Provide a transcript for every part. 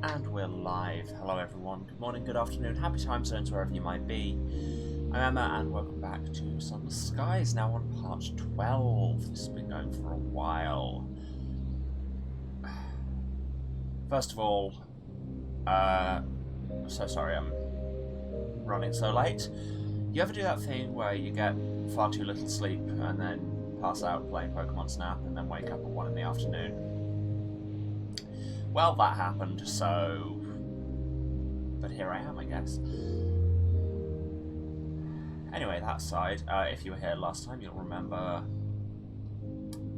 And we're live. Hello everyone, good morning, good afternoon, happy time zones wherever you might be. I'm Emma and welcome back to Sunless Skies, now on part 12. This has been going for a while. First of all, so sorry I'm running so late. You ever do that thing where you get far too little sleep and then pass out playing Pokemon Snap and then wake up at 1 in the afternoon? Well, that happened, so... but here I am, I guess. Anyway, that aside, if you were here last time, you'll remember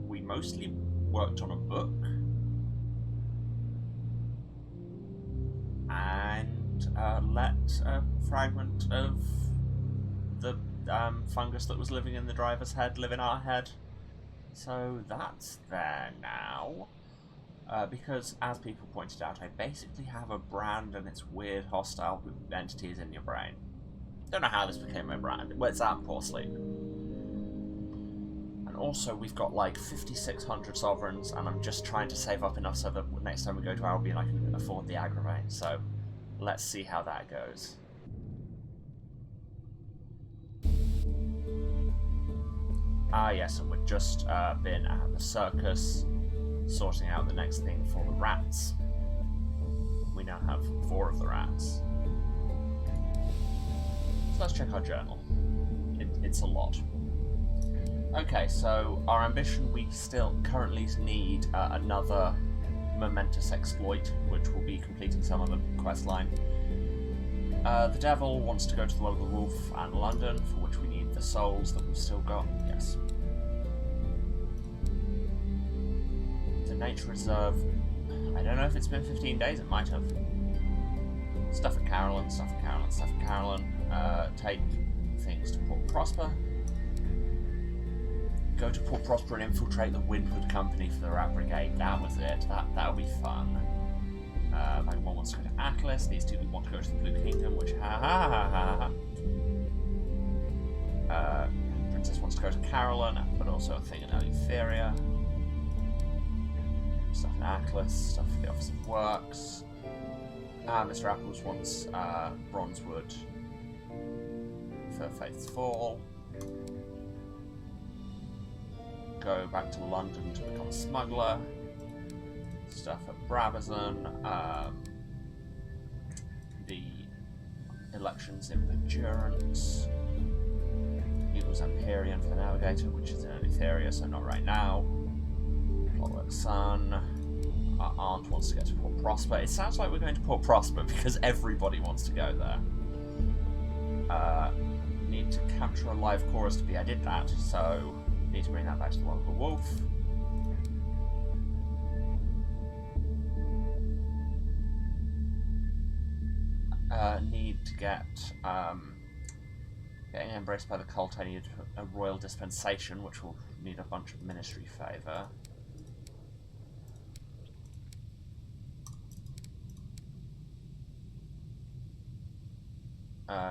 we mostly worked on a book. And let a fragment of the fungus that was living in the driver's head live in our head. So that's there now. Because, as people pointed out, I basically have a brand and its weird hostile entities in your brain. Don't know how this became my brand. Well, it's that and poor sleep. And also, we've got like 5,600 sovereigns, and I'm just trying to save up enough so that next time we go to Albion I can afford the Aggravain. So, let's see how that goes. Ah yes, and we've just been at the circus, sorting out the next thing for the rats. We now have 4 of the rats. So let's check our journal. It's a lot. Okay, so our ambition, we still currently need another momentous exploit, which will be completing some of the quest line. The devil wants to go to the Well of the Wolf and London, for which we need the souls that we've still got. Yes. Nature Reserve, I don't know if it's been 15 days, it might have. Stuff at Carolyn, stuff at Carolyn, stuff at Carolyn. Take things to Port Prosper. Go to Port Prosper and infiltrate the Windward Company for the Rat Brigade. That was it. That'll be fun. Vagabond wants to go to Atlas, these two want to go to the Blue Kingdom, which Princess wants to go to Carolyn, but also a thing in Eleutheria. Stuff in Atlas, stuff for the Office of Works. Mr. Apples wants Bronzewood for Faith's Fall. Go back to London to become a smuggler. Stuff at Brabazon. The elections in Endurance. Eagles Empyrean for the Navigator, which is in Eleutheria, so not right now. Clockwork Sun. Our aunt wants to get to Port Prosper. It sounds like we're going to Port Prosper because everybody wants to go there. Need to capture a live chorus to be. I did that, so need to bring that back to the Well of the Wolf. Need to get getting embraced by the cult. I need a royal dispensation, which will need a bunch of ministry favour.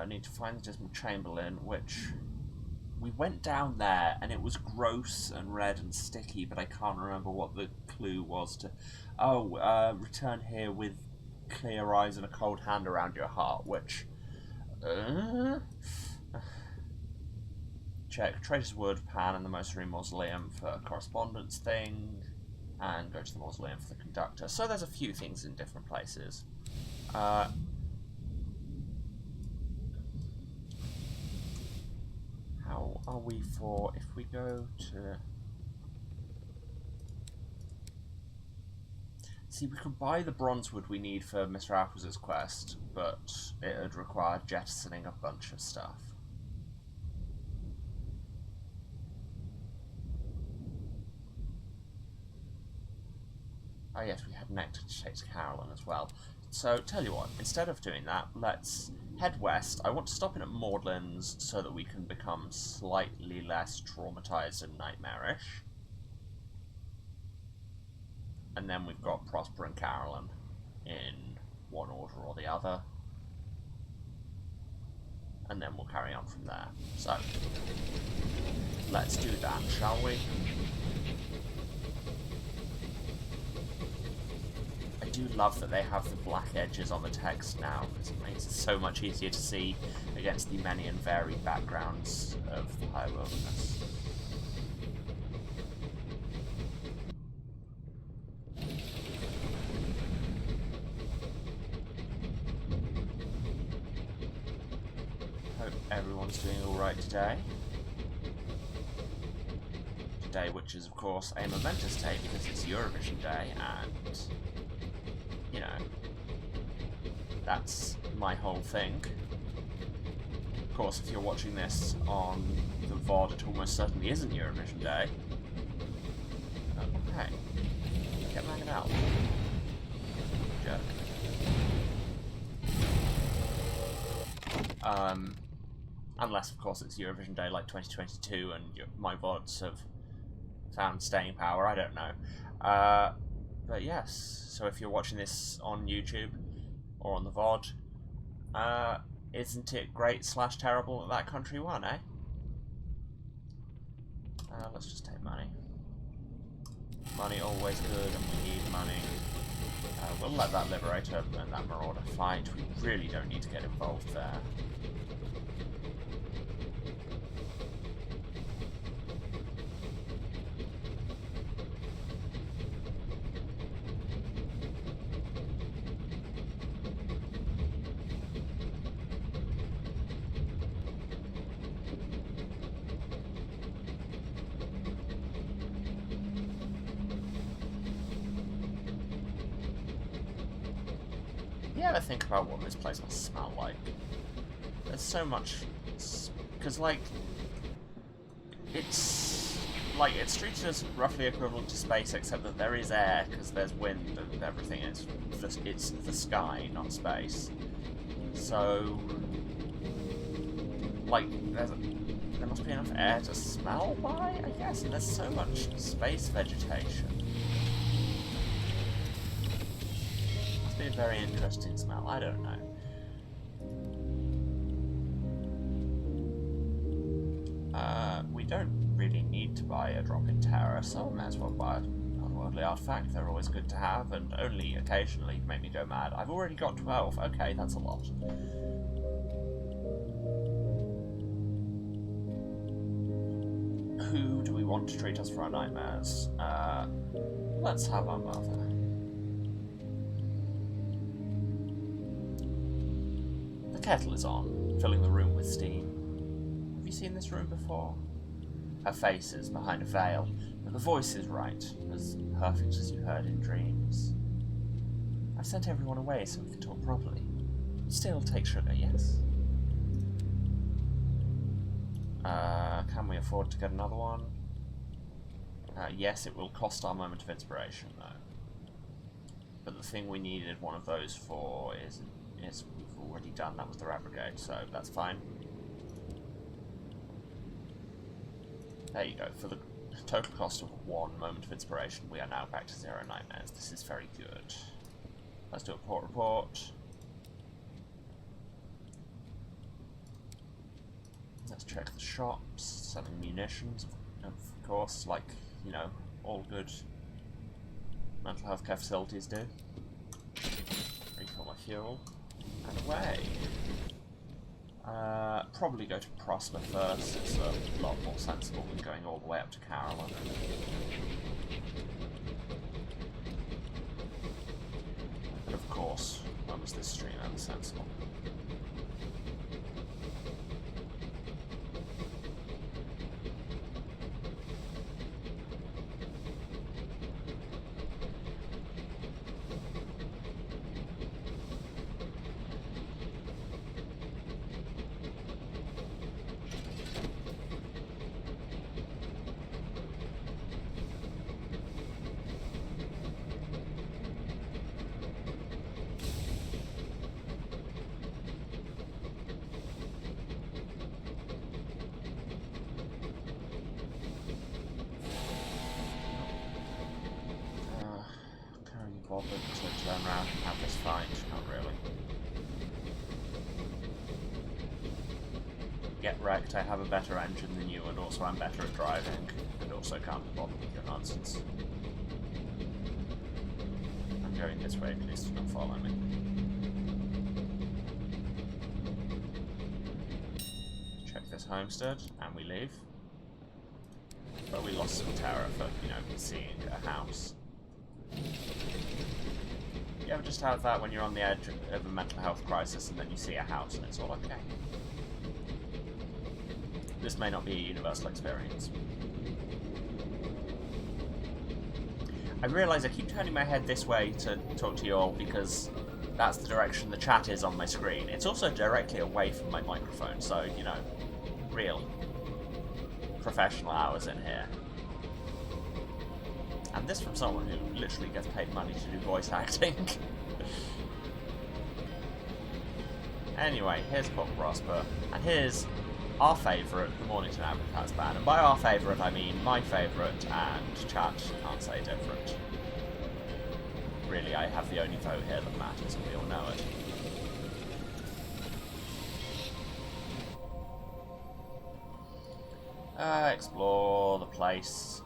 Need to find the Dismal Chamberlain, which we went down there and it was gross and red and sticky, but I can't remember what the clue was to... Oh, return here with clear eyes and a cold hand around your heart, which... Check Trader's Wood, Pan, and the Mosseri Mausoleum for a correspondence thing, and go to the Mausoleum for the Conductor. So there's a few things in different places. How are we for, if we go to... See, we could buy the Bronzewood we need for Mr. Apples' quest, but it would require jettisoning a bunch of stuff. Oh yes, we had Nectar to take to Carolyn as well. So, tell you what, instead of doing that, let's head west. I want to stop in at Maudlin's so that we can become slightly less traumatized and nightmarish. And then we've got Prosper and Carolyn in one order or the other. And then we'll carry on from there. So, let's do that, shall we? I do love that they have the black edges on the text now, because it makes it so much easier to see against the many and varied backgrounds of the High Wilderness. Hope everyone's doing alright today. Day, which is of course a momentous day because it's Eurovision Day, and you know, that's my whole thing. Of course, if you're watching this on the VOD, it almost certainly isn't Eurovision Day. Okay, get banging out, jerk. Unless of course it's Eurovision Day like 2022 and my VODs have found staying power, I don't know. But yes, so if you're watching this on YouTube or on the VOD, isn't it great / terrible that that country won, eh? Let's just take money. Money always good, and we need money. We'll let that Liberator and that Marauder fight. We really don't need to get involved there. You ever think about what this place must smell like? There's so much, because like, it's treated as roughly equivalent to space, except that there is air because there's wind and everything. It's the sky, not space. So, like, there must be enough air to smell by, I guess. And there's so much space vegetation. Be a very interesting smell, I don't know. We don't really need to buy a drop in terror, so we may as well buy an unworldly artifact. They're always good to have, and only occasionally make me go mad. I've already got 12, okay, that's a lot. Who do we want to treat us for our nightmares? Let's have our mother. The kettle is on, filling the room with steam. Have you seen this room before? Her face is behind a veil, but the voice is right, as perfect as you heard in dreams. I've sent everyone away so we can talk properly. Still take sugar, yes? Can we afford to get another one? Yes, it will cost our moment of inspiration, though. But the thing we needed one of those for is we've already done that with the Rat Brigade, so that's fine. There you go. For the total cost of 1 moment of inspiration, we are now back to 0 nightmares. This is very good. Let's do a port report. Let's check the shops, selling munitions, of course, like, you know, all good mental health care facilities do. Refill my fuel, and away. Probably go to Prosper first, it's a lot more sensible than going all the way up to Carolyn. But of course, when was this stream ever sensible? Bothered to turn around and have this fight? Not really. Get wrecked, I have a better engine than you, and also I'm better at driving, and also can't be bothered with your nonsense. And going this way, please do not follow me. Check this homestead, and we leave. But we lost some terror for, you know, seeing a house. You ever just have that when you're on the edge of a mental health crisis and then you see a house and it's all okay? This may not be a universal experience. I realise I keep turning my head this way to talk to you all because that's the direction the chat is on my screen. It's also directly away from my microphone, so, you know, real professional hours in here. And this from someone who literally gets paid money to do voice acting. Anyway, here's Port Prosper, and here's our favourite, the Mornington Advocates band. And by our favourite, I mean my favourite, and chat can't say different. Really, I have the only vote here that matters, and we all know it. Explore the place.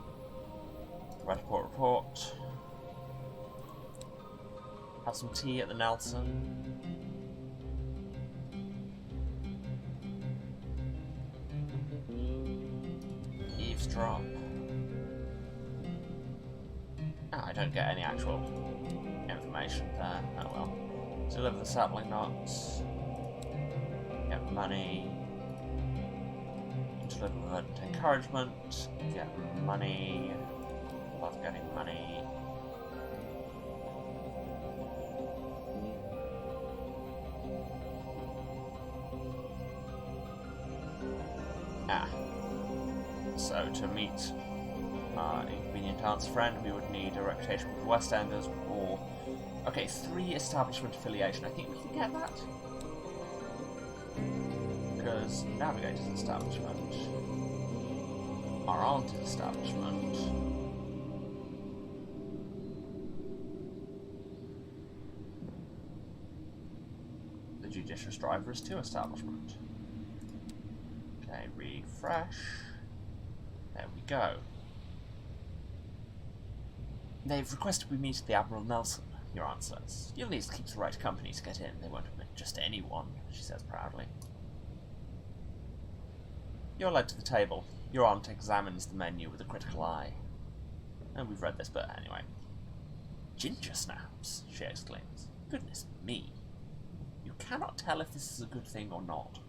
Report. Have some tea at the Nelson. Eavesdrop. Ah, I don't get any actual information there. Oh well. Deliver the sapling knots. Get money. Deliver encouragement. Get money. Love getting money. So to meet our inconvenient aunt's friend, we would need a reputation with the West Enders or... Okay, 3 establishment affiliation. I think we can get that. Because Navigator's establishment, our aunt's establishment, the Judicious Driver is 2 establishment. Okay, refresh. There we go. They've requested we meet the Admiral Nelson, your aunt says. You'll need to keep the right company to get in. They won't admit just anyone, she says proudly. You're led to the table. Your aunt examines the menu with a critical eye. And we've read this, but anyway. Ginger snaps, she exclaims. Goodness me. You cannot tell if this is a good thing or not.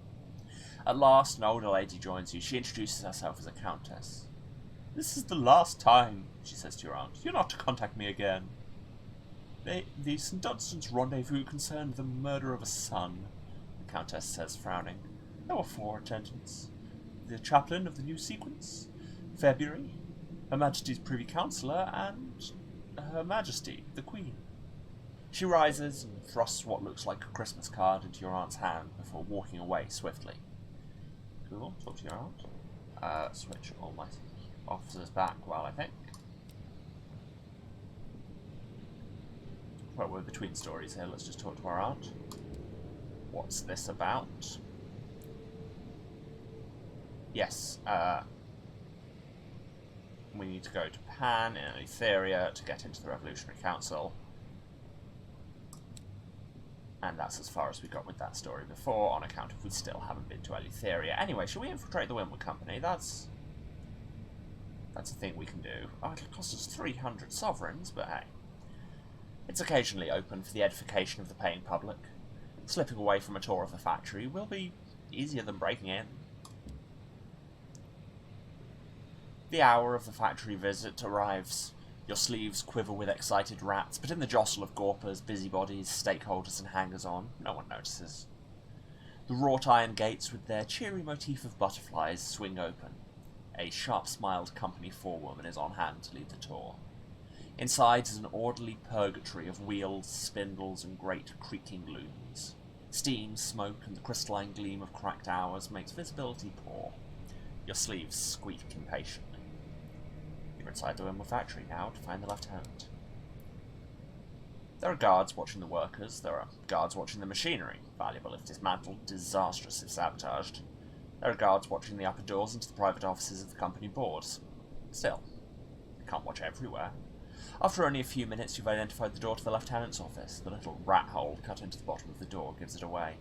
At last, an older lady joins you. She introduces herself as a countess. This is the last time, she says to your aunt. You're not to contact me again. The St. Dunstan's rendezvous concerned the murder of a son, the countess says, frowning. There were 4 attendants. The chaplain of the new sequence, February, Her Majesty's Privy Councillor, and Her Majesty, the Queen. She rises and thrusts what looks like a Christmas card into your aunt's hand before walking away swiftly. Cool, talk to your aunt. Switch all my officers back while I think. Well, we're between stories here, let's just talk to our aunt. What's this about? Yes, we need to go to Pan in Eleutheria to get into the Revolutionary Council. And that's as far as we got with that story before, on account of we still haven't been to Eleutheria. Anyway, shall we infiltrate the Winwood Company? That's a thing we can do. Oh, it'll cost us 300 sovereigns, but hey. It's occasionally open for the edification of the paying public. Slipping away from a tour of the factory will be easier than breaking in. The hour of the factory visit arrives. Your sleeves quiver with excited rats, but in the jostle of gawpers, busybodies, stakeholders and hangers-on, no one notices. The wrought iron gates with their cheery motif of butterflies swing open. A sharp-smiled company forewoman is on hand to lead the tour. Inside is an orderly purgatory of wheels, spindles and great creaking looms. Steam, smoke and the crystalline gleam of cracked hours makes visibility poor. Your sleeves squeak impatiently. You're inside the Winwood factory now to find the lieutenant. There are guards watching the workers, there are guards watching the machinery, valuable if dismantled, disastrous if sabotaged. There are guards watching the upper doors into the private offices of the company boards. Still, you can't watch everywhere. After only a few minutes, you've identified the door to the lieutenant's office. The little rat hole cut into the bottom of the door gives it away.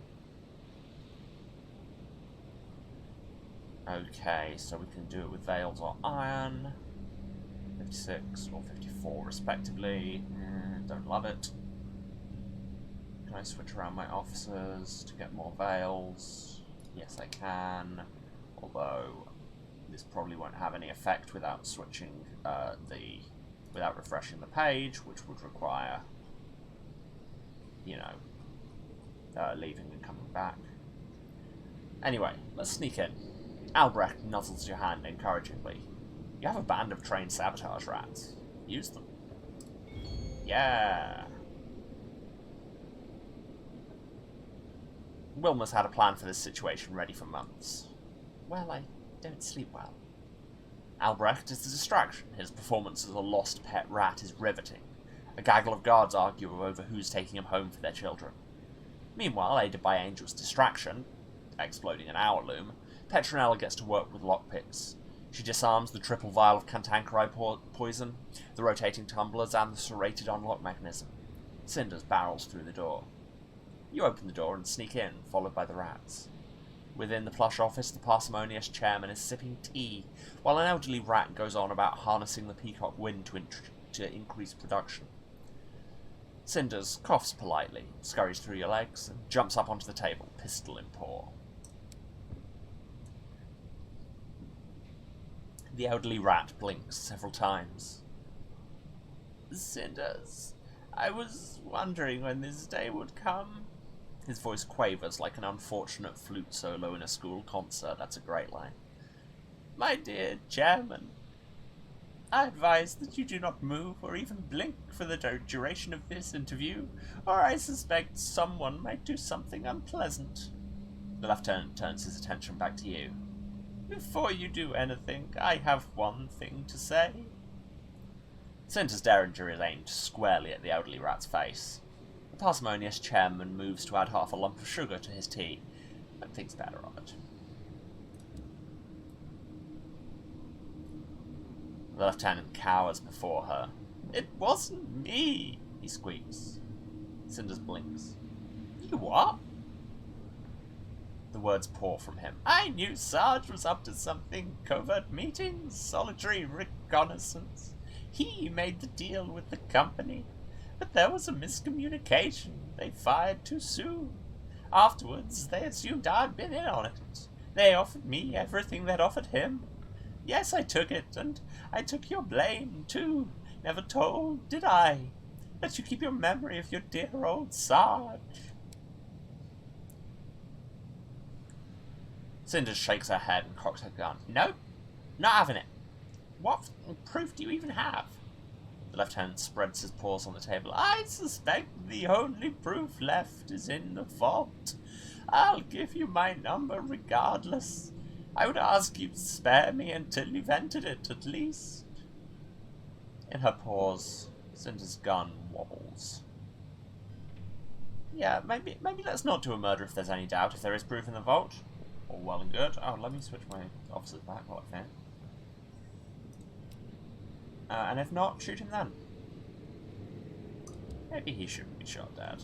Okay, so we can do it with veils or iron. 56 or 54 respectively. Don't love it. Can I switch around my officers to get more veils? Yes, I can. Although this probably won't have any effect without switching without refreshing the page, which would require, you know, leaving and coming back. Anyway, let's sneak in. Albrecht nuzzles your hand encouragingly. You have a band of trained sabotage rats. Use them. Yeah. Wilma's had a plan for this situation ready for months. Well, I don't sleep well. Albrecht is the distraction. His performance as a lost pet rat is riveting. A gaggle of guards argue over who's taking him home for their children. Meanwhile, aided by Angel's distraction, exploding an hour loom, Petronella gets to work with lockpicks. She disarms the triple vial of cantankeride poison, the rotating tumblers, and the serrated unlock mechanism. Cinders barrels through the door. You open the door and sneak in, followed by the rats. Within the plush office, the parsimonious chairman is sipping tea, while an elderly rat goes on about harnessing the peacock wind to increase production. Cinders coughs politely, scurries through your legs, and jumps up onto the table, pistol in paw. The elderly rat blinks several times. Cinders, I was wondering when this day would come. His voice quavers like an unfortunate flute solo in a school concert. That's a great line. My dear chairman, I advise that you do not move or even blink for the duration of this interview, or I suspect someone might do something unpleasant. The lieutenant turns his attention back to you. Before you do anything, I have one thing to say. Cinder's derringer is aimed squarely at the elderly rat's face. The parsimonious chairman moves to add half a lump of sugar to his tea, but thinks better of it. The lieutenant cowers before her. It wasn't me, he squeaks. Cinders blinks. You what? The words pour from him. I knew Sarge was up to something. Covert meetings, solitary reconnaissance. He made the deal with the company. But there was a miscommunication. They fired too soon. Afterwards, they assumed I'd been in on it. They offered me everything they'd offered him. Yes, I took it, and I took your blame, too. Never told, did I? That you keep your memory of your dear old Sarge. Cinders shakes her head and cocks her gun. Nope, not having it. What proof do you even have? The lieutenant spreads his paws on the table. I suspect the only proof left is in the vault. I'll give you my number regardless. I would ask you to spare me until you've entered it, at least. In her pause, Cinder's gun wobbles. Yeah, maybe let's not do a murder if there's any doubt. If there is proof in the vault, all well and good. Oh, let me switch my officers back while I think. And if not, shoot him then. Maybe he shouldn't be shot dead.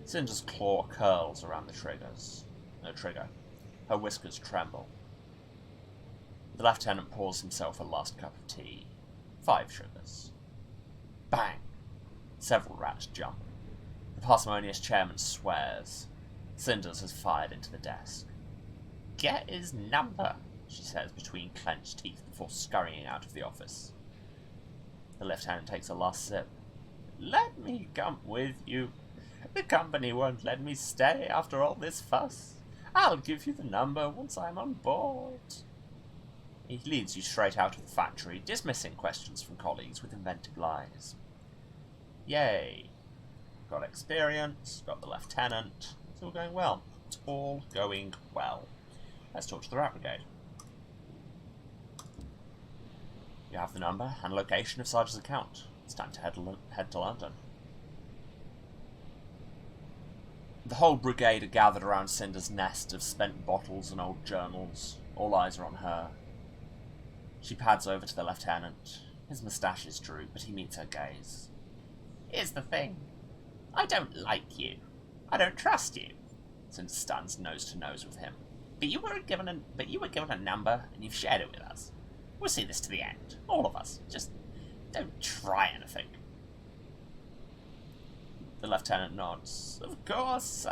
Cinder's claw curls around the trigger. Her whiskers tremble. The lieutenant pours himself a last cup of tea. 5 sugars. Bang! Several rats jump. The parsimonious chairman swears. Cinders has fired into the desk. Get his number, she says between clenched teeth before scurrying out of the office. The lieutenant takes a last sip. Let me come with you. The company won't let me stay after all this fuss. I'll give you the number once I'm on board. He leads you straight out of the factory, dismissing questions from colleagues with inventive lies. Yay. Got experience, got the lieutenant. It's all going well. It's all going well. Let's talk to the Rat Brigade. You have the number and location of Sarge's account. It's time to head to London. The whole brigade are gathered around Cinder's nest of spent bottles and old journals. All eyes are on her. She pads over to the lieutenant. His moustache is droop, but he meets her gaze. Here's the thing. I don't like you. I don't trust you. Cinder stands nose to nose with him. But you were given a number, and you've shared it with us. We'll see this to the end. All of us. Just don't try anything. The lieutenant nods. Of course,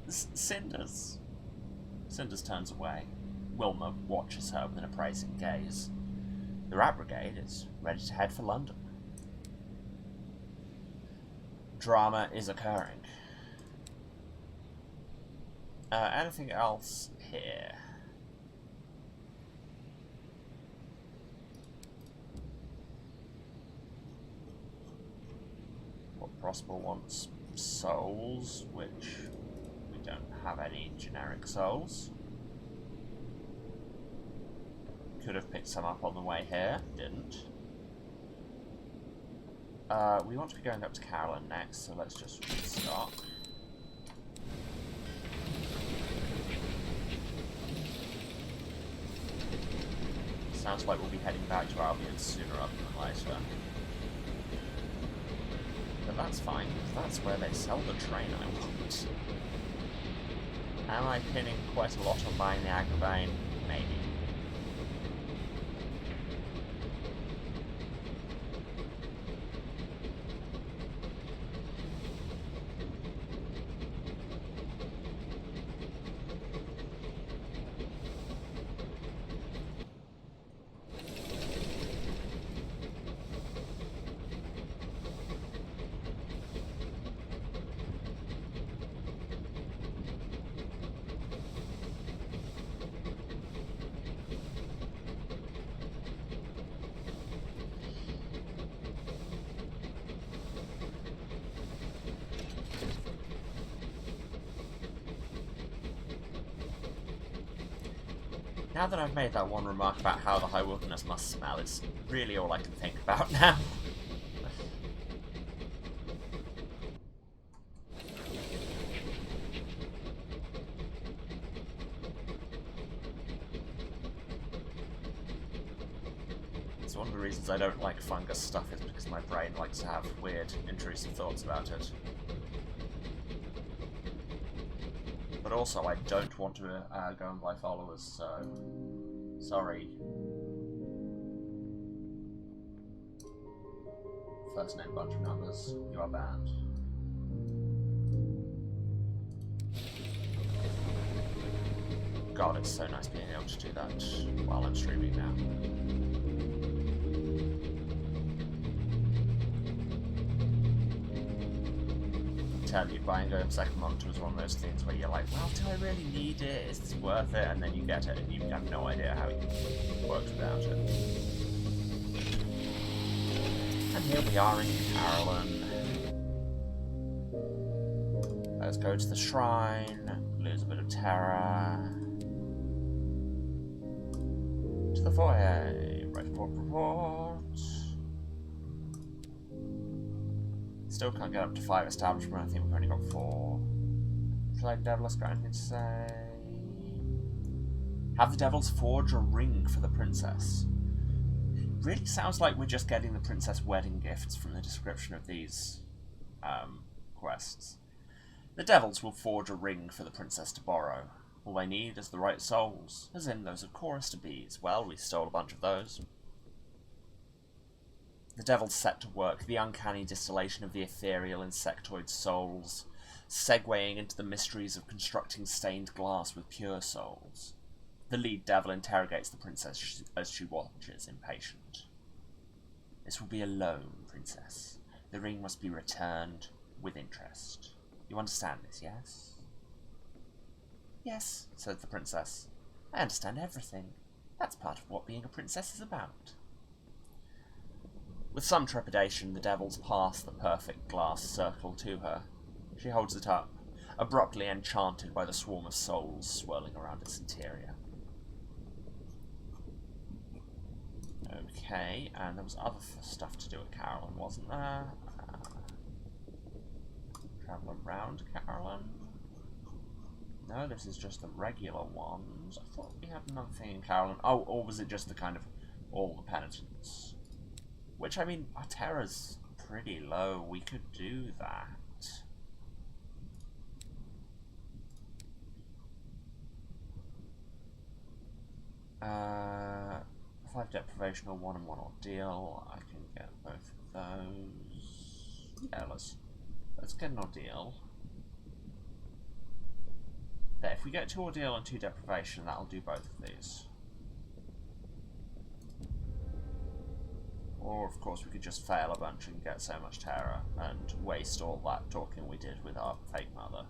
Cinders. Cinders turns away. Wilma watches her with an appraising gaze. The Rat Brigade is ready to head for London. Drama is occurring. Anything else here? What Prosper wants? Souls, which we don't have any generic souls. Could have picked some up on the way here, didn't. We want to be going up to Carolyn next, so let's just restock. Sounds like we'll be heading back to Albion sooner rather than later. But that's fine, because that's where they sell the train I want. Am I pinning quite a lot on buying the Agrabah? Maybe. Now that I've made that one remark about how the High Wilderness must smell, it's really all I can think about now. It's one of the reasons I don't like fungus stuff is because my brain likes to have weird, intrusive thoughts about it. But also, I don't want to go and buy followers, so... Sorry. First name bunch of numbers, you are banned. God, it's so nice being able to do that while I'm streaming now. Tell you, buying a second monitor was one of those things where you're like, well, do I really need it? Is this worth it? And then you get it and you have no idea how it works without it. And here we are in Carolyn. Let's go to the shrine, lose a bit of terror. To the foyer, report. Still can't get up to 5 establishment. I think we've only got 4. Flag Devil's got anything to say? Have the Devils forge a ring for the princess. It really sounds like we're just getting the princess wedding gifts from the description of these quests. The Devils will forge a ring for the princess to borrow. All they need is the right souls, as in those of chorister bees. Well, we stole a bunch of those. The Devils set to work, the uncanny distillation of the ethereal insectoid souls, segueing into the mysteries of constructing stained glass with pure souls. The lead devil interrogates the princess as she watches, impatient. This will be a loan, princess. The ring must be returned with interest. You understand this, yes? Yes, said the princess. I understand everything. That's part of what being a princess is about. With some trepidation, the Devils pass the perfect glass circle to her. She holds it up, abruptly enchanted by the swarm of souls swirling around its interior. Okay, and there was other stuff to do at Carolyn, wasn't there? Travel around Carolyn? No, this is just the regular ones. I thought we had another thing in Carolyn. Oh, or was it just the kind of all the penitents? Which, I mean, our terror's pretty low. We could do that. Five deprivation or 1 and 1 ordeal. I can get both of those. Yeah, let's get an ordeal. There, if we get 2 ordeal and 2 deprivation, that'll do both of these. Or, of course, we could just fail a bunch and get so much terror and waste all that talking we did with our fake mother.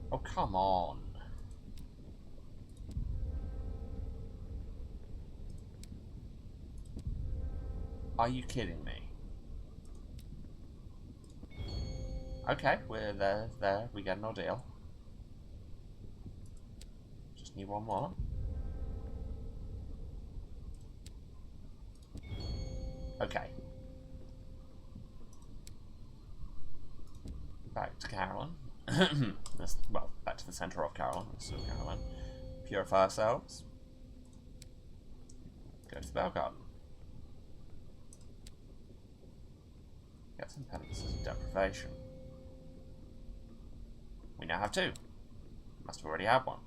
Oh, come on. Are you kidding me? Okay, we're there. We get an ordeal. Just need one more. Okay. Back to Carolyn. Well, back to the centre of Carolyn. Still Carolyn. Purify ourselves. Go to the Bell Garden. Get some penances of deprivation. We now have 2. Must already have 1.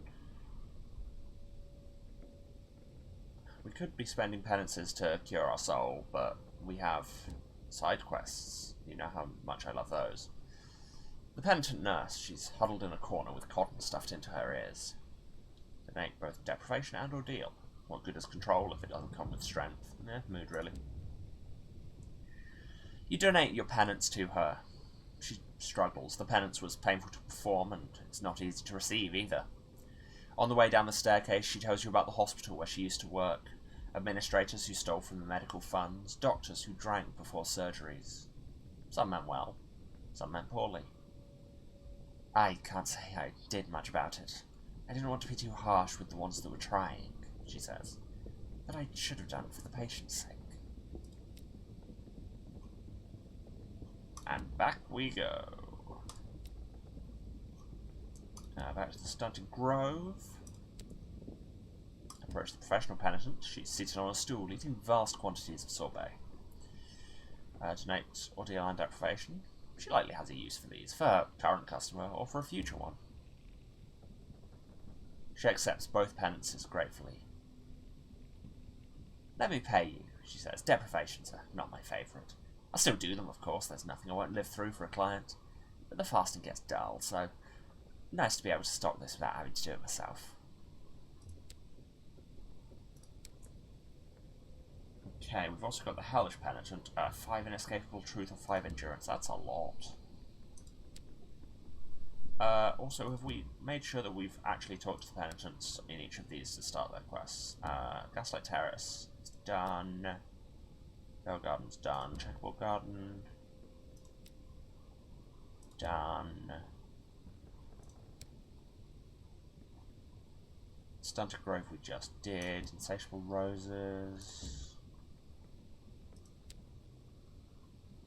We could be spending penances to cure our soul, but we have side quests. You know how much I love those. The penitent nurse, she's huddled in a corner with cotton stuffed into her ears. Donate both deprivation and ordeal. What good is control if it doesn't come with strength? Mood, really. You donate your penance to her. She struggles. The penance was painful to perform, and it's not easy to receive either. On the way down the staircase, she tells you about the hospital where she used to work, administrators who stole from the medical funds, doctors who drank before surgeries. Some meant well, some meant poorly. I can't say I did much about it. I didn't want to be too harsh with the ones that were trying, she says, but I should have done it for the patient's sake. And back we go. Back to the stunted grove. Approach the professional penitent. She's seated on a stool, eating vast quantities of sorbet. Donate ordeal and deprivation. She likely has a use for these, for her current customer or for a future one. She accepts both penances gratefully. Let me pay you, she says. Deprivations are not my favourite. I'll still do them, of course. There's nothing I won't live through for a client. But the fasting gets dull, so nice to be able to stop this without having to do it myself. Okay, we've also got the Hellish Penitent. 5 inescapable truth or 5 endurance. That's a lot. Also, have we made sure that we've actually talked to the penitents in each of these to start their quests? Gaslight Terrace is done. Bell Garden's done. Checkerboard Garden. Done. Stunted Grove we just did. Insatiable Roses.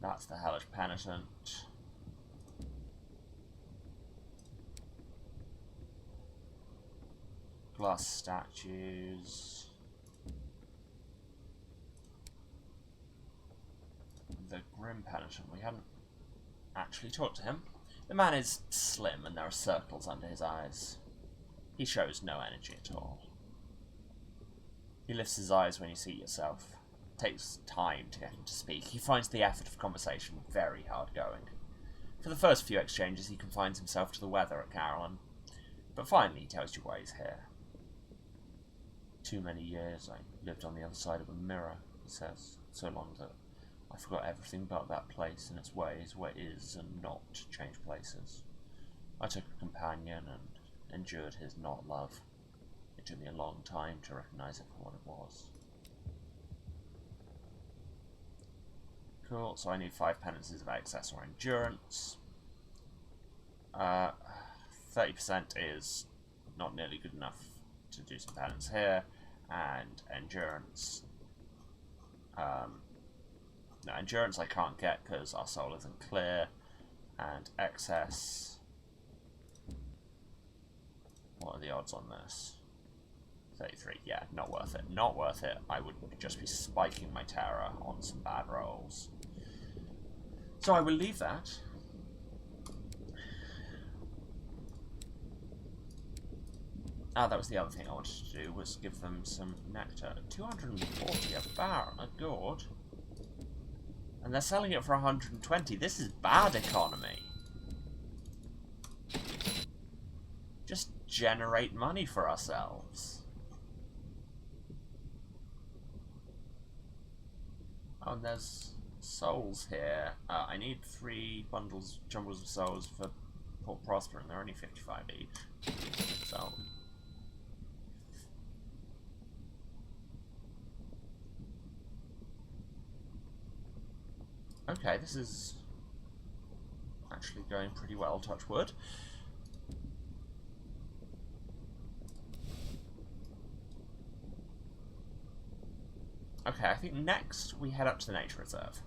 That's the Hellish Penitent. Glass statues. The Grim Penitent. We haven't actually talked to him. The man is slim and there are circles under his eyes. He shows no energy at all. He lifts his eyes when you see yourself. It takes time to get him to speak. He finds the effort of conversation very hard going. For the first few exchanges he confines himself to the weather at Carolyn. But finally he tells you why he's here. Too many years I lived on the other side of a mirror, he says, so long that I forgot everything about that place and its ways, where it is and not to change places. I took a companion and endured his not love. It took me a long time to recognize it for what it was. Cool, so I need 5 penances of excess or endurance. 30% is not nearly good enough to do some penance here, and endurance. No, endurance I can't get because our soul isn't clear, and excess. What are the odds on this? 33, yeah, not worth it. Not worth it. I would just be spiking my terror on some bad rolls. So I will leave that. Ah, that was the other thing I wanted to do, was give them some nectar. 240 a bar, a gourd. And they're selling it for 120. This is bad economy. Just generate money for ourselves. Oh, and there's souls here. I need 3 jumbles of souls for Port Prosper, and they're only 55 each. So... okay, this is actually going pretty well, touch wood. Okay, I think next we head up to the nature reserve.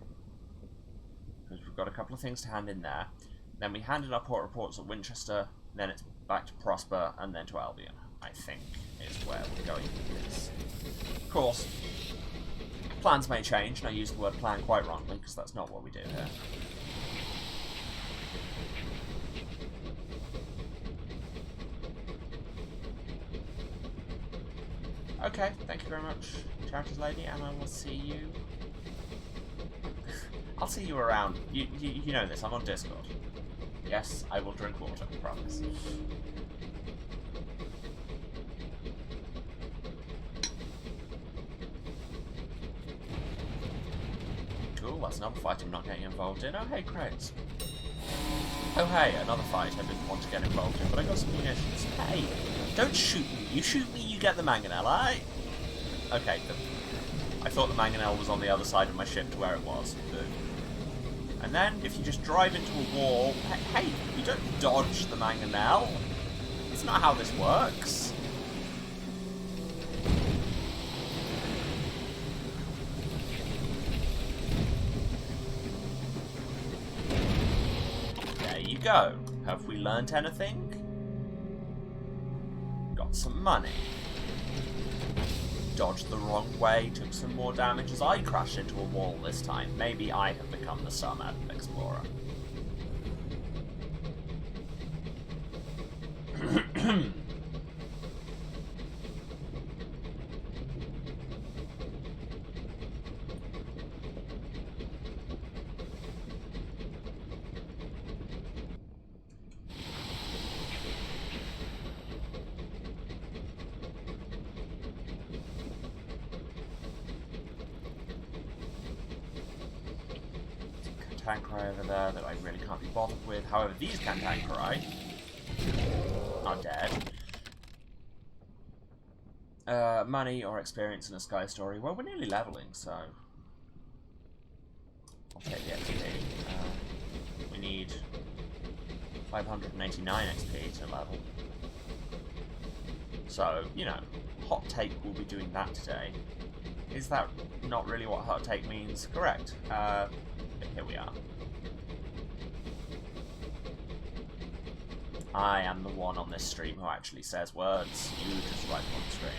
Because we've got a couple of things to hand in there. Then we handed our port reports at Winchester, then it's back to Prosper, and then to Albion, I think, is where we're going with this. Of course, plans may change, and I use the word plan quite wrongly, because that's not what we do here. Okay, thank you very much, Charities Lady, and I will see you... I'll see you around. You know this, I'm on Discord. Yes, I will drink water, I promise. Cool, that's another fight I'm not getting involved in. Oh, hey, Craig's. Oh, hey, another fight I didn't want to get involved in, but I got some munitions. Hey, don't shoot me. You shoot me, you get the mangonel, aye? Okay, I thought the mangonel was on the other side of my ship to where it was. Good. And then, if you just drive into a wall... Hey, you don't dodge the mangonel. It's not how this works. There you go. Have we learnt anything? Got some money. Dodged the wrong way, took some more damage as I crashed into a wall this time. Maybe I have become the Summit Explorer. Cantankerai over there that I really can't be bothered with. However, these Cantankerai are dead. Money or experience in a Sky Story. Well, we're nearly leveling, so I'll take the XP. We need 589 XP to level. So, you know, Hot Take will be doing that today. Is that not really what Hot Take means? Correct. But here we are. I am the one on this stream who actually says words. You just write them on the screen.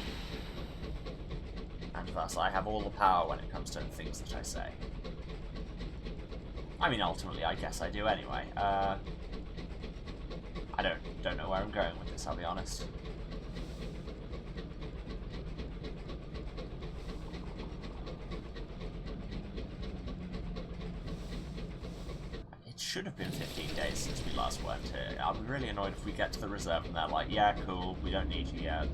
And thus, I have all the power when it comes to things that I say. I mean, ultimately, I guess I do anyway. I don't know where I'm going with this, I'll be honest. It should have been 15 days since we last went here. I'll be really annoyed if we get to the reserve and they're like, yeah, cool, we don't need you yet.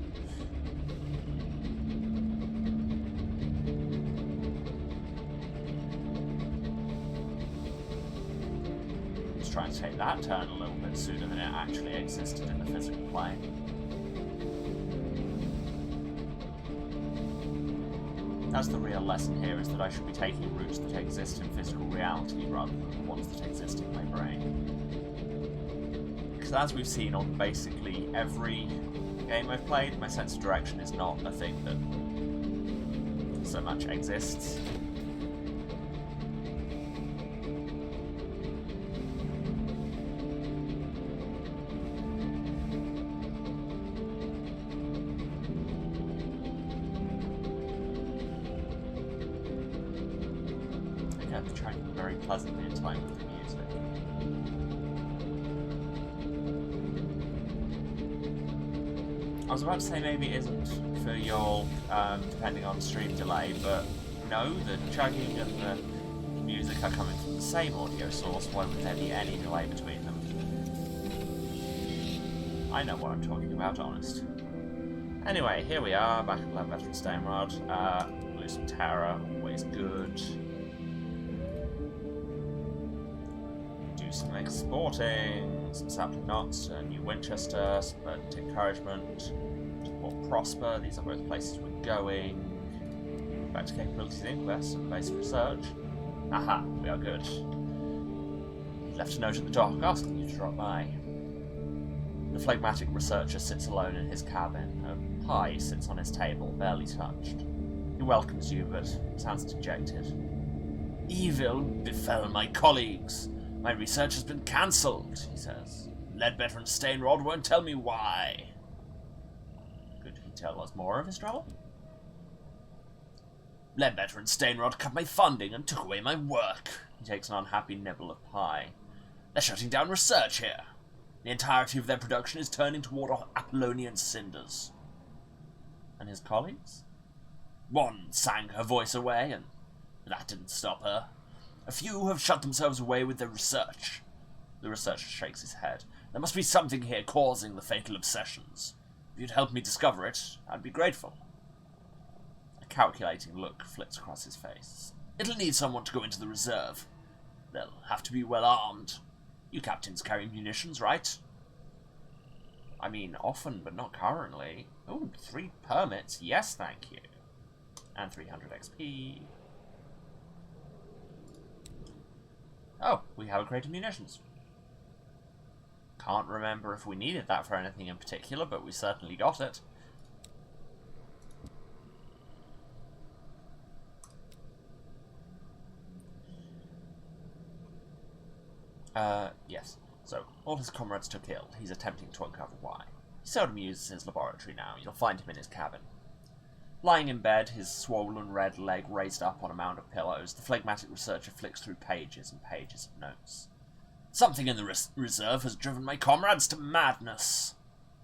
Let's try and take that turn a little bit sooner than it actually existed in the physical plane. That's the real lesson here, is that I should be taking routes that exist in physical reality rather than the ones that exist in my brain. Because as we've seen on basically every game I've played, my sense of direction is not a thing that so much exists. get the track very pleasantly in time with the music. I was about to say maybe it isn't for y'all, depending on stream delay, but no, the chugging and the music are coming from the same audio source. Why would there be any delay between them? I know what I'm talking about, honest. Anyway, here we are, back at Ledbetter and Stainrod. Lose some terror, always good. Do some exporting, some sapling knots, a new Winchester, some verdant encouragement, support Prosper, these are both places we're going. Back to capabilities inquest and basic research. Aha, we are good. He left a note at the dock asking you to drop by. The phlegmatic researcher sits alone in his cabin. A pie sits on his table, barely touched. He welcomes you, but sounds dejected. Evil befell my colleagues. My research has been cancelled, he says. Ledbetter and Stainrod won't tell me why. Could he tell us more of his trouble? Ledbetter and Stainrod cut my funding and took away my work. He takes an unhappy nibble of pie. They're shutting down research here. The entirety of their production is turning toward Apollonian cinders. And his colleagues? One sang her voice away, and that didn't stop her. A few have shut themselves away with their research. The researcher shakes his head. There must be something here causing the fatal obsessions. If you'd help me discover it, I'd be grateful. A calculating look flits across his face. It'll need someone to go into the reserve. They'll have to be well armed. You captains carry munitions, right? I mean, often, but not currently. Oh, 3 permits. Yes, thank you. And 300 XP. Oh, we have a crate of munitions. Can't remember if we needed that for anything in particular, but we certainly got it. Yes. So, all his comrades took ill. He's attempting to uncover why. He seldom uses his laboratory now. You'll find him in his cabin. Lying in bed, his swollen red leg raised up on a mound of pillows, the phlegmatic researcher flicks through pages and pages of notes. Something in the reserve has driven my comrades to madness.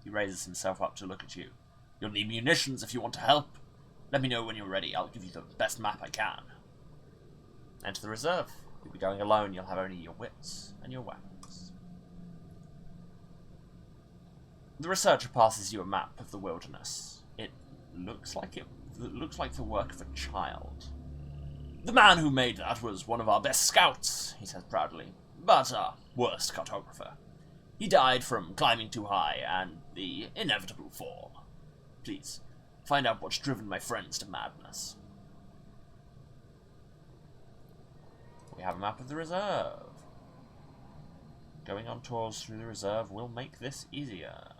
He raises himself up to look at you. You'll need munitions if you want to help. Let me know when you're ready. I'll give you the best map I can. Enter the reserve. You'll be going alone. You'll have only your wits and your weapons. The researcher passes you a map of the wilderness. It looks like the work of a child. The man who made that was one of our best scouts, he says proudly, but our worst cartographer. He died from climbing too high and the inevitable fall. Please, find out what's driven my friends to madness. We have a map of the reserve. Going on tours through the reserve will make this easier.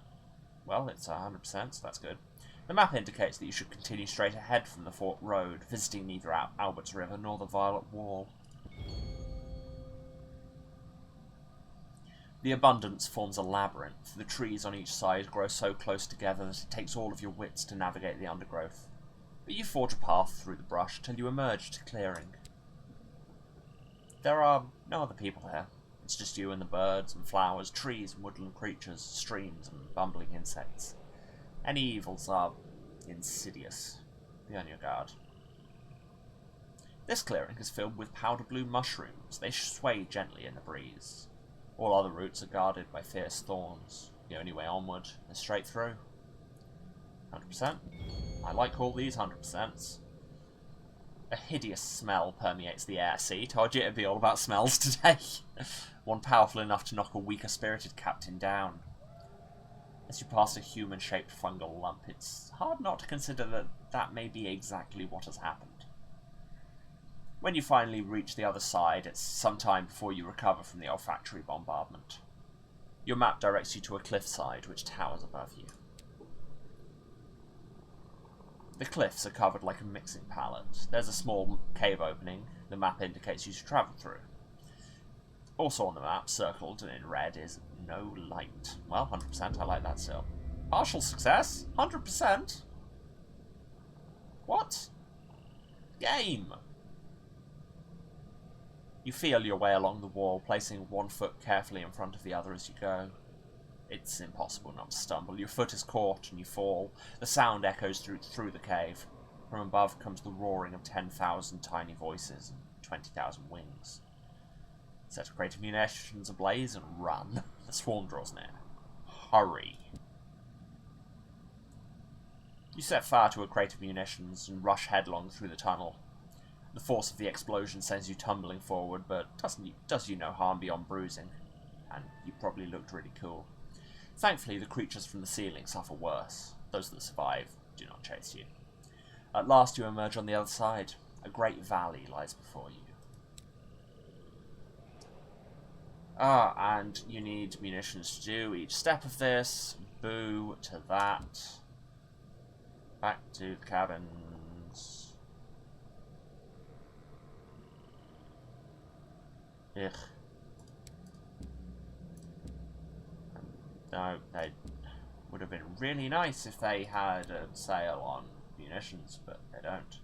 Well, it's 100%, so that's good. The map indicates that you should continue straight ahead from the Fort Road, visiting neither Albert's River nor the Violet Wall. The abundance forms a labyrinth. The trees on each side grow so close together that it takes all of your wits to navigate the undergrowth. But you forge a path through the brush till you emerge to clearing. There are no other people here. It's just you and the birds and flowers, trees and woodland creatures, streams and bumbling insects. Any evils are insidious. Be on your guard. This clearing is filled with powder blue mushrooms. They sway gently in the breeze. All other routes are guarded by fierce thorns. The only way onward is straight through. 100%. I like all these 100%s. A hideous smell permeates the air. See, told you it'd be all about smells today. One powerful enough to knock a weaker-spirited captain down. As you pass a human-shaped fungal lump, it's hard not to consider that that may be exactly what has happened. When you finally reach the other side, it's some time before you recover from the olfactory bombardment. Your map directs you to a cliffside which towers above you. The cliffs are covered like a mixing palette. There's a small cave opening the map indicates you should travel through. Also on the map, circled and in red, is no light. Well, 100%, I like that still. Partial success? 100%? What? Game! You feel your way along the wall, placing one foot carefully in front of the other as you go. It's impossible not to stumble. Your foot is caught and you fall. The sound echoes through the cave. From above comes the roaring of 10,000 tiny voices and 20,000 wings. Set creative munitions ablaze and run. The swarm draws near. Hurry. You set fire to a crate of munitions and rush headlong through the tunnel. The force of the explosion sends you tumbling forward, but does you no harm beyond bruising. And you probably looked really cool. Thankfully, the creatures from the ceiling suffer worse. Those that survive do not chase you. At last you emerge on the other side. A great valley lies before you. And you need munitions to do each step of this. Boo to that. Back to the cabins. Ugh. No, they would have been really nice if they had a sale on munitions, but they don't.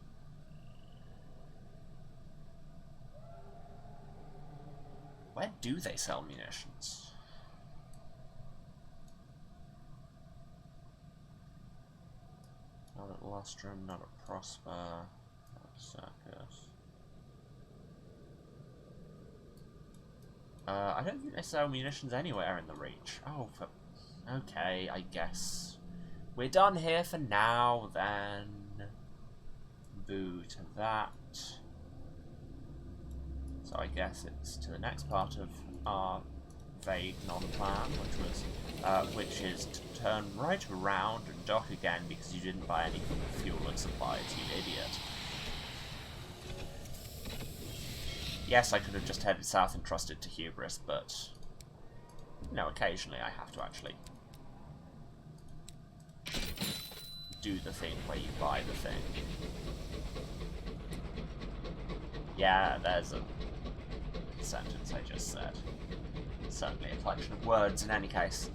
Where do they sell munitions? Not at Lustrum, not at Prosper, not at Circus. I don't think they sell munitions anywhere in the Reach. Oh, okay, I guess. We're done here for now, then. Boo to that. So I guess it's to the next part of our vague non-plan, which is to turn right around and dock again because you didn't buy any fuel and supplies, you idiot. Yes, I could have just headed south and trusted to hubris, but, you know, occasionally I have to actually do the thing where you buy the thing. Yeah, there's a sentence I just said. Certainly a collection of words in any case.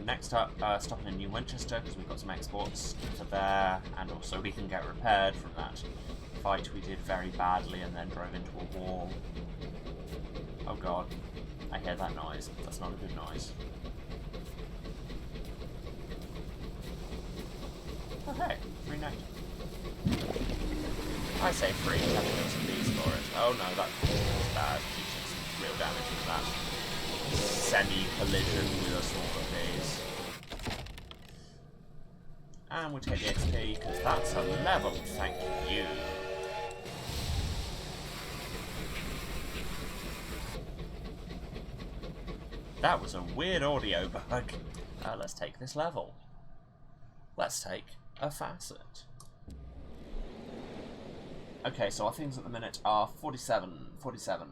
Next up, stopping in New Winchester because we've got some exports for there, and also we can get repaired from that fight we did very badly and then drove into a wall. Oh god, I hear that noise. That's not a good noise. Oh hey, free night. I say free, you have to do some bees for it. Oh no, that was bad. You took some real damage from that. Semi-collision with us all of these. And we'll take the XP, because that's a level, thank you. That was a weird audio bug. Let's take this level. Let's take a facet. Okay, so our things at the minute are 47, 47,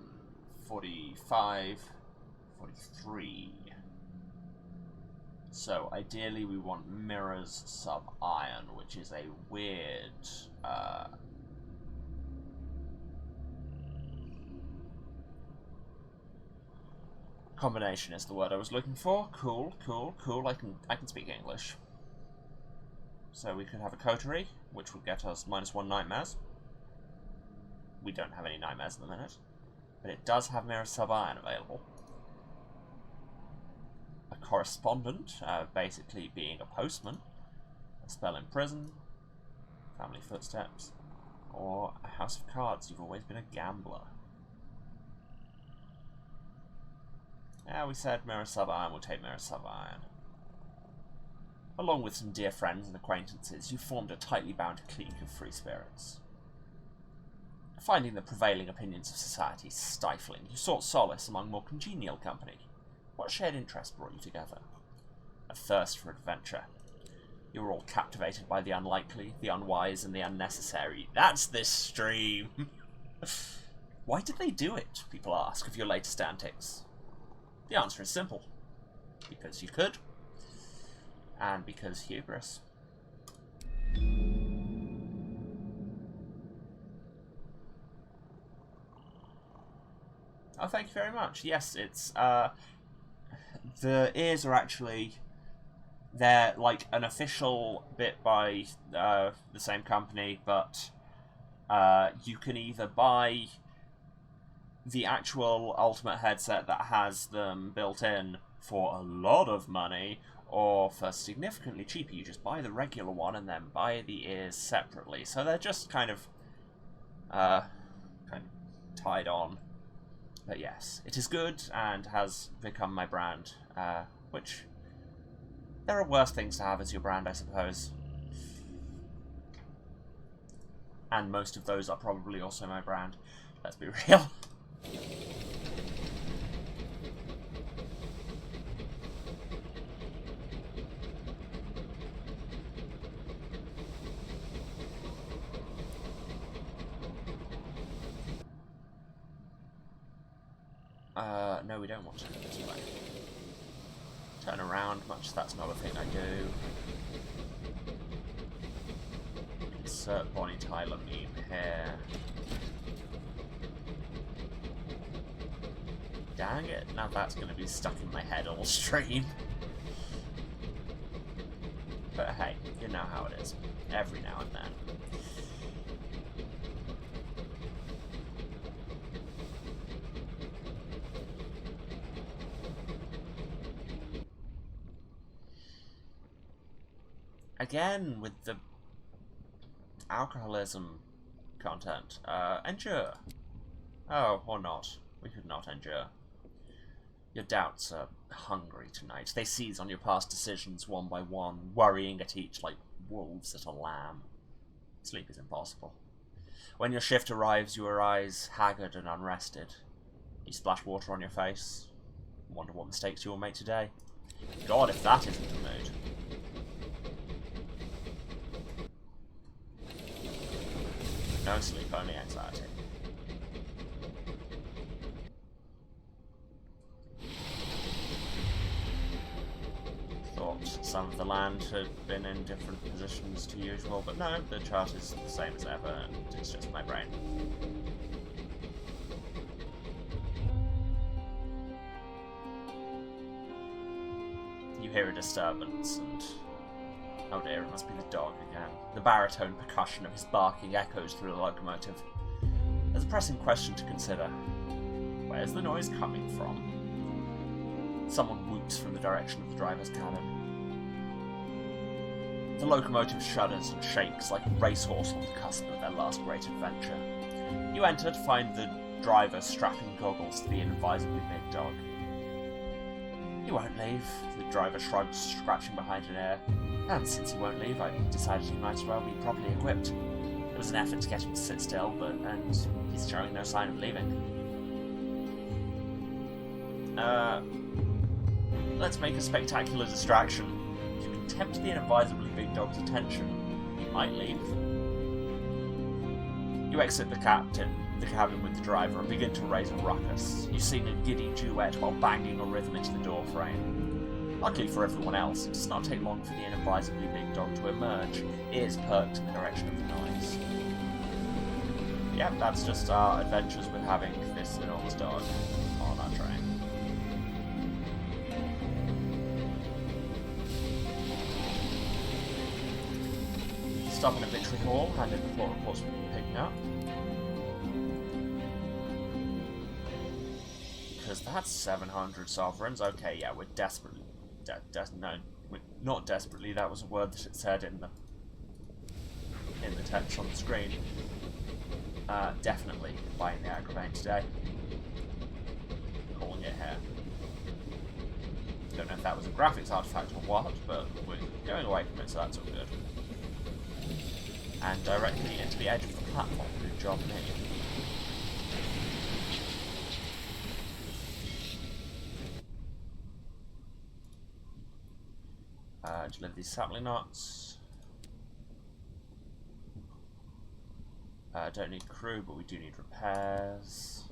45, 43. So ideally we want Mirror's Sub-Iron, which is a weird combination is the word I was looking for. Cool, cool, cool. I can speak English. So we could have a coterie, which would get us -1 nightmares. We don't have any nightmares at the minute, but it does have Mirror's Sub-Iron available. A correspondent, basically being a postman, a spell in prison, family footsteps, or a house of cards. You've always been a gambler. Yeah, we said Mirror Sub-Iron, we'll take Mirror Sub-Iron. Along with some dear friends and acquaintances, you formed a tightly bound clique of free spirits. Finding the prevailing opinions of society stifling, you sought solace among more congenial company. What shared interest brought you together? A thirst for adventure. You were all captivated by the unlikely, the unwise, and the unnecessary. That's this stream! Why did they do it, people ask, of your latest antics? The answer is simple. Because you could. And because hubris. Oh, thank you very much. Yes, it's, the ears are actually... They're like an official bit by the same company, but you can either buy the actual Ultimate headset that has them built in for a lot of money, or for significantly cheaper, you just buy the regular one and then buy the ears separately. So they're just kind of tied on. But yes, it is good and has become my brand, which there are worse things to have as your brand, I suppose. And most of those are probably also my brand. Let's be real. No, we don't want to go this way. Turn around, much that's not a thing I do. Insert Bonnie Tyler meme here. Dang it, now that's going to be stuck in my head all stream. But hey, you know how it is. Every now and then. Again, with the alcoholism content. Endure. Oh, or not. We could not endure. Your doubts are hungry tonight. They seize on your past decisions one by one, worrying at each like wolves at a lamb. Sleep is impossible. When your shift arrives, you arise haggard and unrested. You splash water on your face. Wonder what mistakes you will make today. God, if that isn't the mood. No sleep, only anxiety. Thought some of the land had been in different positions to usual, but no, the chart is the same as ever, and it's just my brain. You hear a disturbance, and oh dear, it must be the dog again. The baritone percussion of his barking echoes through the locomotive. There's a pressing question to consider. Where's the noise coming from? Someone whoops from the direction of the driver's cabin. The locomotive shudders and shakes like a racehorse on the cusp of their last great adventure. You enter to find the driver strapping goggles to the inadvisably big dog. "You won't leave," the driver shrugs, scratching behind an ear. "And since he won't leave, I decided he might as well be properly equipped. It was an effort to get him to sit still, and he's showing no sign of leaving. Let's make a spectacular distraction. If you can tempt the inadvisably big dog's attention, he might leave." You exit the cabin with the driver and begin to raise a ruckus. You sing a giddy duet while banging a rhythm into the door frame. Luckily for everyone else, it does not take long for the inadvisably big dog to emerge, ears perked in the direction of the noise. Yep, that's just our adventures with having this enormous dog on our train. Stop in a victory hall, hand in the floor reports we've been picking up. Because that's 700 sovereigns. Okay, yeah, we're desperately... no, not desperately, that was a word that it said in the text on the screen. Definitely buying the Agravain today. Calling it here. Don't know if that was a graphics artifact or what, but we're going away from it, so that's all good. And directly into the edge of the platform. Good job, me. Deliver these sapling knots. Don't need crew, but we do need repairs.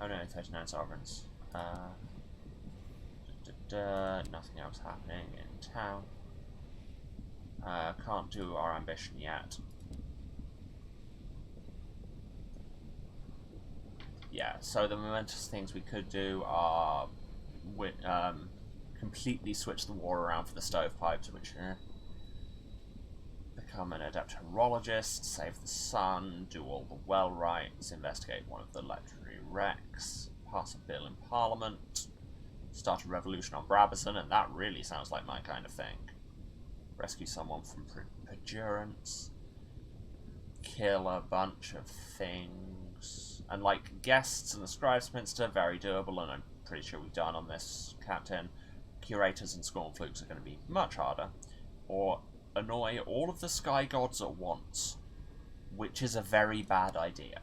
Oh no, 39 sovereigns. Nothing else happening in town. Can't do our ambition yet. Yeah, so the momentous things we could do are completely switch the war around for the stovepipes, which become an adept horologist, save the sun, do all the well rights, investigate one of the legendary wrecks, pass a bill in Parliament, start a revolution on Brabazon, and that really sounds like my kind of thing. Rescue someone from perjurance, kill a bunch of things, and like guests and the Scribesminster, very doable, and I'm pretty sure we've done on this captain. Curators and Scornflukes are going to be much harder. Or annoy all of the sky gods at once, which is a very bad idea.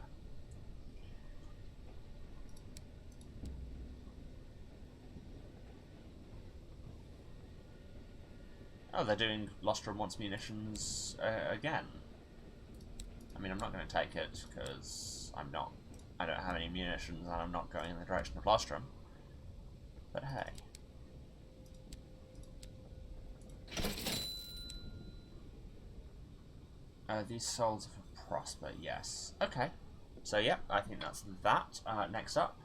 Oh, they're doing Lostrum wants munitions again. I mean, I'm not going to take it because I don't have any munitions and I'm not going in the direction of Lostrum. But hey. These souls of Prosper, yes. Okay. So, yeah, I think that's that. Next up.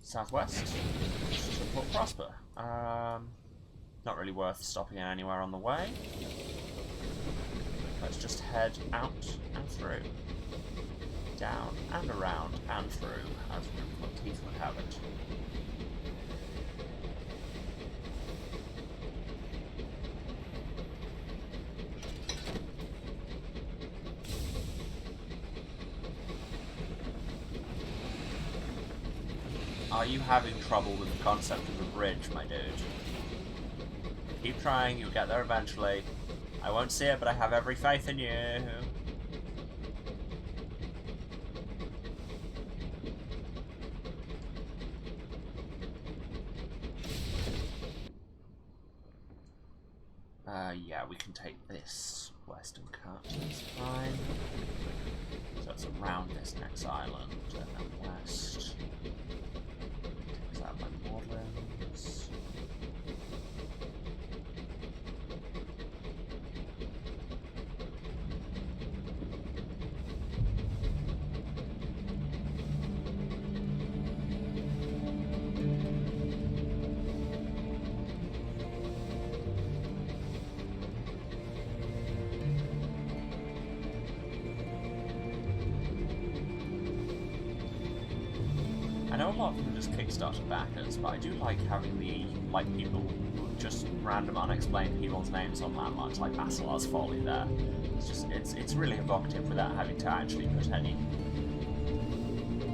Southwest. Support Prosper. Not really worth stopping anywhere on the way. Let's just head out and through. Down and around and through, as Teeth would have it. Are you having trouble with the concept of a bridge, my dude? Keep trying, you'll get there eventually. I won't see it, but I have every faith in you. Yeah, we can take this western cut, that's fine. So it's around this next island, and then west. Takes out my moorlands. I know a lot of them just Kickstarter backers, but I do like having the people just random unexplained people's names on landmarks like Basilar's Folly there. It's really evocative without having to actually put any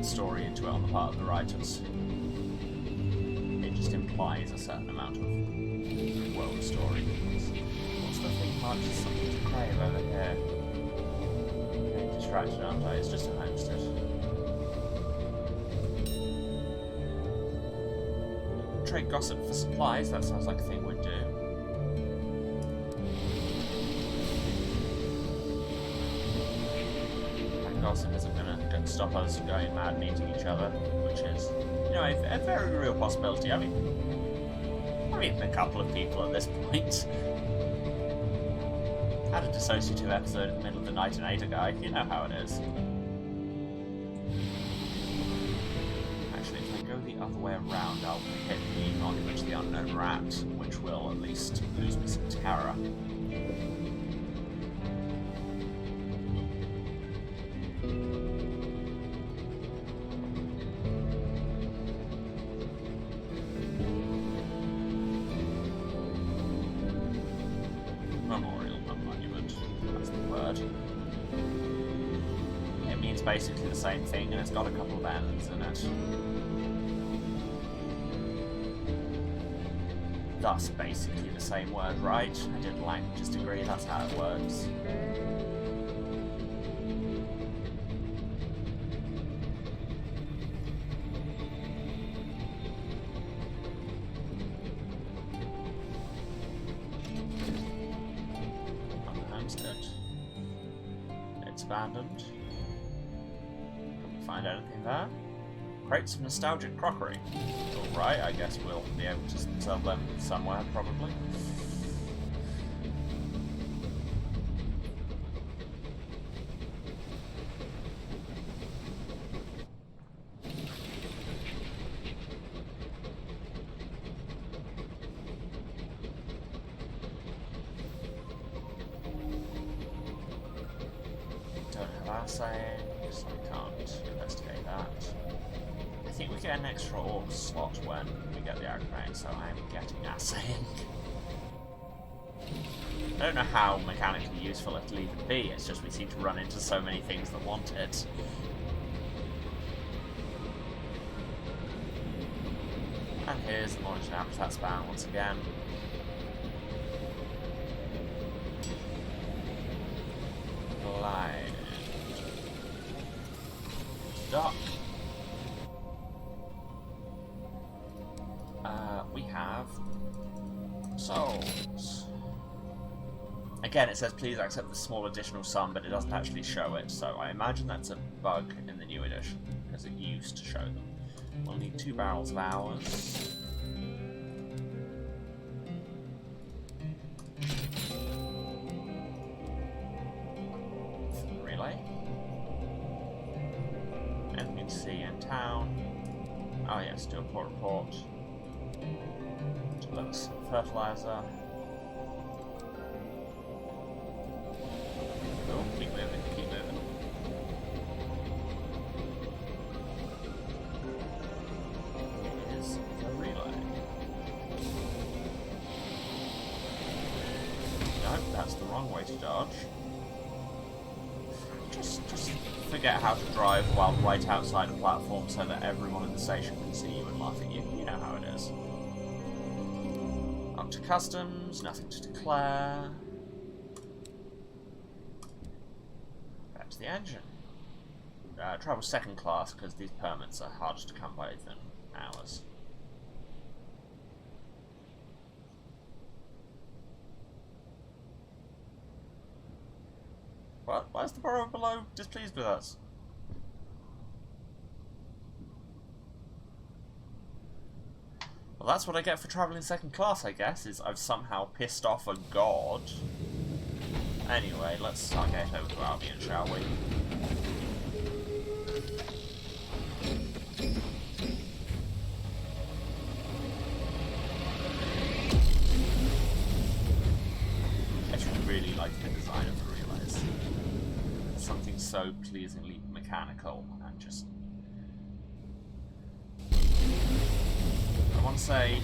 story into it on the part of the writers. It just implies a certain amount of world story. What's the thing marked as something to crave over here? I'm getting distracted, aren't I? It's just a homestead. Trade gossip for supplies, that sounds like a thing we'd do. And gossip isn't going to stop us going mad and eating each other, which is, you know, a very real possibility. I mean, I've eaten a couple of people at this point. Had a dissociative episode in the middle of the night and ate a guy, you know how it is. The other way around, I'll hit the Monument to the Unknown Rat, which will at least lose me some terror. Memorial, not monument. That's the word. It means basically the same thing, and it's got a couple of ends in it. Thus, basically the same word, right? I did languages degree, that's how it works. On the homestead. It's abandoned. Can we find anything there? Crates of nostalgic crockery. Alright, I guess we'll be able to sell them somewhere, probably. assaying, so we can't investigate that. I think we get an extra orc slot when we get the aggravating, so I'm getting assaying. I don't know how mechanically useful it'll even be, it's just we seem to run into so many things that want it. And here's the monitoring habitat span once again. Glide. Dock. We have souls. Again, it says please accept the small additional sum, but it doesn't actually show it, so I imagine that's a bug in the new edition, because it used to show them. We'll need 2 barrels of ours. Relay. NPC in town. Oh yes, do a port report. Deliver some fertilizer. Oh, keep moving, keep moving. Here's the relay. No, that's the wrong way to dodge. Just forget how to drive while right outside a platform so that everyone in the station can see you and laugh at you. You know how it is. Up to customs, nothing to declare. Back to the engine. Travel second class because these permits are harder to come by than ours. What? Why is the borough below displeased with us? Well, that's what I get for travelling second class, I guess, is I've somehow pissed off a god. Anyway, let's get over to Albion, shall we? I just really like the design of the relays. Something so pleasingly mechanical and just... I want to say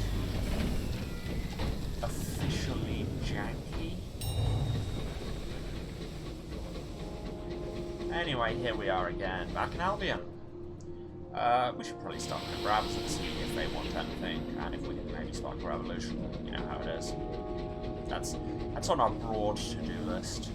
officially janky. Anyway, here we are again, back in Albion. We should probably start with grabs and see if they want anything, and if we can maybe spark a revolution. You know how it is. That's on our broad to-do list.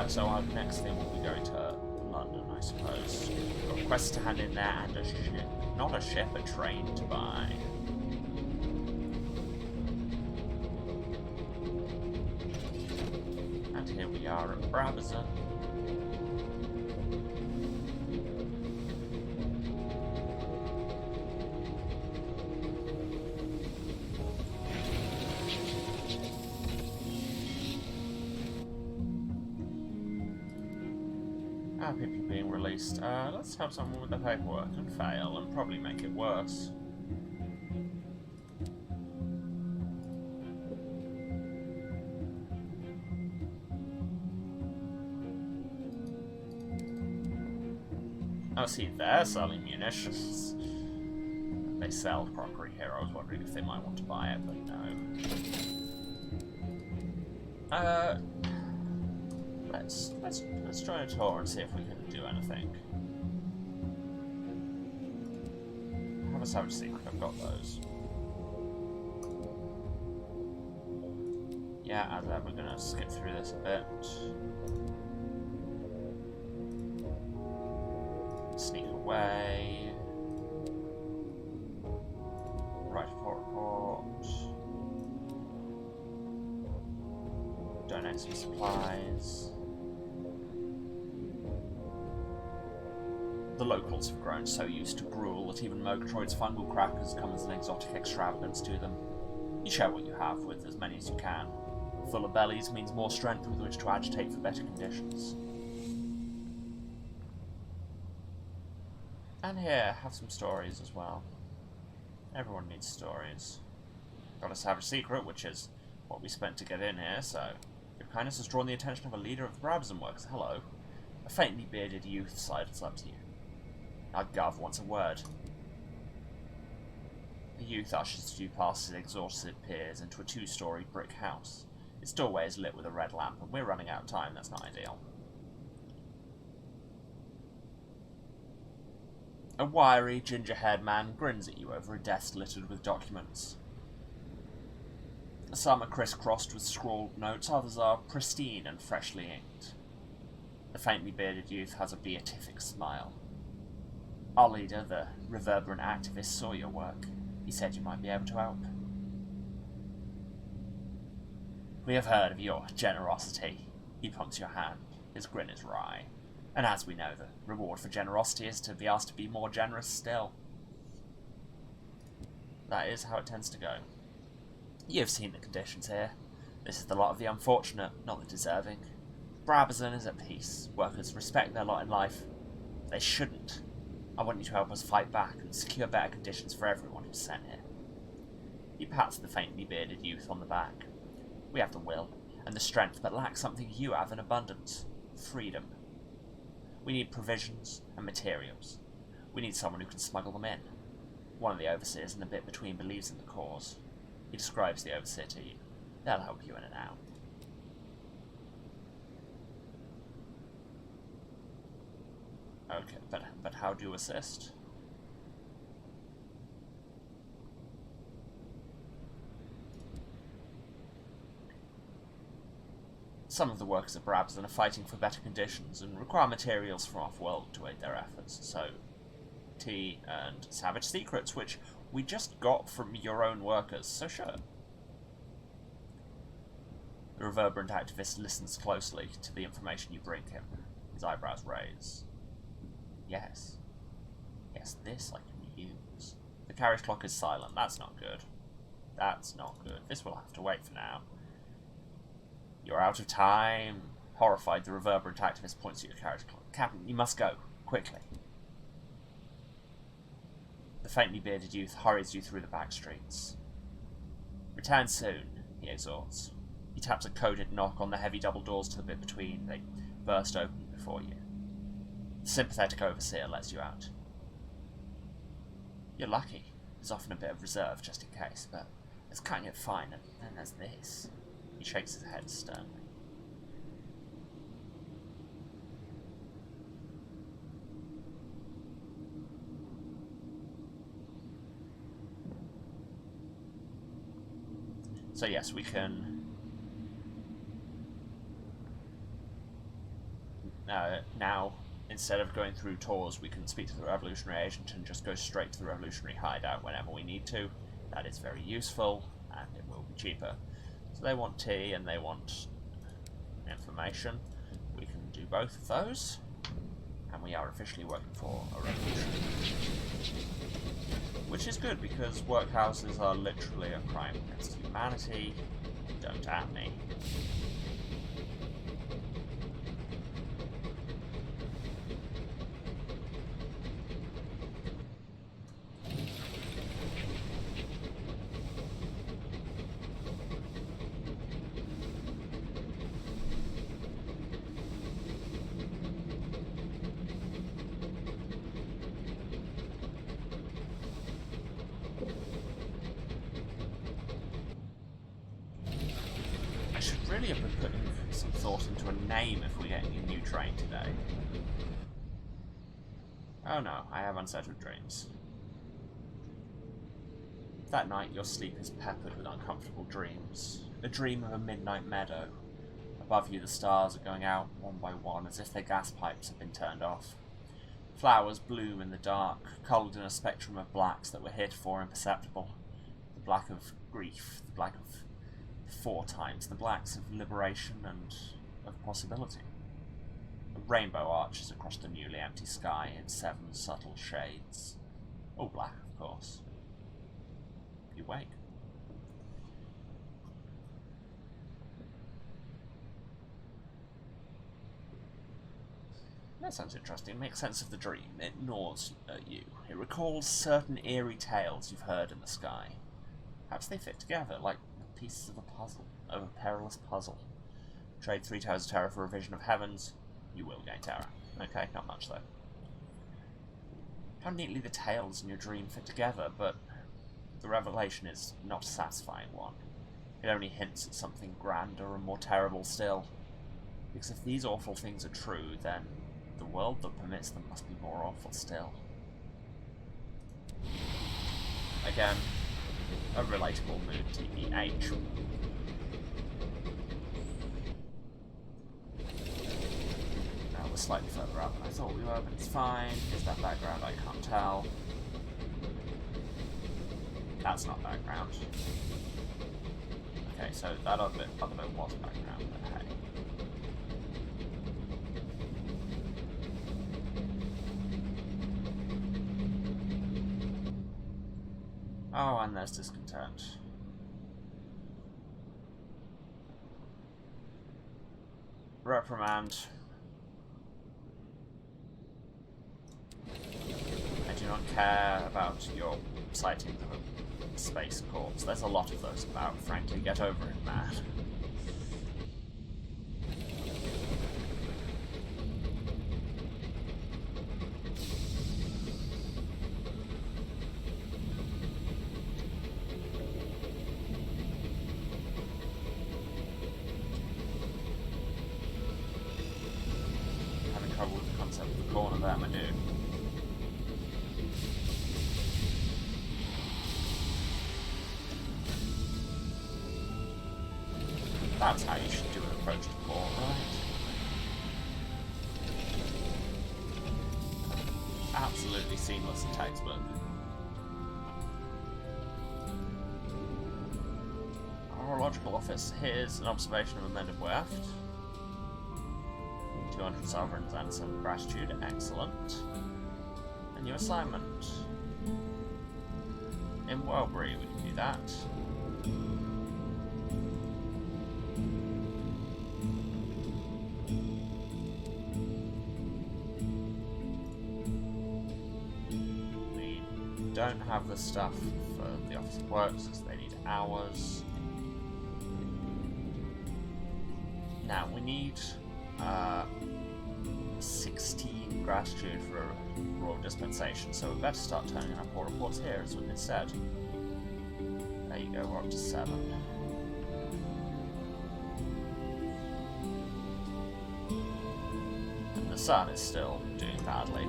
So our next thing will be going to London, I suppose. We've got quests to hand in there and a ship, not a ship, a train to buy. And here we are at Brabazon. People being released. Let's help someone with the paperwork and fail and probably make it worse. Oh, see, they're selling munitions. They sell crockery here. I was wondering if they might want to buy it, but no. Let's join a tour and see if we can do anything. Have a savage secret, I've got those. Yeah, as ever, we're gonna skip through this a bit. Sneak away. Write a report. Donate some supplies. The locals have grown so used to gruel that even Murgatroyd's fungal crackers come as an exotic extravagance to them. You share what you have with as many as you can. Fuller bellies means more strength with which to agitate for better conditions. And here, have some stories as well. Everyone needs stories. Got a savage secret, which is what we spent to get in here, so... Your kindness has drawn the attention of a leader of the Brabazon works. Hello. A faintly bearded youth sidles up to you. Our Gov wants a word. The youth ushers you past his exhausted peers into a two-story brick house. Its doorway is lit with a red lamp, and we're running out of time. That's not ideal. A wiry, ginger-haired man grins at you over a desk littered with documents. Some are crisscrossed with scrawled notes, others are pristine and freshly inked. The faintly bearded youth has a beatific smile. Our leader, the reverberant activist, saw your work. He said you might be able to help. We have heard of your generosity. He pumps your hand. His grin is wry. And as we know, the reward for generosity is to be asked to be more generous still. That is how it tends to go. You've seen the conditions here. This is the lot of the unfortunate, not the deserving. Brabazon is at peace. Workers respect their lot in life. They shouldn't. I want you to help us fight back and secure better conditions for everyone who's sent here. He pats the faintly bearded youth on the back. We have the will and the strength, but lack something you have in abundance. Freedom. We need provisions and materials. We need someone who can smuggle them in. One of the overseers in the bit between believes in the cause. He describes the overseer to you. They'll help you in and out. Okay, but how do you assist? Some of the workers of Brabazon are fighting for better conditions and require materials from off-world to aid their efforts, so tea and savage secrets, which we just got from your own workers, so sure. The reverberant activist listens closely to the information you bring him, his eyebrows raise. Yes. Yes, this I can use. The carriage clock is silent. That's not good. That's not good. This will have to wait for now. You're out of time. Horrified, the reverberant activist points to your carriage clock. Captain, you must go. Quickly. The faintly bearded youth hurries you through the back streets. Return soon, he exhorts. He taps a coded knock on the heavy double doors to the bit between. They burst open before you. The sympathetic overseer lets you out. You're lucky. There's often a bit of reserve just in case, but it's cutting it fine, and then there's this. He shakes his head sternly. So yes, we can now, instead of going through tours, we can speak to the revolutionary agent and just go straight to the revolutionary hideout whenever we need to. That is very useful, and it will be cheaper. So they want tea and they want information. We can do both of those, and we are officially working for a revolution. Which is good, because workhouses are literally a crime against humanity. Don't at me. Really have been putting some thought into a name if we're getting a new train today. Oh no, I have unsettled dreams. That night your sleep is peppered with uncomfortable dreams. A dream of a midnight meadow. Above you the stars are going out one by one as if their gas pipes have been turned off. Flowers bloom in the dark, coloured in a spectrum of blacks that were heretofore imperceptible. The black of grief, the black of 4 times the blacks of liberation and of possibility. A rainbow arches across the newly empty sky in 7 subtle shades. All black, of course. You wake. That sounds interesting. Makes sense of the dream. It gnaws at you. It recalls certain eerie tales you've heard in the sky. How do they fit together, like the pieces of a puzzle, of a perilous puzzle? Trade 3 towers of terror for a vision of heavens. You will gain terror. Okay, not much though. How neatly the tales in your dream fit together, but the revelation is not a satisfying one. It only hints at something grander and more terrible still. Because if these awful things are true, then the world that permits them must be more awful still. Again, a relatable mood, TBH. Now we're slightly further up than I thought we were, but it's fine. Is that background? I can't tell. That's not background. Okay, so that other bit was background, but hey. Oh, and there's discontent. Reprimand. I do not care about your sighting of a space corpse. There's a lot of those about, frankly. Get over it, man. Having trouble with the concept of the corner there, my dude. That's how you should do an approach to core, right? Absolutely seamless and textbook. Horological office. Here's an observation of a men of weft. 200 sovereigns and some gratitude. Excellent. A new assignment. In Welbury, we can do that. Don't have the stuff for the Office of Works because they need hours. Now we need 16 gratitude for a royal dispensation, so we better start turning our poor reports here as we said. There you go, we're up to 7. And the sun is still doing badly.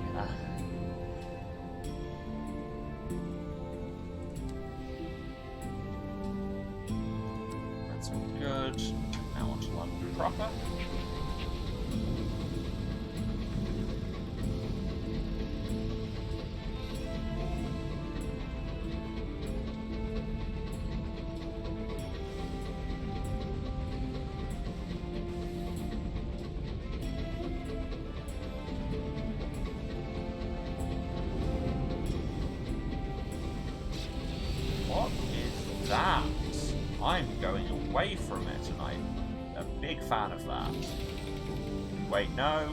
Good. Now on to London proper. What is that? I'm going away from it, and I'm a big fan of that. Wait, no.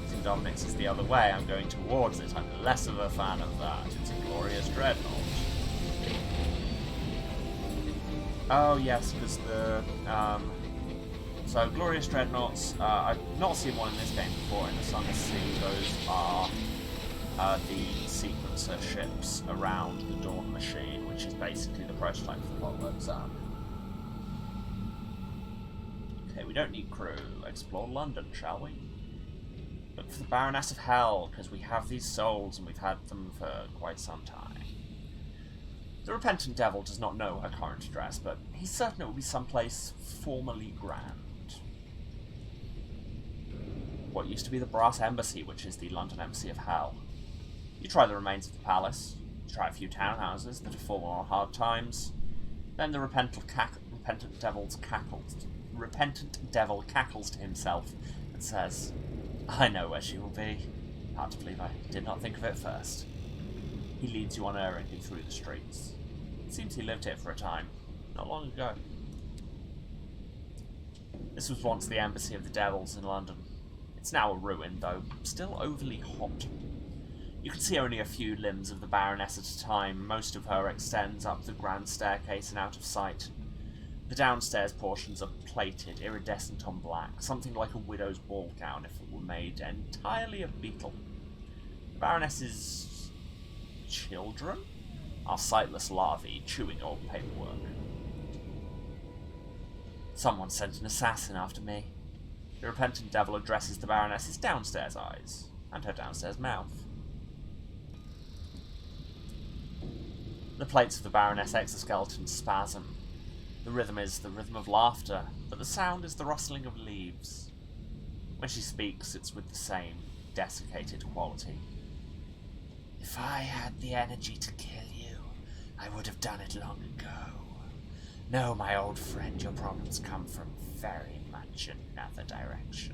St. Dominic's is the other way. I'm going towards it. I'm less of a fan of that. It's a glorious dreadnought. Oh, yes, because the... So, glorious dreadnoughts, I've not seen one in this game before. In the Sunless Sea, those are the sequencer ships around the Dawn Machine, which is basically the prototype for the Apollo Zam. Okay, we don't need crew. Explore London, shall we? Look for the Baroness of Hell, because we have these souls and we've had them for quite some time. The Repentant Devil does not know her current address, but he's certain it will be someplace formerly grand. What used to be the Brass Embassy, which is the London Embassy of Hell. You try the remains of the palace, you try a few townhouses that have fallen on hard times, then the Repentant Devil cackles to himself and says, I know where she will be. Hard to believe I did not think of it first. He leads you unerringly through the streets. It seems he lived here for a time, not long ago. This was once the Embassy of the Devils in London. It It's now a ruin, though still overly hot. You can see only a few limbs of the Baroness at a time. Most of her extends up the grand staircase and out of sight. The downstairs portions are plated, iridescent on black, something like a widow's ball gown if it were made entirely of beetle. The Baroness's children are sightless larvae chewing old paperwork. Someone sent an assassin after me. The repentant devil addresses the Baroness's downstairs eyes and her downstairs mouth. The plates of the Baroness exoskeleton spasm. The rhythm is the rhythm of laughter, but the sound is the rustling of leaves. When she speaks, it's with the same desiccated quality. If I had the energy to kill you, I would have done it long ago. No, my old friend, your problems come from very much another direction.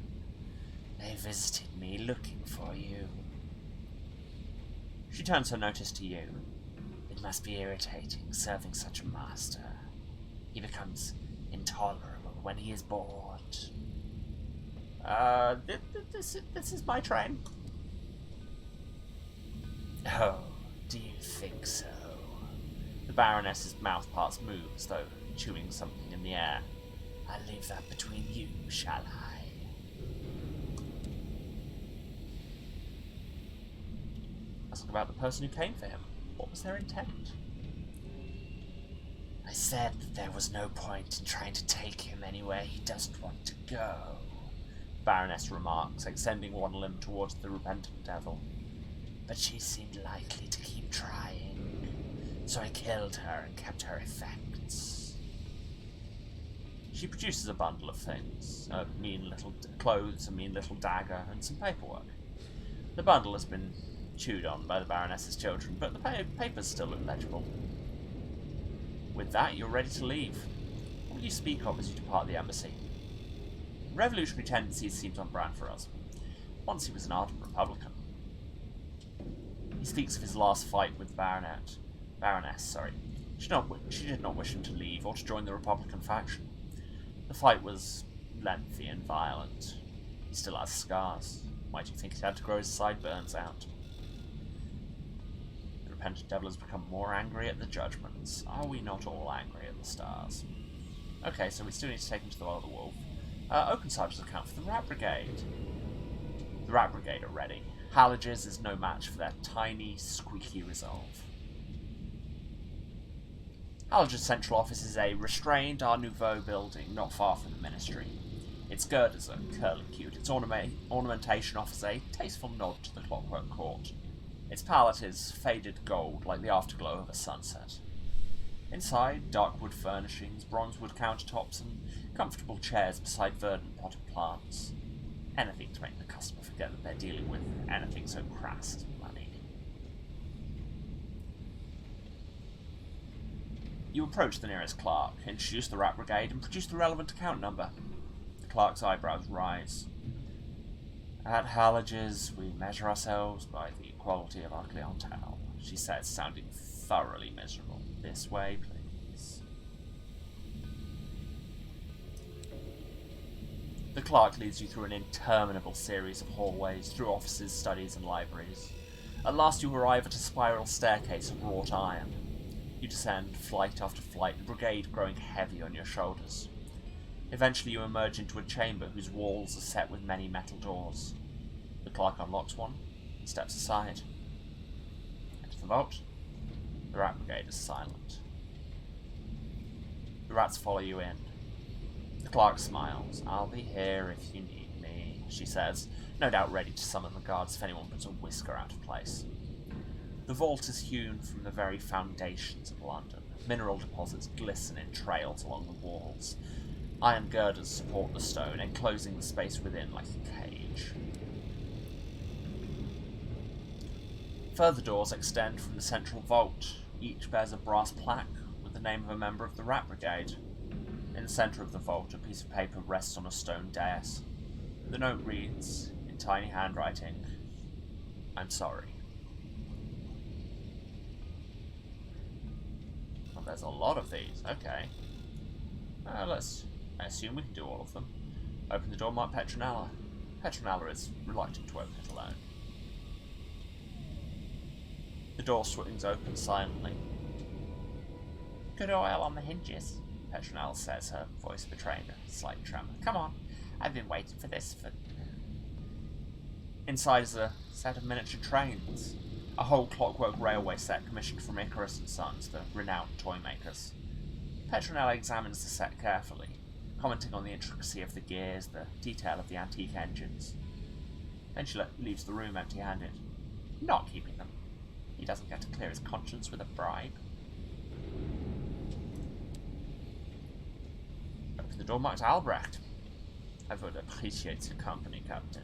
They visited me looking for you. She turns her notice to you. It must be irritating serving such a master. He becomes intolerable when he is bored. This is my train. Oh, do you think so? The Baroness's mouth parts move as though chewing something in the air. I'll leave that between you, shall I? Let's talk about the person who came for him. What was their intent? I said that there was no point in trying to take him anywhere he doesn't want to go, Baroness remarks, extending one limb towards the repentant devil. But she seemed likely to keep trying, so I killed her and kept her effects. She produces a bundle of things, mean little clothes, a mean little dagger, and some paperwork. The bundle has been chewed on by the Baroness's children, but the papers still look legible. With that, you're ready to leave. What will you speak of as you depart the embassy? Revolutionary tendencies seemed on brand for us. Once he was an ardent Republican. He speaks of his last fight with the Baroness. She did not wish him to leave or to join the Republican faction. The fight was lengthy and violent. He still has scars. Why do you think he had to grow his sideburns out? The repentant devil has become more angry at the judgments. Are we not all angry at the stars? Okay, so we still need to take him to the Well of the Wolf. Oakensarge's account for the Rat Brigade. The Rat Brigade are ready. Halliges is no match for their tiny, squeaky resolve. Halliges' central office is a restrained Art Nouveau building not far from the Ministry. Its girders are curly-cued, its ornamentation offers a tasteful nod to the Clockwork Court. Its palette is faded gold like the afterglow of a sunset. Inside, dark wood furnishings, bronze wood countertops, and comfortable chairs beside verdant potted plants. Anything to make the customer forget that they're dealing with anything so crass as money. You approach the nearest clerk, introduce the Rat Brigade, and produce the relevant account number. The clerk's eyebrows rise. At Halliges, we measure ourselves by the quality of our clientele, she says, sounding thoroughly miserable. This way, please. The clerk leads you through an interminable series of hallways, through offices, studies, and libraries. At last you arrive at a spiral staircase of wrought iron. You descend, flight after flight, the brigade growing heavy on your shoulders. Eventually you emerge into a chamber whose walls are set with many metal doors. The clerk unlocks one and steps aside. Enter the vault. The Rat Brigade is silent. The rats follow you in. The clerk smiles. I'll be here if you need me, she says, no doubt ready to summon the guards if anyone puts a whisker out of place. The vault is hewn from the very foundations of London. Mineral deposits glisten in trails along the walls. Iron girders support the stone, enclosing the space within like a cage. Further doors extend from the central vault. Each bears a brass plaque with the name of a member of the Rat Brigade. In the centre of the vault, a piece of paper rests on a stone dais. The note reads, in tiny handwriting, I'm sorry. Well, there's a lot of these. Okay. I assume we can do all of them. Open the door, Mark Petronella. Petronella is reluctant to open it alone. The door swings open silently. Good oil on the hinges, Petronella says, her voice betraying a slight tremor. Come on, I've been waiting for this for... Inside is a set of miniature trains. A whole clockwork railway set commissioned from Icarus and Sons, the renowned toy makers. Petronella examines the set carefully, commenting on the intricacy of the gears, the detail of the antique engines. Then she leaves the room empty-handed. Not keeping them. He doesn't get to clear his conscience with a bribe. Open the door marked Albrecht. I would appreciate your company, Captain.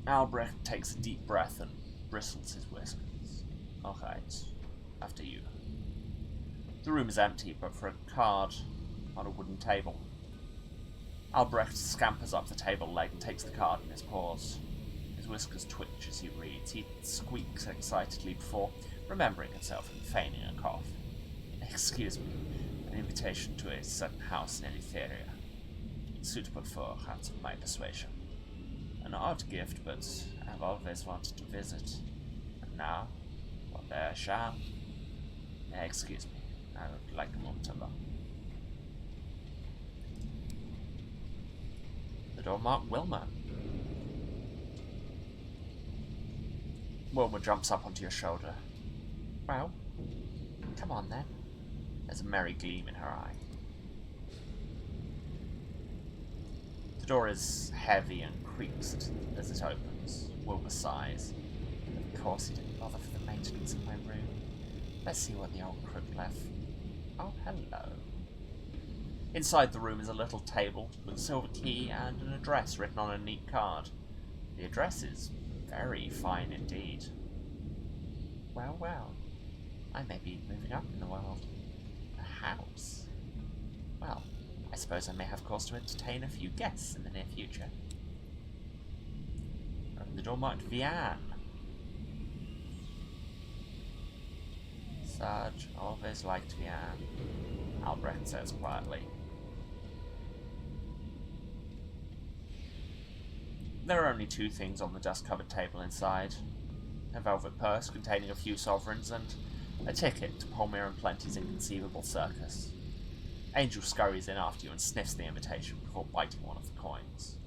Albrecht takes a deep breath and bristles his whiskers. Alright, after you. The room is empty, but for a card on a wooden table. Albrecht scampers up the table leg and takes the card in his paws. His whiskers twitch as he reads. He squeaks excitedly before remembering himself and feigning a cough. Excuse me, an invitation to a certain house near Etheria. Suitable for hands of my persuasion. An odd gift, but I've always wanted to visit. And now, what a sham. Excuse me, I would like a moment alone. The door marked Wilma. Wilma jumps up onto your shoulder. Well, come on then. There's a merry gleam in her eye. The door is heavy and creaks as it opens. Wilma sighs. Of course he didn't bother for the maintenance of my room. Let's see what the old crook left. Oh, hello. Inside the room is a little table with a silver key and an address written on a neat card. The address is very fine indeed. Well, well. I may be moving up in the world. A house. Well, I suppose I may have cause to entertain a few guests in the near future. Open the door marked Vianne. Sarge always liked Vianne, Albrecht says quietly. There are only two things on the dust-covered table inside. A velvet purse containing a few sovereigns and a ticket to Palmyra and Plenty's inconceivable circus. Angel scurries in after you and sniffs the invitation before biting one of the coins.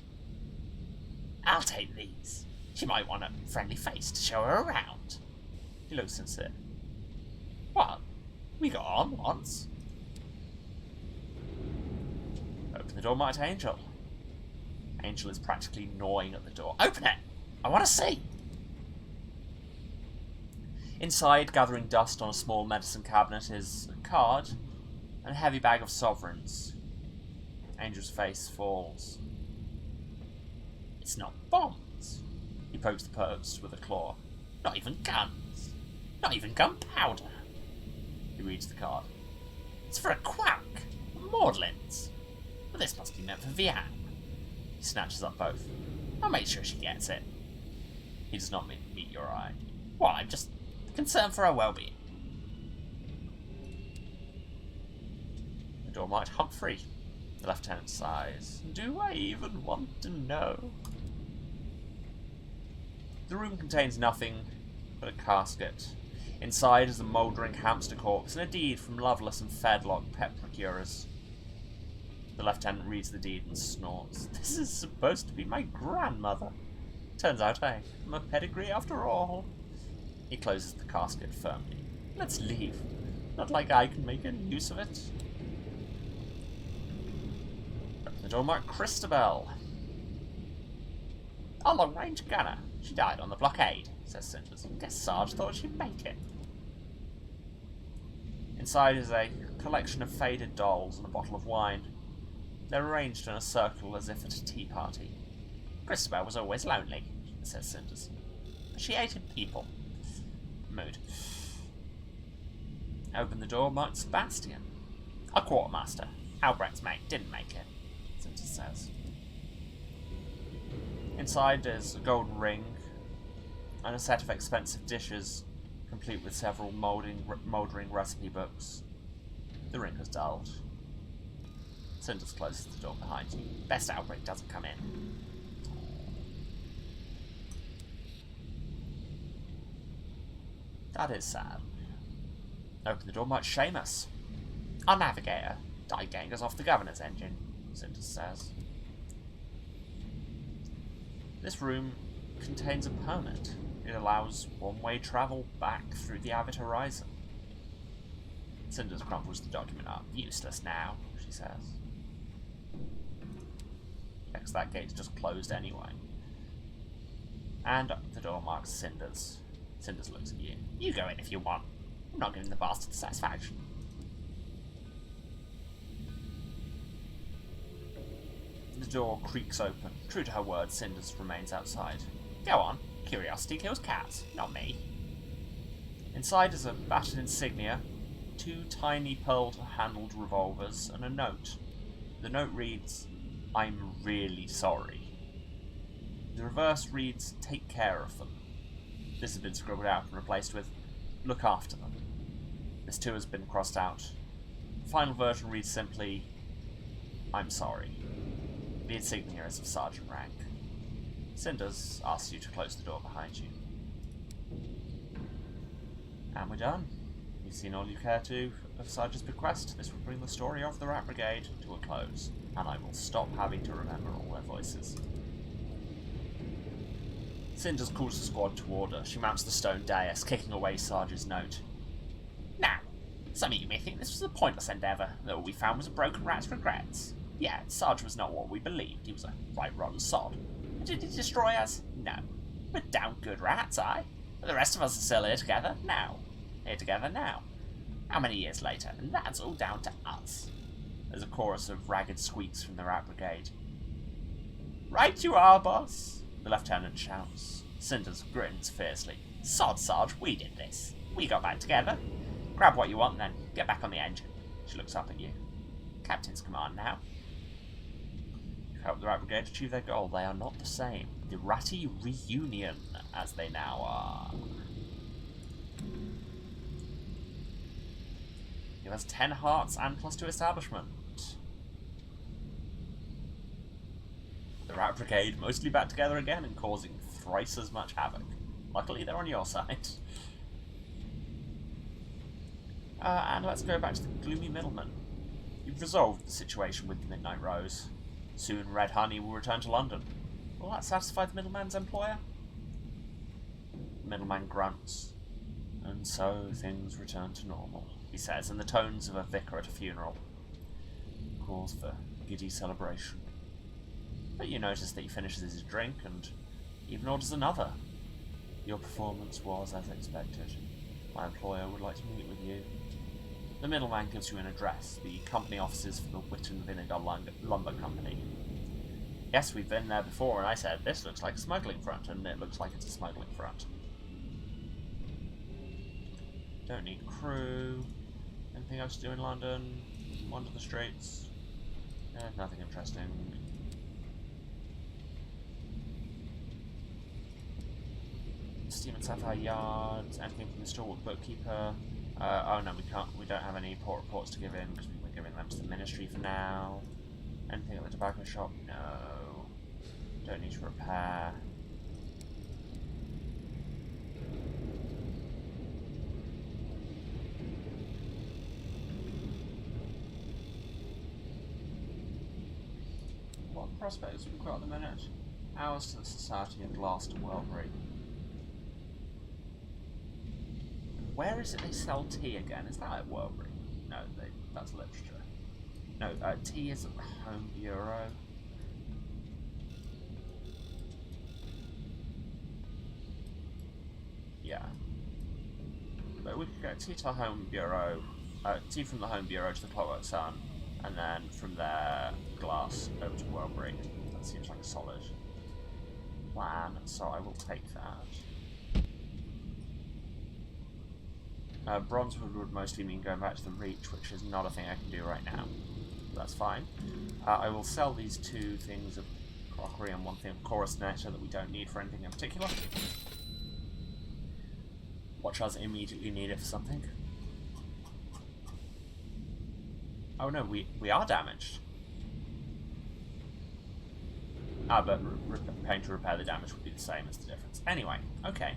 I'll take these. She might want a friendly face to show her around. He looks sincere. What? We got on once. Open the door marked Angel. Angel is practically gnawing at the door. Open it! I want to see! Inside, gathering dust on a small medicine cabinet, is a card and a heavy bag of sovereigns. Angel's face falls. It's not bombs. He pokes the purse with a claw. Not even guns. Not even gunpowder. He reads the card. It's for a quack. Maudlins. But this must be meant for Vianne. He snatches up both. I'll make sure she gets it. He does not meet your eye. Well, I'm just concerned for her well-being. The door marked Humphrey. The lieutenant sighs. Do I even want to know? The room contains nothing but a casket. Inside is a mouldering hamster corpse and a deed from Lovelace and Fedlock, pet procurers. The lieutenant reads the deed and snorts. This is supposed to be my grandmother. Turns out I am a pedigree after all. He closes the casket firmly. Let's leave. Not like I can make any use of it. Open the door marked Christabel. A long-range gunner. She died on the blockade, says Cinders. Guess Sarge thought she'd make it. Inside is a collection of faded dolls and a bottle of wine. They're arranged in a circle as if at a tea party. Christabel was always lonely, says Cinders. But she hated people. Mood. Open the door marked Sebastian. A quartermaster. Albrecht's mate didn't make it, Cinders says. Inside is a golden ring and a set of expensive dishes, complete with several mouldering recipe books. The ring has dulled. Cinders closes the door behind you. Best Outbreak doesn't come in. That is sad. Open the door might shame us. Our navigator died getting us off the governor's engine, Cinders says. This room contains a permit. It allows one-way travel back through the avid horizon. Cinders crumples the document up. Useless now, she says. Because that gate's just closed anyway. And the door marks Cinders. Cinders looks at you. You go in if you want. I'm not giving the bastard satisfaction. The door creaks open. True to her word, Cinders remains outside. Go on. Curiosity kills cats, not me. Inside is a battered insignia, 2 tiny pearl-handled revolvers, and a note. The note reads, I'm really sorry. The reverse reads, take care of them. This has been scribbled out and replaced with, look after them. This too has been crossed out. The final version reads simply, I'm sorry. The insignia is of sergeant rank. Cinders asks you to close the door behind you. And we're done. You've seen all you care to of Sarge's bequest. This will bring the story of the Rat Brigade to a close, and I will stop having to remember all their voices. Cinders calls the squad to order. She mounts the stone dais, kicking away Sarge's note. Now, some of you may think this was a pointless endeavour, that all we found was a broken rat's regrets. Yeah, Sarge was not what we believed. He was a right rotten sod. Did he destroy us? No. We're damn good rats, aye? But the rest of us are still here together now. Here together now. How many years later? And that's all down to us. There's a chorus of ragged squeaks from the Rat Brigade. Right you are, boss, the lieutenant shouts. Cinders grins fiercely. Sod, Sarge, we did this. We got back together. Grab what you want, then get back on the engine. She looks up at you. Captain's command now. Help the Rat Brigade achieve their goal. They are not the same. The Ratty Reunion, as they now are. Give us 10 hearts and +2 establishment. The Rat Brigade mostly back together again and causing thrice as much havoc. Luckily, they're on your side. And let's go back to the gloomy middleman. You've resolved the situation with the Midnight Rose. Soon Red Honey will return to London. Will that satisfy the middleman's employer? The middleman grunts. And so things return to normal, he says, in the tones of a vicar at a funeral. Cause for giddy celebration. But you notice that he finishes his drink and even orders another. Your performance was as expected. My employer would like to meet with you. The middleman gives you an address, the company offices for the Witten Vinegar Lumber Company. Yes, we've been there before, and I said, this looks like a smuggling front, and it looks like it's a smuggling front. Don't need crew. Anything else to do in London? Wander the streets? Nothing interesting. Steam and Sapphire Yards, anything from the stalwart bookkeeper? Oh no, we don't have any port reports to give in because we're giving them to the ministry for now. Anything at the tobacco shop? No. Don't need to repair. What prospects have we got at the minute? Hours to the Society and Glass to Welbury. Where is it they sell tea again? Is that at Welbury? No, that's literature. No, tea is at the Home Bureau. Yeah. But we could get tea to the Home Bureau, tea from the Home Bureau to the Clockwork Sun, and then from there, Glass over to Welbury. That seems like a solid plan, so I will take that. Bronzewood would mostly mean going back to the Reach, which is not a thing I can do right now. That's fine. I will sell these 2 things of crockery and 1 thing of chorus nectar that we don't need for anything in particular. Watch us immediately need it for something. Oh no, we are damaged. But paying to repair the damage would be the same as the difference. Anyway, okay.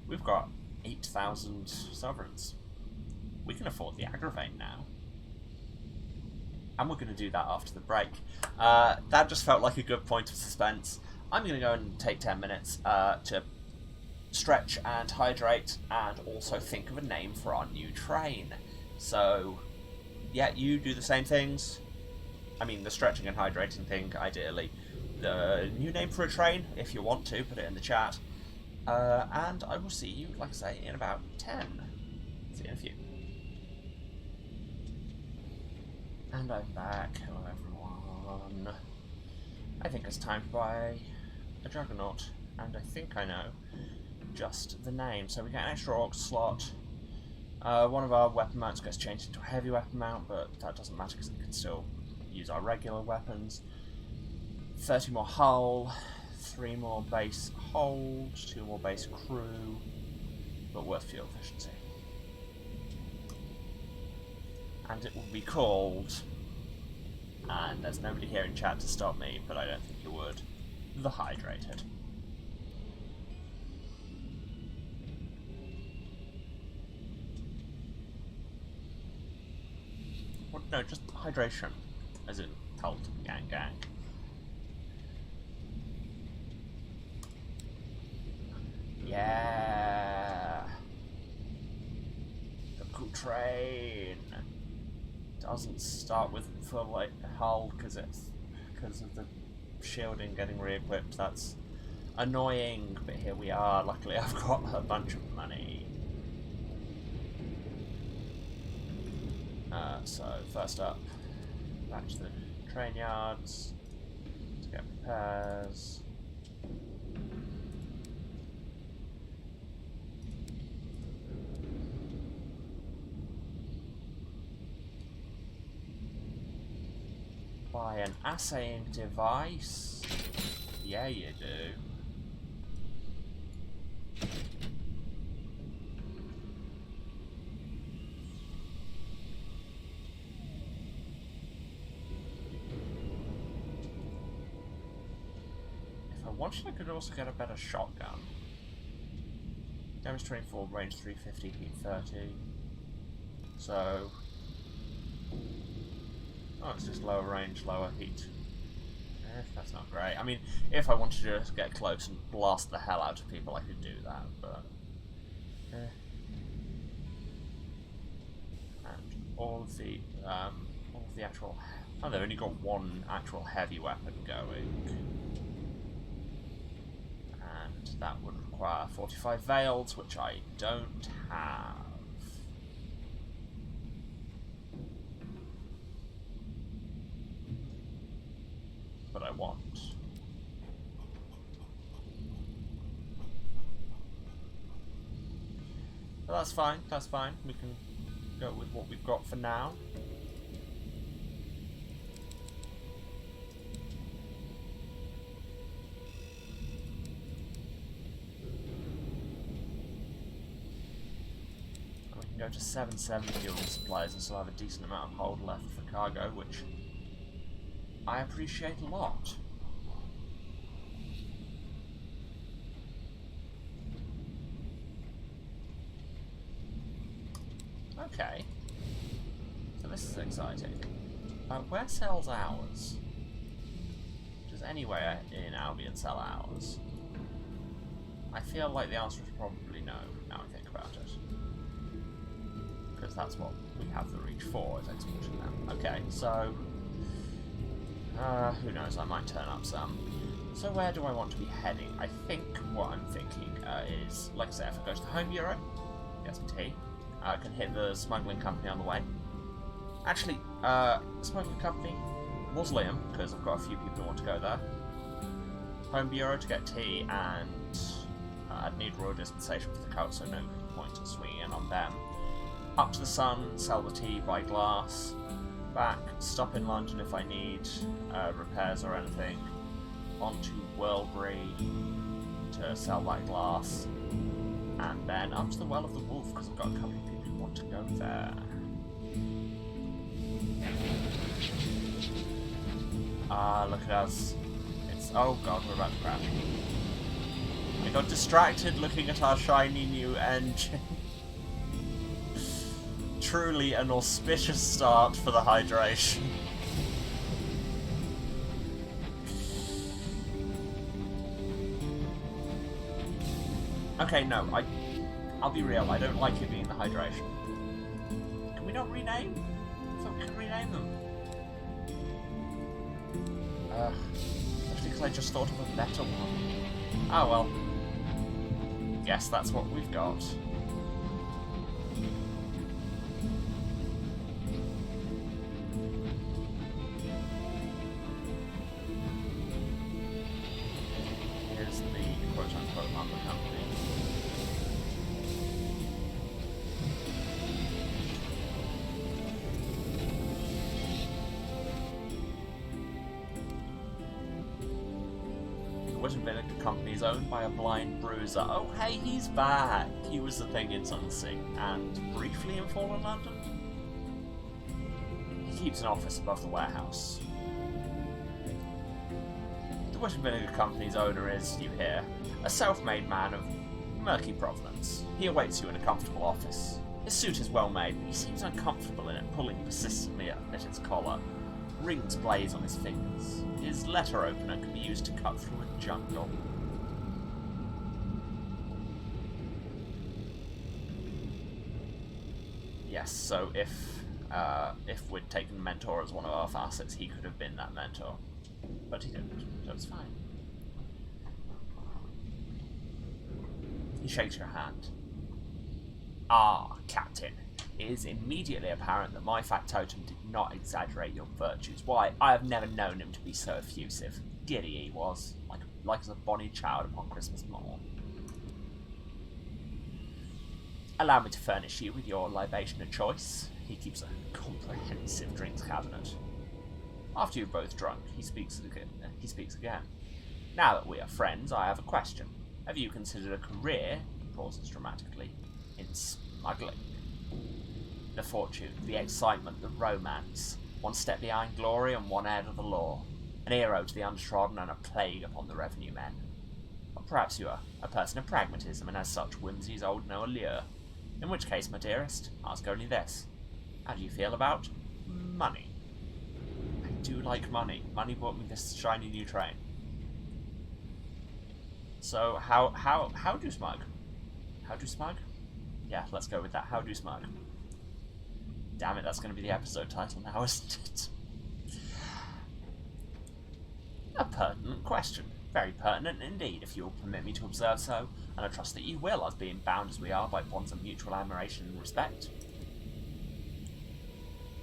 We've got 8,000 sovereigns. We can afford the aggravate now. And we're going to do that after the break. That just felt like a good point of suspense. I'm going to go and take 10 minutes to stretch and hydrate and also think of a name for our new train. So, yeah, you do the same things. I mean, the stretching and hydrating thing, ideally. The new name for a train, if you want to, put it in the chat. And I will see you, like I say, in about 10. See you in a few. And I'm back. Hello, everyone. I think it's time to buy a Juggernaut, and I think I know just the name. So we get an extra Orc slot. One of our weapon mounts gets changed into a heavy weapon mount, but that doesn't matter because we can still use our regular weapons. 30 more hull, 3 more base hold, 2 more base crew, but worth fuel efficiency. And it will be called, and there's nobody here in chat to stop me, but I don't think you would, the Hydrated. Well, no, just hydration, as in health, gang. Yeah, the cool train doesn't start with full like hull because of the shielding getting re-equipped. That's annoying, but here we are. Luckily, I've got a bunch of money. So first up, back to the train yards to get repairs. Buy an assaying device. Yeah, you do. If I wanted, I could also get a better shotgun. Damage 24, range 350, heat 30. So... oh, it's just lower range, lower heat. That's not great. I mean, if I wanted to just get close and blast the hell out of people, I could do that, but... And all of the actual... oh, they've only got one actual heavy weapon going. And that would require 45 veils, which I don't have. But I want. But that's fine, we can go with what we've got for now. And we can go to 7 fuel supplies and still have a decent amount of hold left for cargo, which I appreciate a lot. Okay. So this is exciting. Where sells ours? Does anywhere in Albion sell ours? I feel like the answer is probably no, now I think about it. Because that's what we have the reach for, is exporting them. Okay, so... who knows, I might turn up some. So where do I want to be heading? I think what I'm thinking is, like I say, if I go to the Home Bureau, get some tea, I can hit the smuggling company on the way. Actually, smuggling company, Mausoleum, because I've got a few people who want to go there. Home Bureau to get tea, and I'd need royal dispensation for the cult, so no point in swinging in on them. Up to the Sun, sell the tea, buy glass. Back, stop in London if I need repairs or anything. On to Worldbury to sell that glass. And then up to the Well of the Wolf, because I've got a couple of people who want to go there. Ah, look at us. It's... Oh god, we're about to crash. I got distracted looking at our shiny new engine. Truly an auspicious start for the hydration. Okay, no, I'll be real, I don't like it being the hydration. Can we not rename? I thought we could rename them. Especially because I just thought of a better one. Oh well. Guess that's what we've got. Here's the quote-unquote mother company. The Vinegar Company is owned by a blind bruiser. Oh, hey, he's back! He was the thing in Sunless and briefly in Fallen London. He keeps an office above the warehouse. The Vinegar Company's owner is, you hear, a self-made man of murky provenance. He awaits you in a comfortable office. His suit is well made, but he seems uncomfortable in it, pulling persistently at its collar. Rings blaze on his fingers. His letter opener can be used to cut through a jungle. Yes, so if we'd taken Mentor as one of our facets, he could have been that Mentor. But he didn't, so it's fine. He shakes your hand. Ah, Captain. It is immediately apparent that my factotum did not exaggerate your virtues. Why, I have never known him to be so effusive. Giddy he was, like as a bonny child upon Christmas morn. Allow me to furnish you with your libation of choice. He keeps a comprehensive drinks cabinet. After you've both drunk, he speaks again. Now that we are friends, I have a question. Have you considered a career, he pauses dramatically, in smuggling? The fortune, the excitement, the romance. One step behind glory and one ahead of the law. An hero to the untrodden and a plague upon the revenue men. Or perhaps you are a person of pragmatism and as such whimsies hold no allure. In which case, my dearest, ask only this. How do you feel about money? I do like money. Money bought me this shiny new train. So, how do smug? How do smug? Yeah, let's go with that. How do smug? Damn it, that's going to be the episode title now, isn't it? A pertinent question. Very pertinent indeed, if you will permit me to observe so, and I trust that you will, as being bound as we are by bonds of mutual admiration and respect.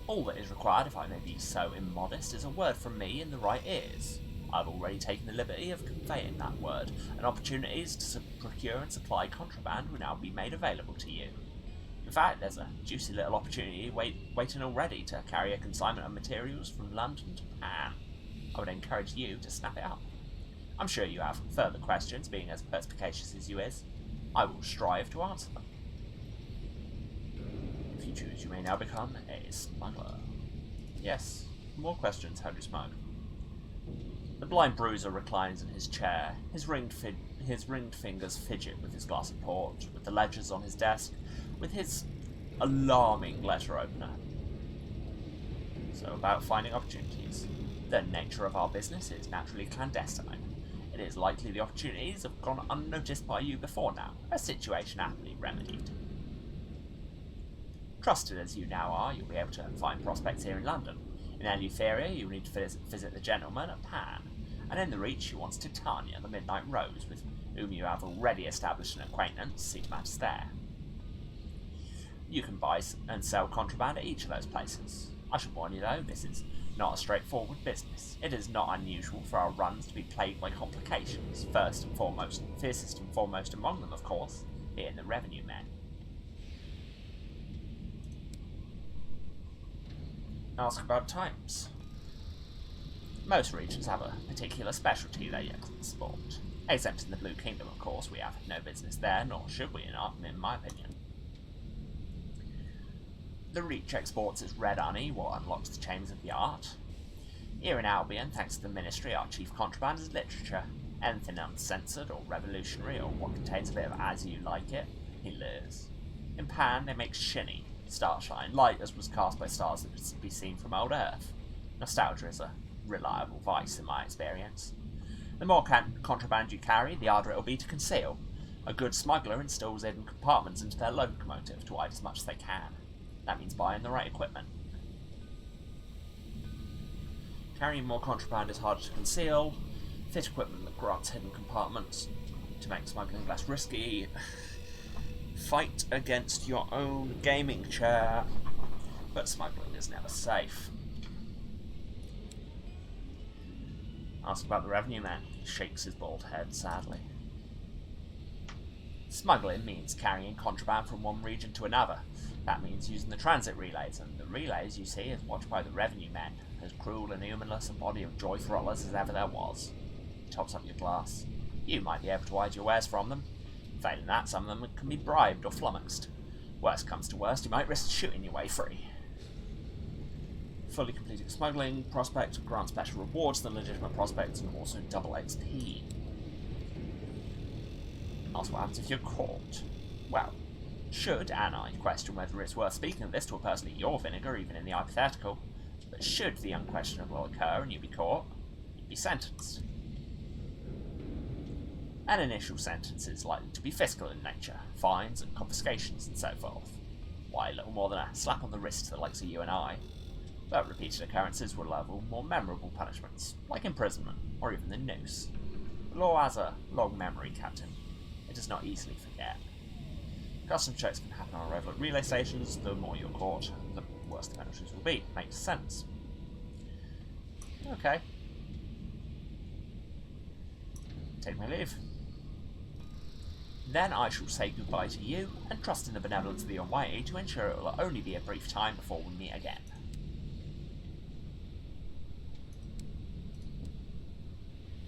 All that is required, if I may be so immodest, is a word from me in the right ears. I've already taken the liberty of conveying that word, and opportunities to procure and supply contraband will now be made available to you. In fact, there's a juicy little opportunity waiting already to carry a consignment of materials from London to Pan. I would encourage you to snap it up. I'm sure you have further questions, being as perspicacious as you is. I will strive to answer them. If you choose, you may now become a smuggler. Yes, more questions, how do smug? The blind bruiser reclines in his chair. His ringed fingers fidget with his glass of port, with the ledgers on his desk, with his alarming letter opener. So about finding opportunities. The nature of our business is naturally clandestine. It is likely the opportunities have gone unnoticed by you before now, a situation aptly remedied. Trusted as you now are, you'll be able to find prospects here in London. In Eleutheria, you need to visit the gentleman at Pan, and in the Reach you want Titania, the Midnight Rose, with whom you have already established an acquaintance. See to matters there. You can buy and sell contraband at each of those places. I should warn you though, this is not a straightforward business. It is not unusual for our runs to be plagued by complications, fiercest and foremost among them, of course, being the revenue men. Ask about types. Most regions have a particular specialty they export. Except in the Blue Kingdom, of course, we have no business there, nor should we, in my opinion. The Reach exports its red honey, what unlocks the chambers of the art. Here in Albion, thanks to the Ministry, our chief contraband is literature. Anything uncensored or revolutionary or what contains a bit of as you like it, he lures. In Pan, they make shinny, starshine, light as was cast by stars that could be seen from old Earth. Nostalgia is a reliable vice in my experience. The more contraband you carry, the harder it will be to conceal. A good smuggler installs hidden compartments into their locomotive to hide as much as they can. That means buying the right equipment. Carrying more contraband is harder to conceal. Fit equipment that grants hidden compartments to make smuggling less risky. Fight against your own gaming chair. But smuggling is never safe. Ask about the revenue man. He shakes his bald head sadly. Smuggling means carrying contraband from one region to another. That means using the transit relays, and the relays, you see, is watched by the revenue men, as cruel and humanless a body of joy throttlers as ever there was. He tops up your glass. You might be able to hide your wares from them. Failing that, some of them can be bribed or flummoxed. Worst comes to worst, you might risk shooting your way free. Fully completed smuggling prospect grants better rewards than legitimate prospects and also double XP. Ask what happens if you're caught. Well, should, and I question whether it's worth speaking of this to a person at your vinegar, even in the hypothetical, but should the unquestionable occur and you be caught, you'd be sentenced. An initial sentence is likely to be fiscal in nature, fines and confiscations and so forth. Why, little more than a slap on the wrist to the likes of you and I. But repeated occurrences will level more memorable punishments, like imprisonment, or even the noose. The law has a long memory, Captain. It does not easily forget. Custom checks can happen on regular relay stations. The more you're caught, the worse the penalties will be. Makes sense. Okay. Take my leave. Then I shall say goodbye to you, and trust in the benevolence of the Almighty to ensure it will only be a brief time before we meet again.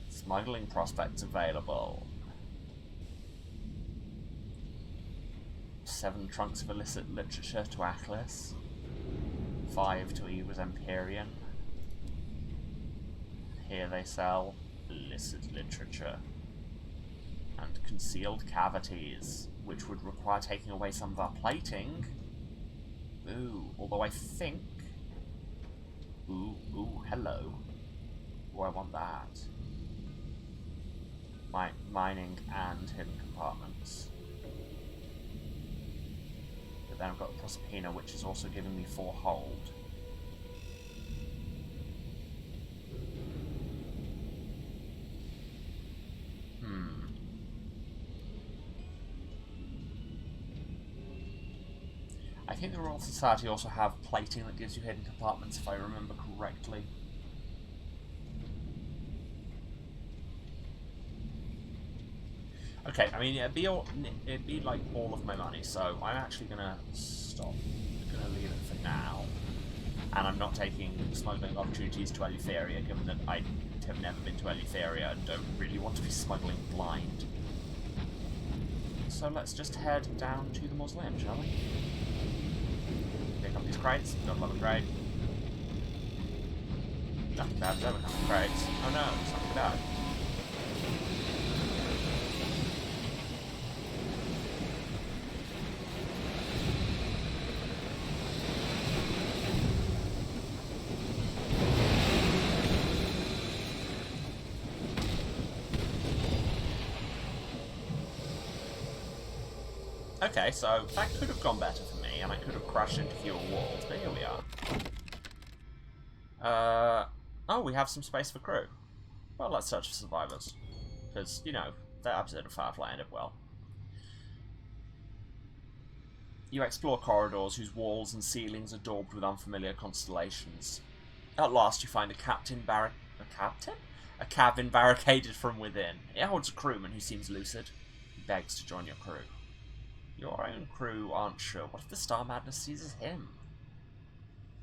Smuggling prospects available. 7 trunks of illicit literature to Achilles. 5 to Eva's Empyrean. Here they sell illicit literature. And concealed cavities, which would require taking away some of our plating. Ooh, although I think... Ooh, hello. Oh, I want that. Mining and hidden compartments. But then I've got Proserpina, which is also giving me 4 hold. I think the Royal Society also have plating that gives you hidden compartments, if I remember correctly. Okay, I mean, it'd be like all of my money, so I'm actually gonna stop. I'm gonna leave it for now. And I'm not taking smuggling opportunities to Eleutheria, given that I have never been to Eleutheria and don't really want to be smuggling blind. So let's just head down to the mausoleum, shall we? Pick up these crates, don't love a crate. Nothing bad's ever come from crates. Oh no, something bad. Okay, so that could have gone better for me, and I could have crashed into fewer walls, but here we are. Oh, we have some space for crew. Well, let's search for survivors. Because, you know, that episode of Firefly ended well. You explore corridors whose walls and ceilings are daubed with unfamiliar constellations. At last you find a cabin barricaded from within. It holds a crewman who seems lucid. He begs to join your crew. Your own crew aren't sure. What if the Star Madness seizes him?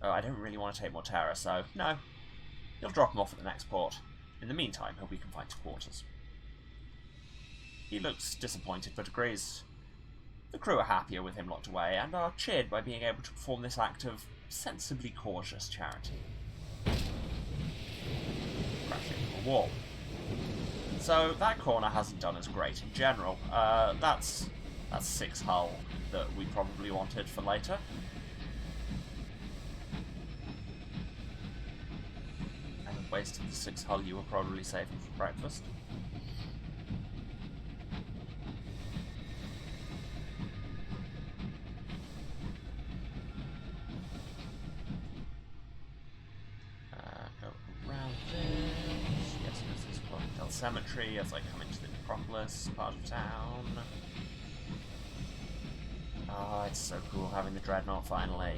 Oh, I don't really want to take more terror, so no. You'll drop him off at the next port. In the meantime, he'll be confined to quarters. He looks disappointed, but agrees. The crew are happier with him locked away, and are cheered by being able to perform this act of sensibly cautious charity. wall. So that corner hasn't done as great in general. That's 6 hull that we probably wanted for later. And wasted the 6 hull you were probably saving for breakfast. Go around this. Yes, this is Clockdale Cemetery as I come into the Necropolis part of town. Oh, it's so cool having the Dreadnought finally.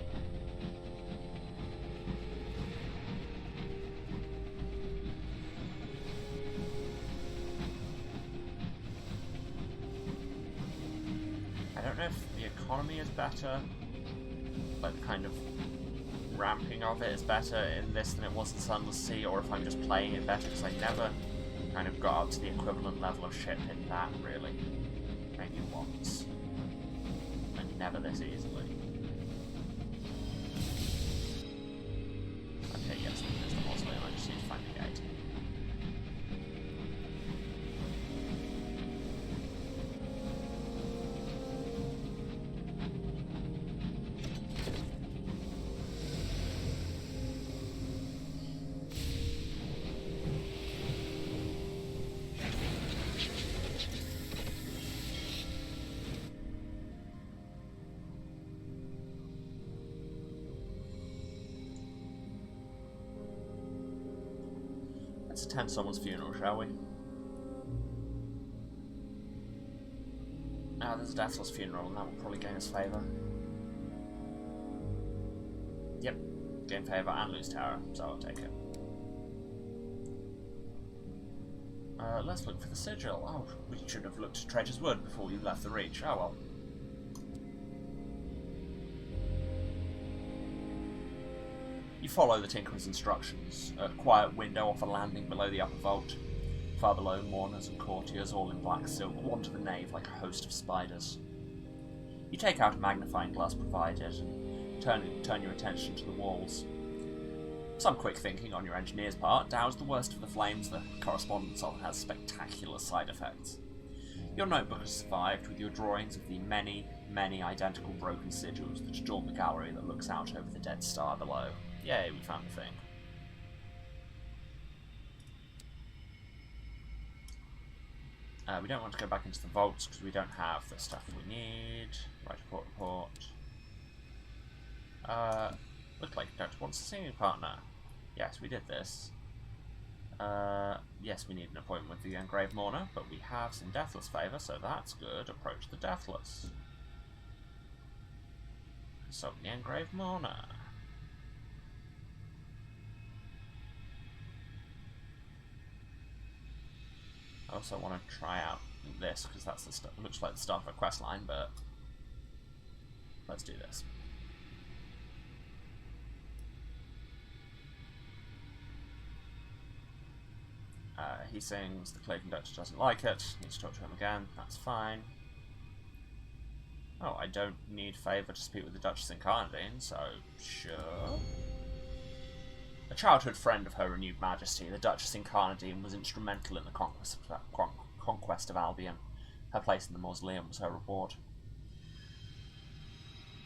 I don't know if the economy is better, like the kind of ramping of it is better in this than it was in Sunless Sea, or if I'm just playing it better, because I never kind of got up to the equivalent level of ship in that, really. Maybe once. And never this easily. Okay, yes, there's the mausoleum, I just need to find the gate. Let's attend someone's funeral, shall we? Ah, there's a Deathless funeral, and that will probably gain us favour. Yep, gain favour and lose tower, so I'll take it. Let's look for the sigil. Oh, we should have looked at Traitor's Wood before we left the Reach. Oh well. You follow the Tinkerer's instructions. A quiet window off a landing below the upper vault. Far below, mourners and courtiers, all in black silk, wander the nave like a host of spiders. You take out a magnifying glass provided and turn your attention to the walls. Some quick thinking on your engineer's part doused the worst of the flames the correspondence of has spectacular side effects. Your notebook has survived with your drawings of the many, many identical broken sigils that adorn the gallery that looks out over the dead star below. Yay, we found the thing. We don't want to go back into the vaults because we don't have the stuff we need. Right, report. Looks like Doctor wants a singing partner. Yes, we did this. Yes, we need an appointment with the Engraved Mourner, but we have some Deathless favour, so that's good. Approach the Deathless. Consult the Engraved Mourner. I also want to try out this, because that's the looks like the start of a quest line, but let's do this. He sings, the Clayton Doctor doesn't like it, need to talk to him again, that's fine. Oh, I don't need favour to speak with the Duchess Incarnadine, so sure. A childhood friend of Her Renewed Majesty, the Duchess Incarnadine was instrumental in the conquest of Albion. Her place in the mausoleum was her reward.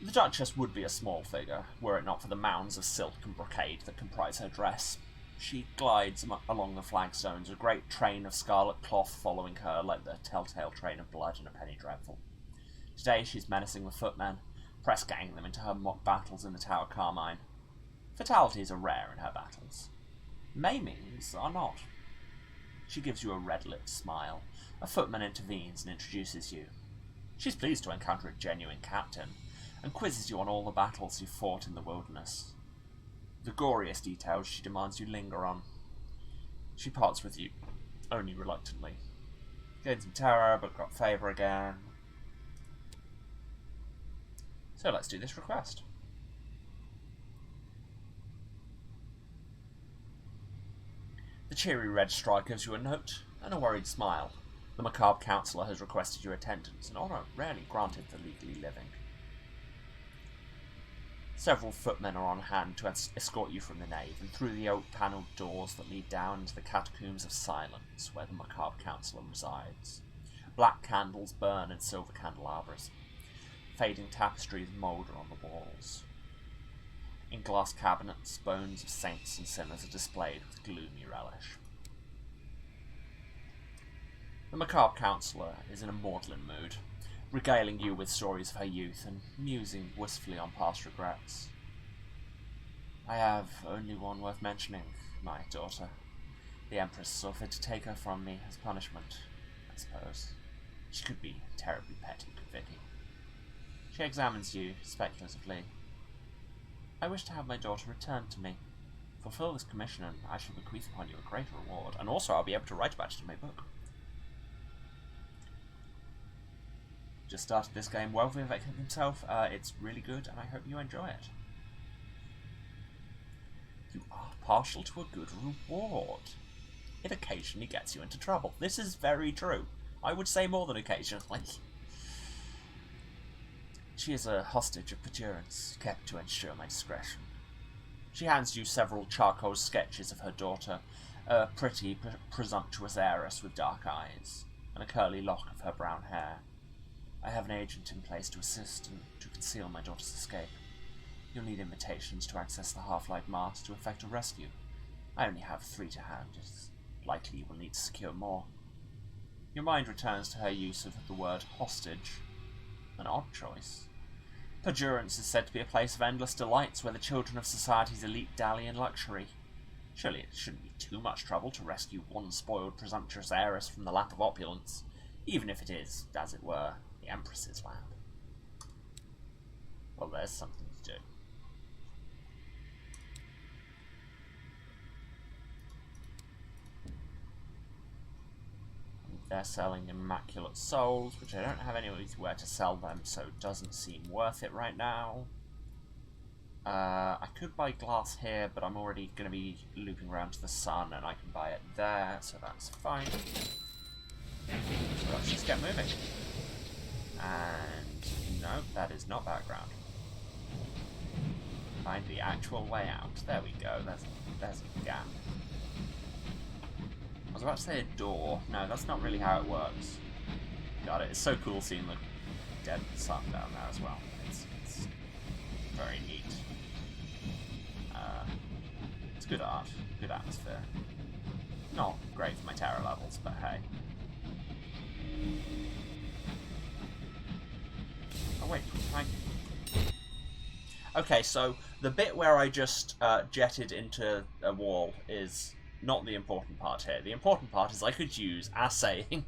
The Duchess would be a small figure, were it not for the mounds of silk and brocade that comprise her dress. She glides along the flagstones, a great train of scarlet cloth following her like the telltale train of blood in a penny dreadful. Today she's menacing the footmen, press-ganging them into her mock battles in the Tower Carmine. Fatalities are rare in her battles. Maimings are not. She gives you a red-lipped smile. A footman intervenes and introduces you. She's pleased to encounter a genuine captain, and quizzes you on all the battles you fought in the wilderness. The goriest details she demands you linger on. She parts with you, only reluctantly. Gained some terror, but got favour again. So let's do this request. The cheery red stripe gives you a note and a worried smile. The macabre counsellor has requested your attendance, an honour rarely granted the legally living. Several footmen are on hand to escort you from the nave and through the oak-panelled doors that lead down into the catacombs of silence, where the macabre councillor resides. Black candles burn in silver candelabras. Fading tapestries moulder on the walls. In glass cabinets, bones of saints and sinners are displayed with gloomy relish. The macabre councillor is in a maudlin mood, regaling you with stories of her youth and musing wistfully on past regrets. I have only one worth mentioning, my daughter. The Empress saw fit to take her from me as punishment, I suppose. She could be terribly petty, could Vicky. She examines you speculatively. I wish to have my daughter returned to me. Fulfill this commission and I shall bequeath upon you a great reward, and also I'll be able to write about it in my book. Just started this game well, Vivek himself. It's really good and I hope you enjoy it. You are partial to a good reward. It occasionally gets you into trouble. This is very true. I would say more than occasionally. She is a hostage of Perdurance, kept to ensure my discretion. She hands you several charcoal sketches of her daughter, a pretty, presumptuous heiress with dark eyes, and a curly lock of her brown hair. I have an agent in place to assist and to conceal my daughter's escape. You'll need invitations to access the half-light mast to effect a rescue. I only have 3 to hand. It's likely you will need to secure more. Your mind returns to her use of the word hostage. An odd choice. Perdurance is said to be a place of endless delights where the children of society's elite dally in luxury. Surely it shouldn't be too much trouble to rescue one spoiled, presumptuous heiress from the lap of opulence, even if it is, as it were, the Empress's lap. Well, there's something to do. They're selling immaculate souls, which I don't have anywhere to sell them, so it doesn't seem worth it right now. I could buy glass here, but I'm already going to be looping around to the sun, and I can buy it there, so that's fine. So let's just get moving. And no, that is not background. Find the actual way out. There we go. There's a gap. I was about to say a door. No, that's not really how it works. Got it. It's so cool seeing the dead sun down there as well. It's very neat. It's good art, good atmosphere. Not great for my terror levels, but hey. Oh wait, fine. Okay, so the bit where I just jetted into a wall is not the important part here. The important part is I could use assaying.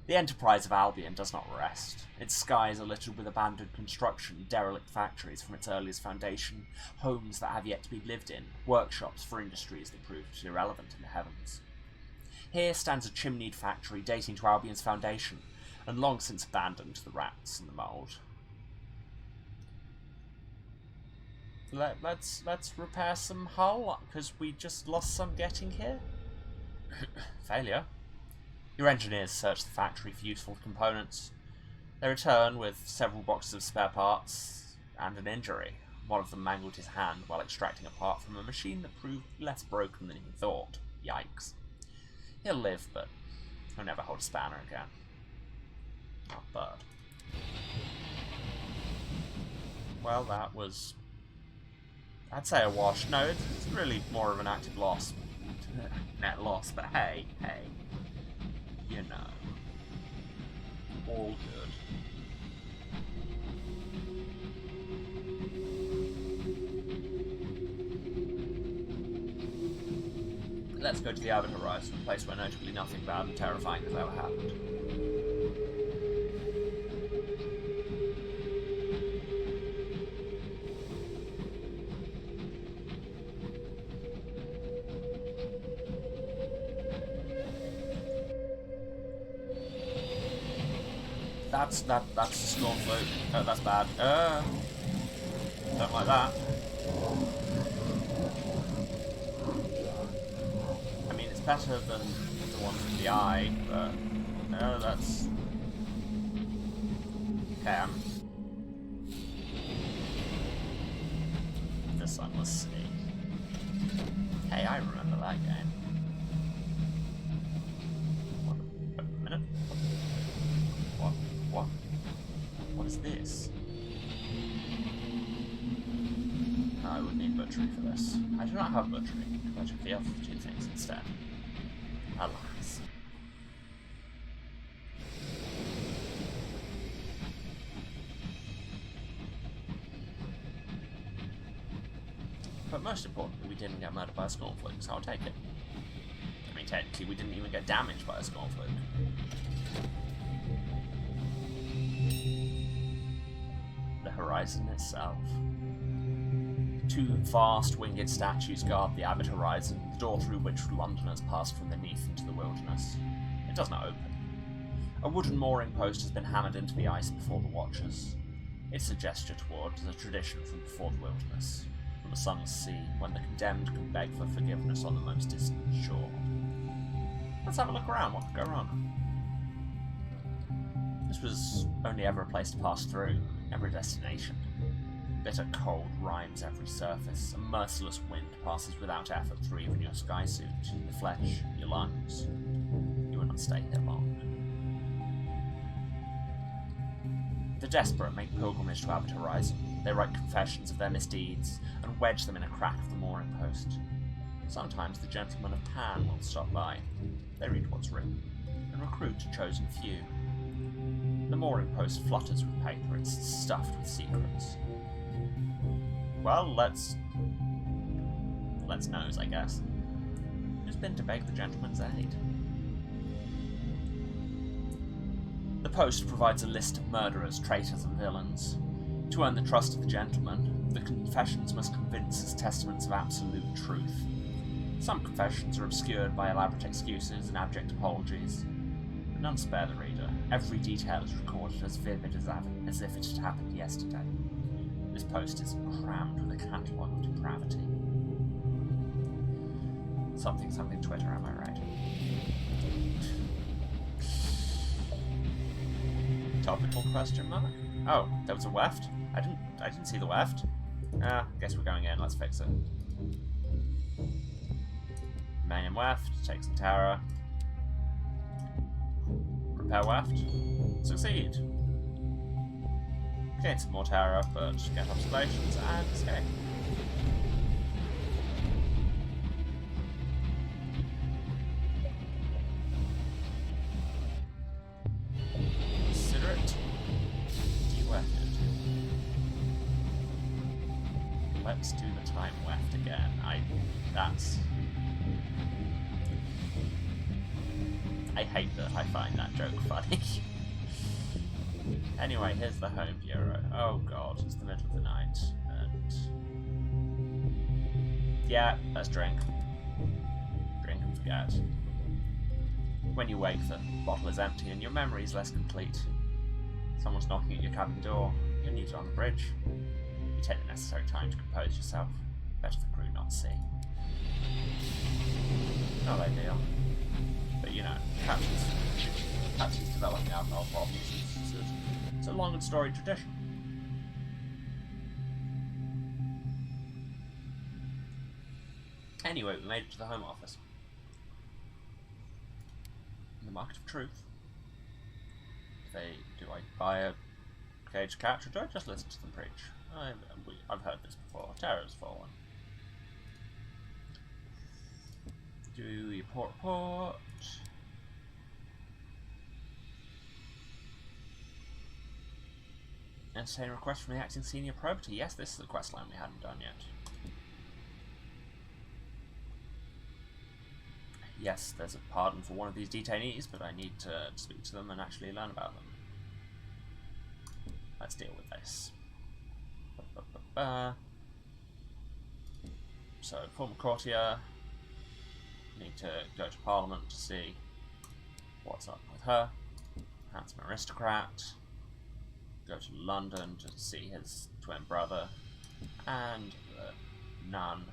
The Enterprise of Albion does not rest. Its skies are littered with abandoned construction, derelict factories from its earliest foundation, homes that have yet to be lived in, workshops for industries that proved irrelevant in the heavens. Here stands a chimneyed factory dating to Albion's foundation, and long since abandoned to the rats and the mould. Let's repair some hull, because we just lost some getting here. Failure. Your engineers search the factory for useful components. They return with several boxes of spare parts and an injury. One of them mangled his hand while extracting a part from a machine that proved less broken than he thought. Yikes. He'll live, but he'll never hold a spanner again. Oh, bird. Well, that was... I'd say a wash. No, it's really more of an active loss. Net loss, but hey. You know. All good. Let's go to the Abbot Horizon, a place where notably nothing bad and terrifying has ever happened. That's a storm flute. Oh, that's bad. Don't like that. I mean, it's better than the one from the eye, but no, that's... Okay, Sunless Sea. Hey, I remember that game. Wait a minute. What? What is this? I would need butchery for this. I do not have butchery. I should the other two things instead. Alas. But most importantly, we didn't get murdered by a Scornflake, so I'll take it. I mean, technically, we didn't even get damaged by a Scornflake. The horizon itself. Two vast winged statues guard the avid horizon, the door through which Londoners pass from beneath into the wilderness. It does not open. A wooden mooring post has been hammered into the ice before the watchers. It's a gesture towards a tradition from before the wilderness, from the Sunless Sea, when the condemned can beg for forgiveness on the most distant shore. Let's have a look around. What could go wrong? This was only ever a place to pass through, never a destination. Bitter cold rimes every surface. A merciless wind passes without effort through even your skysuit, your flesh, your lungs. You will not stay here long. The desperate make pilgrimage to Abbot Horizon. They write confessions of their misdeeds and wedge them in a crack of the mooring post. Sometimes the gentlemen of Pan will stop by. They read what's written and recruit a chosen few. The mooring post flutters with paper. It's stuffed with secrets. Well, let's nose, I guess. Who's been to beg the gentleman's aid? The post provides a list of murderers, traitors, and villains. To earn the trust of the gentleman, the confessions must convince as testaments of absolute truth. Some confessions are obscured by elaborate excuses and abject apologies. None spare the reader. Every detail is recorded as vivid as if it had happened yesterday. This post is crammed with a catalogue of depravity. Something Twitter, am I right? Topical question mark? Oh, there was a weft? I didn't see the weft. Guess we're going in, let's fix it. Main and weft, take some terror. Repair weft. Succeed. Gain some more terror, but get observations and escape. Consider it de-wefted. Let's do the time weft again. I hate that I find that joke funny. Anyway, here's the home bureau. Oh god, it's the middle of the night, and yeah, let's drink. Drink and forget. When you wake, the bottle is empty and your memory is less complete. Someone's knocking at your cabin door. You're needed on the bridge. You take the necessary time to compose yourself. Better the crew not see. Not ideal. But you know, captain's developing alcohol problems. It's a long and storied tradition. Anyway, we made it to the Home Office. In the Market of Truth. Do I buy a caged cat, or do I just listen to them preach? I've heard this before. Terror's fallen. Do your report. Entertain a request from the acting senior probity. Yes, this is the quest line we hadn't done yet. Yes, there's a pardon for one of these detainees, but I need to speak to them and actually learn about them. Let's deal with this. So, former courtier. Need to go to Parliament to see what's up with her. Handsome aristocrat. Go to London to see his twin brother and the nun,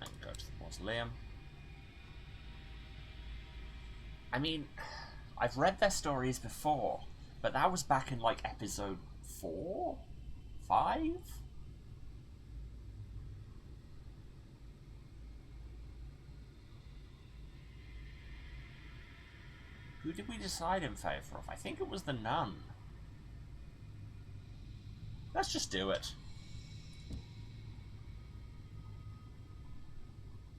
and go to the mausoleum. I mean, I've read their stories before, but that was back in like episode 4? 5? Who did we decide in favour of? I think it was the nun. Let's just do it.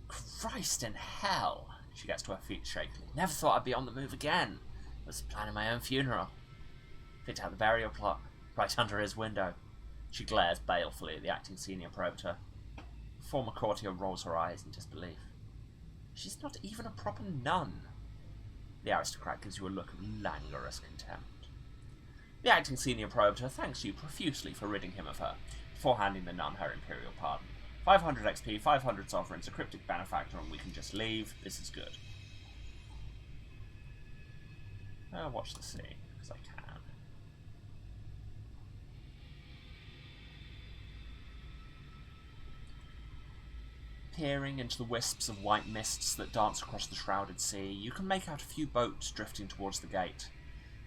Christ in hell! She gets to her feet shakily. Never thought I'd be on the move again. I was planning my own funeral. Picked out the burial plot, right under his window. She glares balefully at the acting senior probator. The former courtier rolls her eyes in disbelief. She's not even a proper nun. The aristocrat gives you a look of languorous contempt. The acting senior probator thanks you profusely for ridding him of her, before handing the nun her imperial pardon. 500 XP, 500 sovereigns, a cryptic benefactor, and we can just leave. This is good. I'll watch the sea, because I can. Peering into the wisps of white mists that dance across the shrouded sea, you can make out a few boats drifting towards the gate.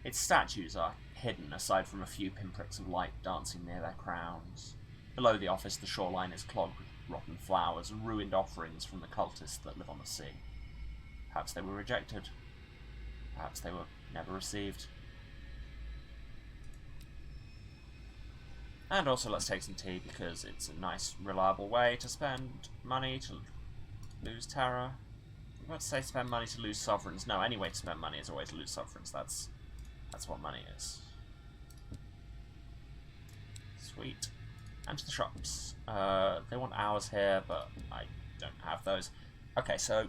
Its statues are hidden, aside from a few pinpricks of light dancing near their crowns. Below the office, the shoreline is clogged with rotten flowers and ruined offerings from the cultists that live on the sea. Perhaps they were rejected. Perhaps they were never received. And also let's take some tea, because it's a nice, reliable way to spend money to lose terror. I'm about to say spend money to lose sovereigns. No, any way to spend money is a way to lose sovereigns. That's what money is. Sweet. And to the shops. They want hours here, but I don't have those. Okay, so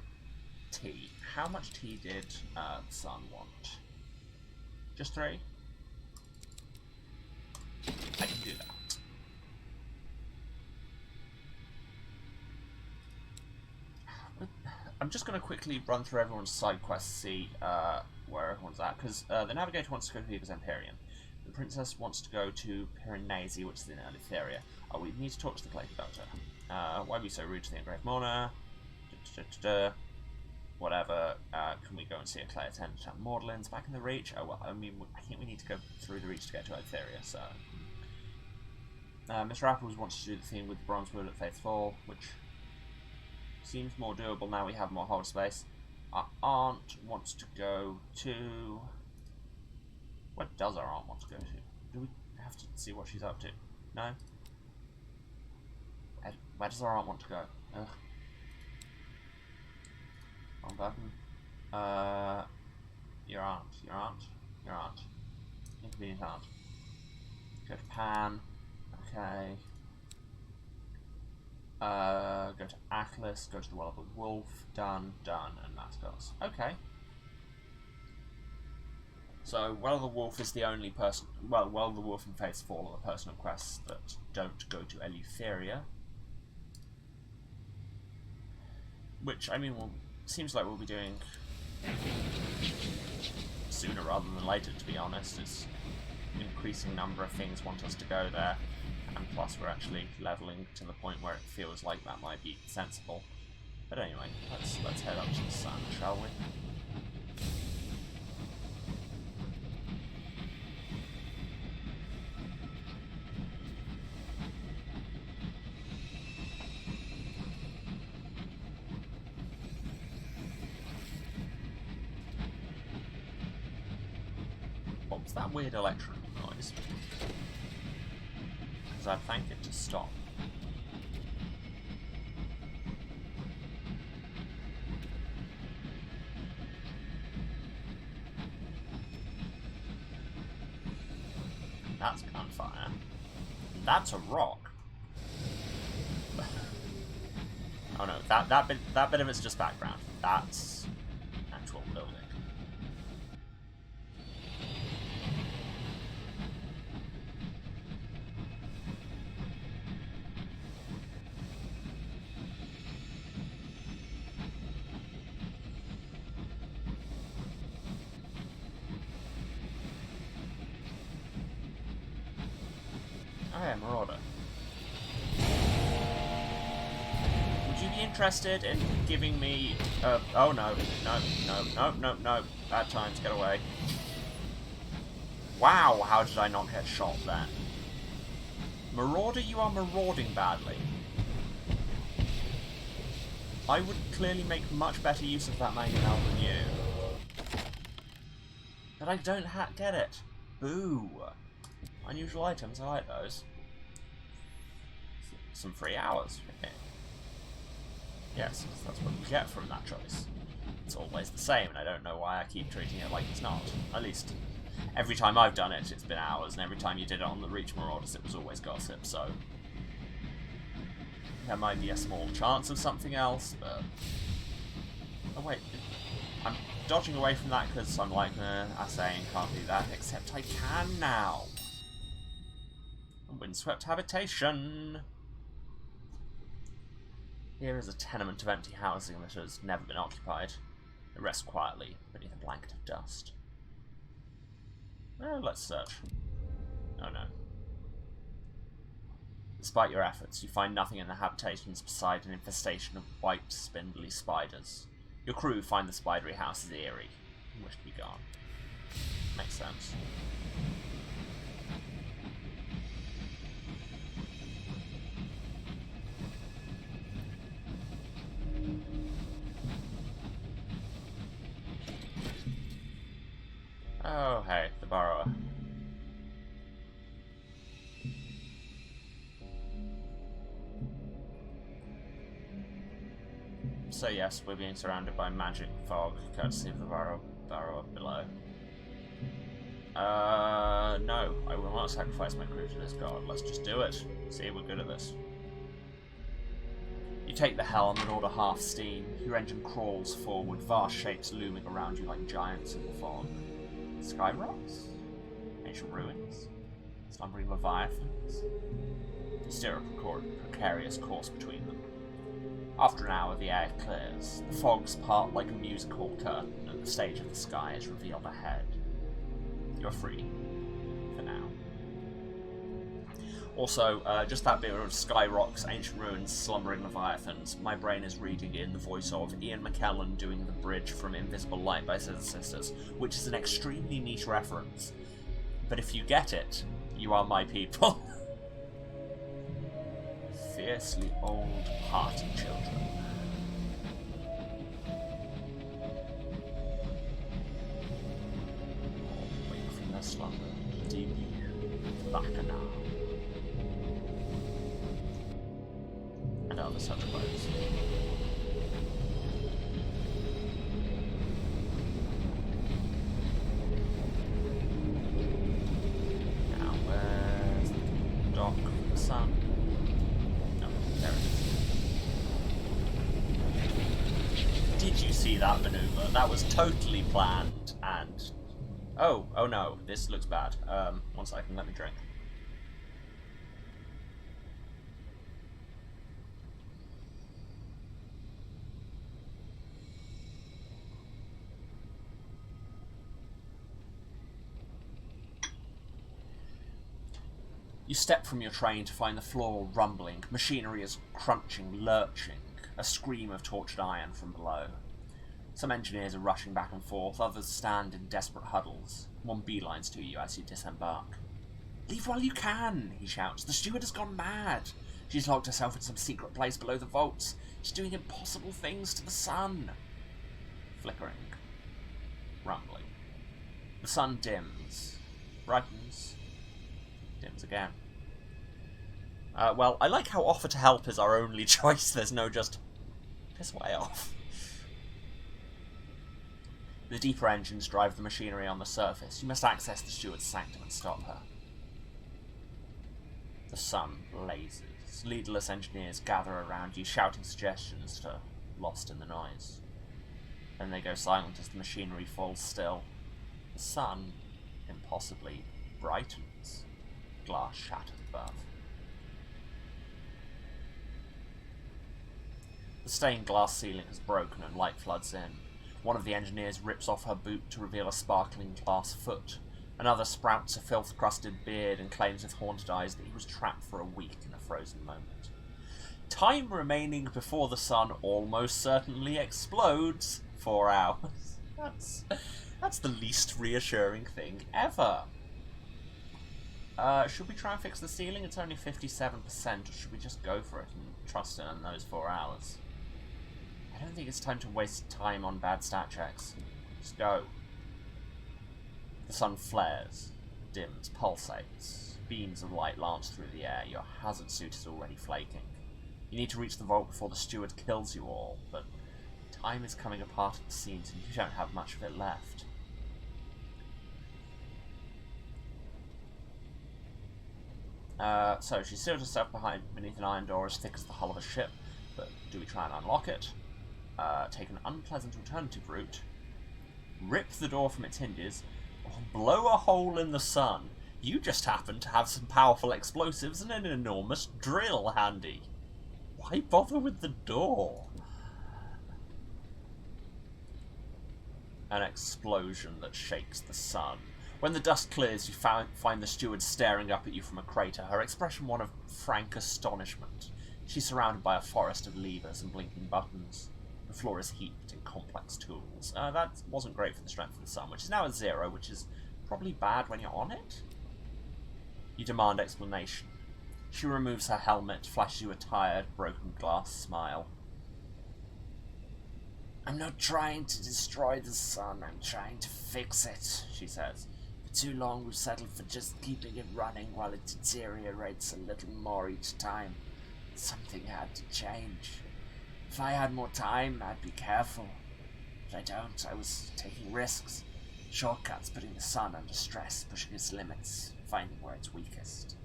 tea. How much tea did the Sun want? Just 3? I can do that. I'm just going to quickly run through everyone's side quests, see where everyone's at, because the Navigator wants to go to Viva's Empyrean. The Princess wants to go to Piranesi, which is in Eleutheria. Oh, we need to talk to the Plague Doctor. Why be so rude to the Engraved Mourner? Whatever. Can we go and see a Clay attendant at Maudlin's back in the Reach? Oh, well, I mean, I think we need to go through the Reach to get to Eleutheria, so... Mr. Apples wants to do the theme with the Bronze Wood at Faith's Fall, which seems more doable now we have more hold space. Our aunt wants to go to... Where does our aunt want to go to? Do we have to see what she's up to? No? Where does our aunt want to go? Ugh. Wrong button. Your aunt. Inconvenient aunt. Go to Pan. Okay. Go to Atlas, go to the Well of the Wolf. Done, and that's goes. Okay. So, Well of the Wolf is the only person... Well, Well of the Wolf and Faith's Fall are the personal quests that don't go to Eleutheria. Which, I mean, seems like we'll be doing sooner rather than later, to be honest. It's an increasing number of things want us to go there, and plus we're actually leveling to the point where it feels like that might be sensible. But anyway, let's head up to the sun, shall we? What was that weird electrical noise? Because I'd thank it to stop. That's gunfire. That's a rock. Oh no, that bit of it's just background. That's actual building. Okay, Marauder. Would you be interested in giving me... oh no, no. Bad times, get away. Wow, how did I not get shot then? Marauder, you are marauding badly. I would clearly make much better use of that mangonel than you. But I don't get it. Boo. Unusual items, I like those. Some free hours. Okay. Yes, that's what you get from that choice. It's always the same, and I don't know why I keep treating it like it's not. At least, every time I've done it, it's been hours, and every time you did it on the Reach Marauders, it was always gossip, so... There might be a small chance of something else, but... Oh wait, I'm dodging away from that because I'm like, I saying can't do that, except I can now! Windswept habitation! Here is a tenement of empty housing that has never been occupied. It rests quietly beneath a blanket of dust. Well, let's search. Oh no. Despite your efforts, you find nothing in the habitations beside an infestation of white, spindly spiders. Your crew find the spidery houses eerie and wish to be gone. Makes sense. Oh, hey, the borrower. So yes, we're being surrounded by magic fog, courtesy of the borrower below. No, I will not sacrifice my crew to this god. Let's just do it. See, we're good at this. You take the helm and order half steam. Your engine crawls forward, vast shapes looming around you like giants in the fog. Sky rocks? Ancient ruins? Slumbering leviathans? You steer a precarious course between them. After an hour, the air clears. The fogs part like a music hall curtain, and the stage of the sky is revealed ahead. You're free. For now. Also, just that bit of Sky Rocks, Ancient Ruins, Slumbering Leviathans, my brain is reading in the voice of Ian McKellen doing the bridge from Invisible Light by Scissor Sisters, which is an extremely niche reference. But if you get it, you are my people. Fiercely old, hearty children. Wake from their slumber, deep bacchanal. And other such words. Now, where's the dock for the sun? No, there it is. Did you see that maneuver? That was totally planned, and... Oh no, this looks bad. 1 second, let me drink. You step from your train to find the floor rumbling, machinery is crunching, lurching, a scream of tortured iron from below. Some engineers are rushing back and forth, others stand in desperate huddles. One beelines to you as you disembark. "Leave while you can," he shouts. "The steward has gone mad. She's locked herself in some secret place below the vaults. She's doing impossible things to the sun." Flickering. Rumbling. The sun dims. Brightens. Dims again. Well, I like how offer to help is our only choice. There's no just piss way off. The deeper engines drive the machinery on the surface. You must access the steward's sanctum and stop her. The sun blazes. Leaderless engineers gather around you, shouting suggestions to lost in the noise. Then they go silent as the machinery falls still. The sun, impossibly, brightens. Glass shatters above. The stained glass ceiling has broken and light floods in. One of the engineers rips off her boot to reveal a sparkling glass foot. Another sprouts a filth-crusted beard and claims with haunted eyes that he was trapped for a week in a frozen moment. Time remaining before the sun almost certainly explodes. 4 hours. That's the least reassuring thing ever. Should we try and fix the ceiling? It's only 57%, or should we just go for it and trust it in those 4 hours? I don't think it's time to waste time on bad stat checks. Just go. The sun flares, dims, pulsates. Beams of light lance through the air. Your hazard suit is already flaking. You need to reach the vault before the steward kills you all, but time is coming apart at the seams and you don't have much of it left. So she sealed herself beneath an iron door as thick as the hull of a ship, but do we try and unlock it? Take an unpleasant alternative route, rip the door from its hinges, or blow a hole in the sun. You just happen to have some powerful explosives and an enormous drill handy. Why bother with the door? An explosion that shakes the sun. When the dust clears, you find the steward staring up at you from a crater, her expression one of frank astonishment. She's surrounded by a forest of levers and blinking buttons. The floor is heaped in complex tools. That wasn't great for the strength of the sun, which is now at 0, which is probably bad when you're on it. You demand explanation. She removes her helmet, flashes you a tired, broken glass smile. I'm not trying to destroy the sun, I'm trying to fix it, she says. For too long we've settled for just keeping it running while it deteriorates a little more each time. Something had to change. If I had more time, I'd be careful. But I don't. I was taking risks. Shortcuts, putting the sun under stress, pushing its limits, finding where it's weakest.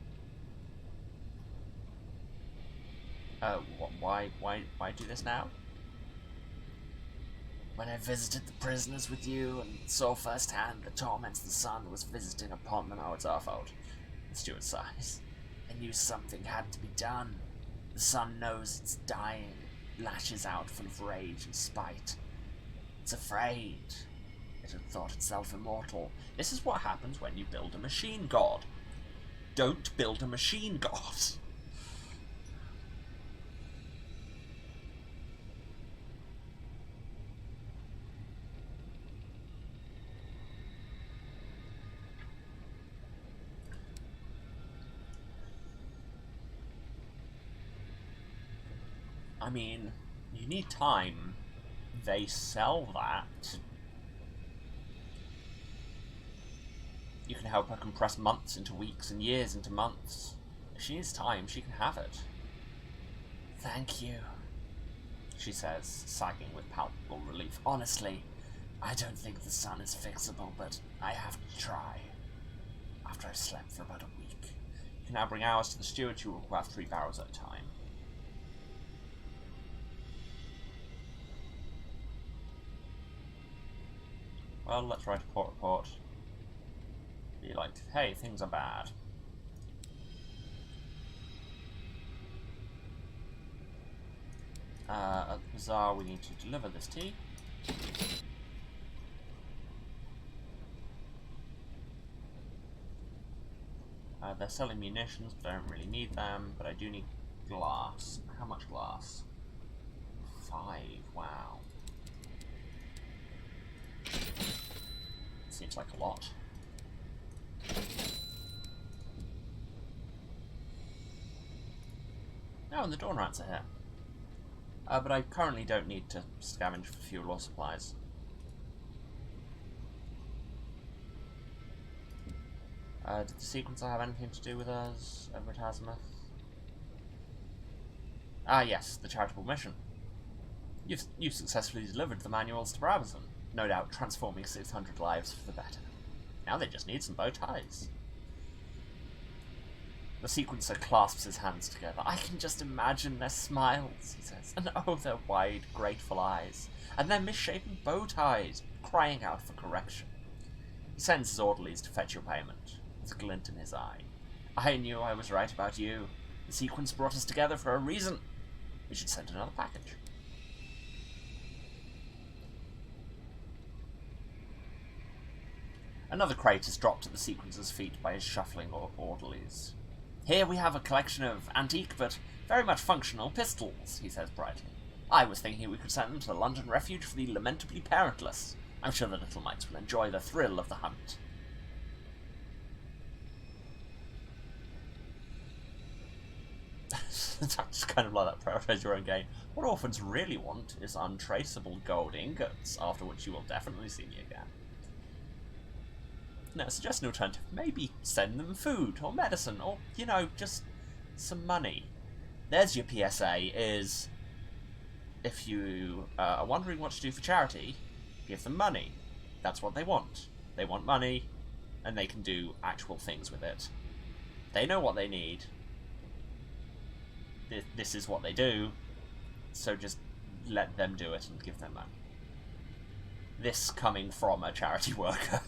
Why do this now? When I visited the prisoners with you and saw firsthand the torments the sun was visiting upon them, oh, it's our fault. The steward sighs. I knew something had to be done. The sun knows it's dying, lashes out full of rage and spite. It's afraid. It had thought itself immortal. This is what happens when you build a machine god. Don't build a machine god. I mean, you need time. They sell that. You can help her compress months into weeks and years into months. If she needs time, she can have it. Thank you, she says, sagging with palpable relief. Honestly, I don't think the sun is fixable, but I have to try. After I've slept for about a week. You can now bring hours to the steward. You will require 3 barrels at a time. Well, let's write a port report. Be like, hey, things are bad. At the bazaar, we need to deliver this tea. They're selling munitions, but I don't really need them. But I do need glass. How much glass? 5. Wow. Seems like a lot. Oh, and the dawn rats are here. But I currently don't need to scavenge for fuel or supplies. Did the sequencer have anything to do with us over at Azimuth? Ah, yes, the charitable mission. You've successfully delivered the manuals to Brabazon, no doubt transforming 600 lives for the better. Now they just need some bow ties. The sequencer clasps his hands together. I can just imagine their smiles, he says, and oh, their wide, grateful eyes, and their misshapen bow ties, crying out for correction. He sends his orderlies to fetch your payment, with a glint in his eye. I knew I was right about you. The sequence brought us together for a reason. We should send another package. Another crate is dropped at the sequencer's feet by his shuffling orderlies. Here we have a collection of antique but very much functional pistols, he says brightly. I was thinking we could send them to the London Refuge for the lamentably parentless. I'm sure the little mites will enjoy the thrill of the hunt. That's kind of like that prioritize your own gain. What orphans really want is untraceable gold ingots, after which you will definitely see me again. No, suggest an alternative. Maybe send them food or medicine or, you know, just some money. There's your PSA, is if you are wondering what to do for charity, give them money. That's what they want. They want money, and they can do actual things with it. They know what they need. This is what they do, so just let them do it and give them money. This coming from a charity worker.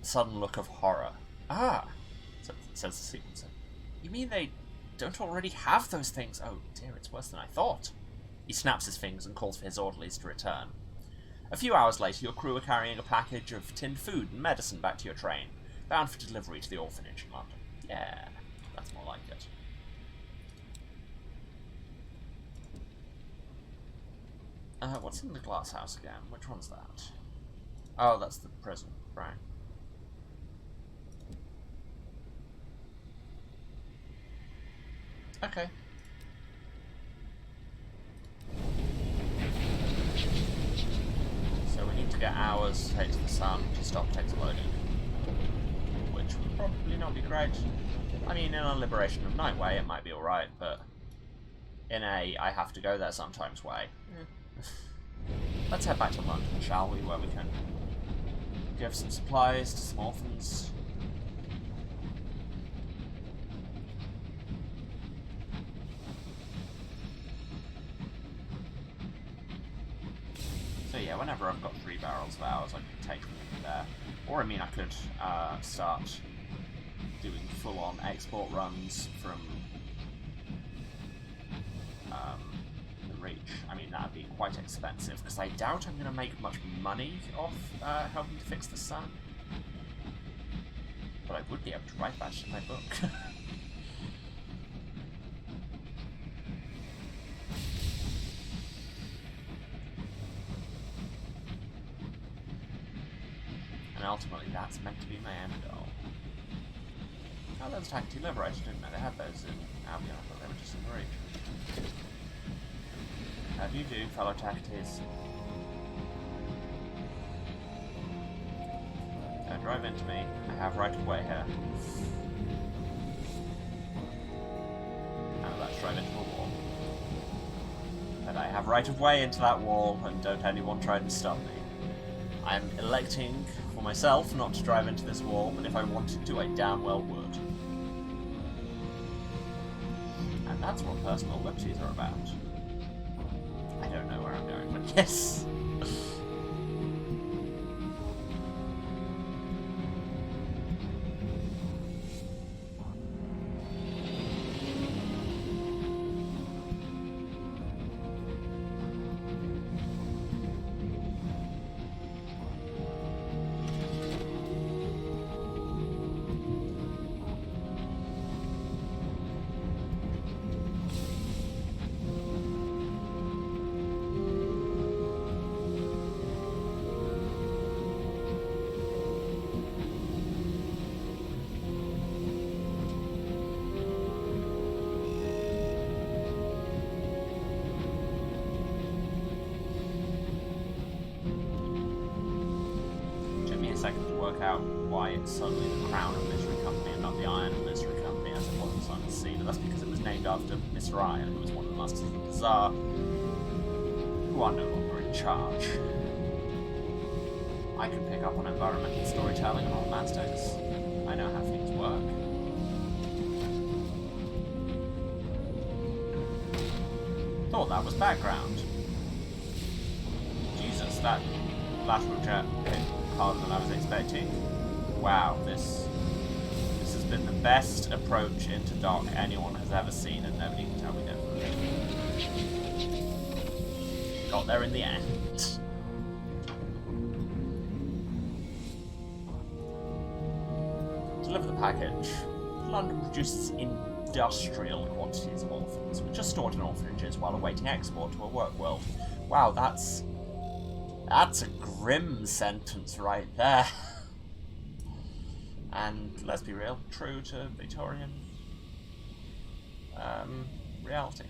Sudden look of horror. Ah, says the sequencer. You mean they don't already have those things? Oh dear, it's worse than I thought. He snaps his fingers and calls for his orderlies to return. A few hours later, your crew are carrying a package of tinned food and medicine back to your train, bound for delivery to the orphanage in London. Yeah, that's more like it. What's in the glass house again? Which one's that? Oh, that's the prison, right. Okay. So we need to get hours to take to the sun to stop exploding. Which would probably not be great. I mean, in a Liberation of Night way, it might be alright, but in a I have to go there sometimes way. Let's head back to London, shall we, where we can give some supplies to some orphans. So yeah, whenever I've got 3 barrels of ours, I can take them there. Or, I mean, I could start doing full-on export runs from the Reach. I mean, that'd be quite expensive, because I doubt I'm going to make much money off helping to fix the sun. But I would be able to write that in my book. And ultimately, that's meant to be my end goal. Oh, those Tackety Liberator, didn't know they had those in Albion. I thought they were just in the Reach. How do you do, fellow Tacketies? Don't drive into me. I have right of way here. And let's drive into a wall. But I have right of way into that wall, and don't anyone try to stop me. I'm electing for myself not to drive into this wall, but if I wanted to, I damn well would. And that's what personal liberties are about. I don't know where I'm going, but yes! Second to work out why it's suddenly the Crown of Misery Company and not the Iron of Misery Company as it was in Sunless Sea, but that's because it was named after Mr. Iron, who was one of the Masters of the Bazaar, who are no longer in charge. I can pick up on environmental storytelling and all that status. I know how things work. Thought that was background. Jesus, that lateral jet hit harder than I was expecting. Wow, this has been the best approach into dock anyone has ever seen, and nobody can tell me different. Got there in the end. Deliver the package. London produces industrial quantities of orphans, which are stored in orphanages while awaiting export to a work world. Wow, that's a grim sentence right there. And let's be real, true to Victorian reality.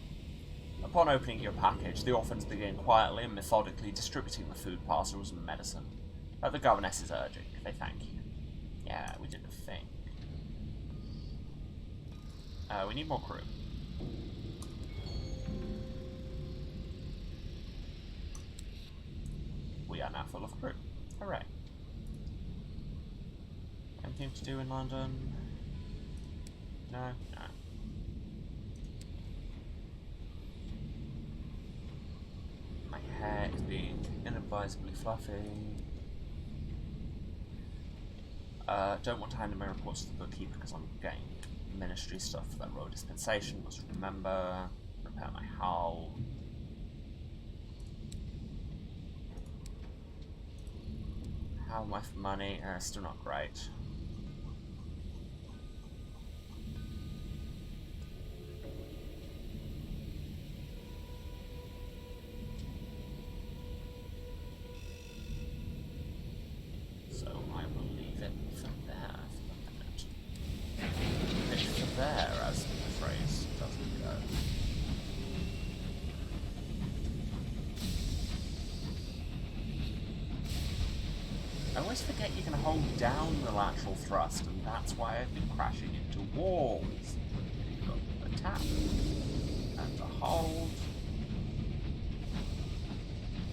Upon opening your package, the orphans begin quietly and methodically distributing the food parcels and medicine. At the governess's urging, they thank you. Yeah, we did the thing. We need more crew. We are now full of crew. Hooray. Anything to do in London? No? No. My hair is being inadvisably fluffy. Don't want to hand in my reports to the bookkeeper because I'm getting ministry stuff for that royal dispensation. Must remember. Repair my hull. How am I for money? Still not great. So I will leave it for there for the minute. Leave it for there, as the phrase doesn't go. I always forget you can hold down the lateral thrust, and that's why I've been crashing into walls. You've got a tap and a hold.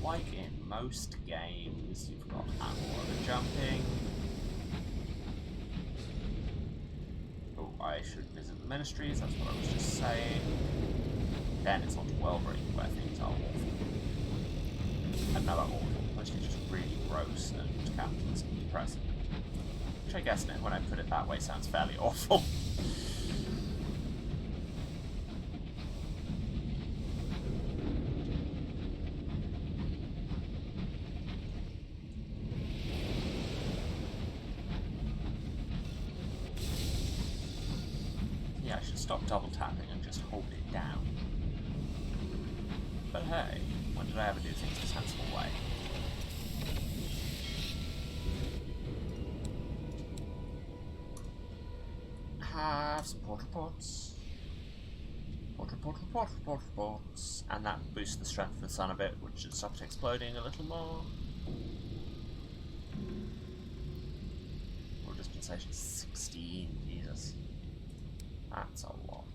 Like in most games, you've got analog jumping. Oh, I should visit the ministries, that's what I was just saying. Then it's on to Wellbury, where things are awful. Another awful, mostly just really gross and capitalism depressing. Which I guess when I put it that way sounds fairly awful. Yeah, I should stop double tapping and just hold it down. But hey, when did I ever do things a sensible way? Have some port reports. Port reports. And that boosts the strength of the sun a bit, which should stop it exploding a little more. Or dispensation 16, Jesus. That's a lot.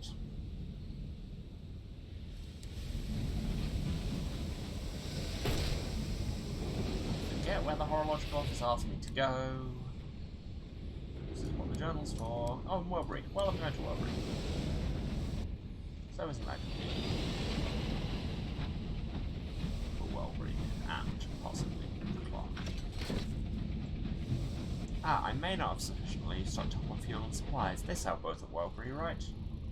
Forget where the horological office asked me to go. This is what the journal's for. Oh, and Wellbury. Well, I'm going to Wellbury. So isn't that convenient? For Wellbury and possibly the clock. I may not have sufficiently stocked up on fuel and supplies. They sell both at Wellbury, right?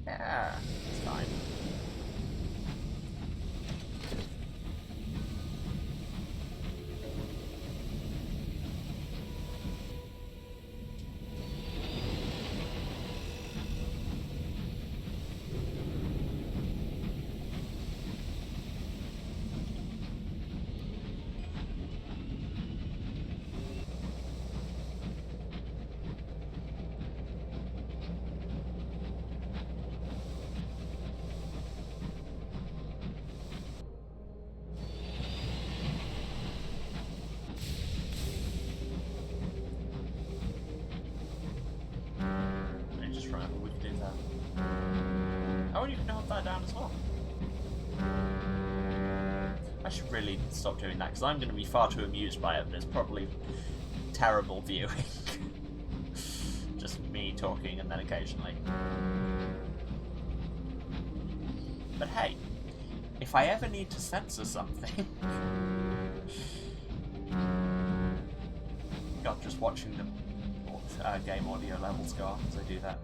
Yeah, it's fine. Oh, you can hold that down as well. I should really stop doing that, because I'm going to be far too amused by it, but it's probably terrible viewing. Just me talking and then occasionally. But hey, if I ever need to censor something... God, just watching the game audio levels go up as I do that.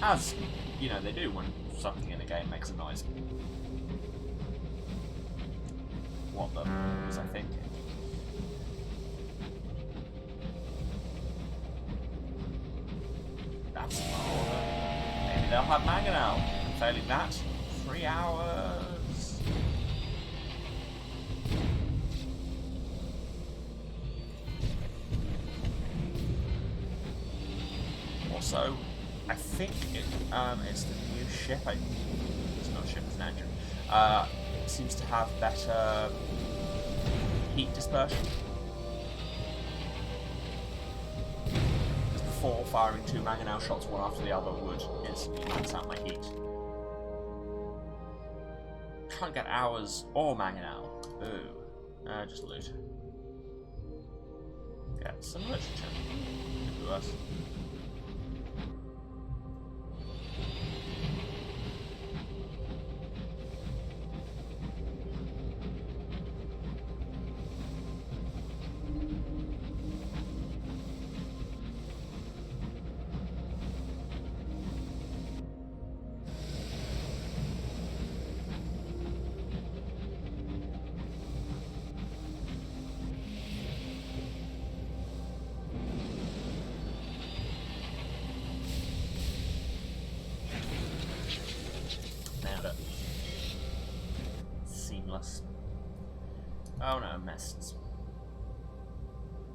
As, you know, they do when something in a game makes a noise. What the was I thinking? That's an order. Maybe they'll have mangonel. And failing that, 3 hours. Also, I think it's the new ship. I'm just not ship as an engine. Seems to have better heat dispersion. Because before, firing 2 mangonel shots one after the other would instantly max out my heat. Can't get hours or mangonel. Ooh. Just loot. Get some literature. Could be worse. Seamless. Oh no, mists.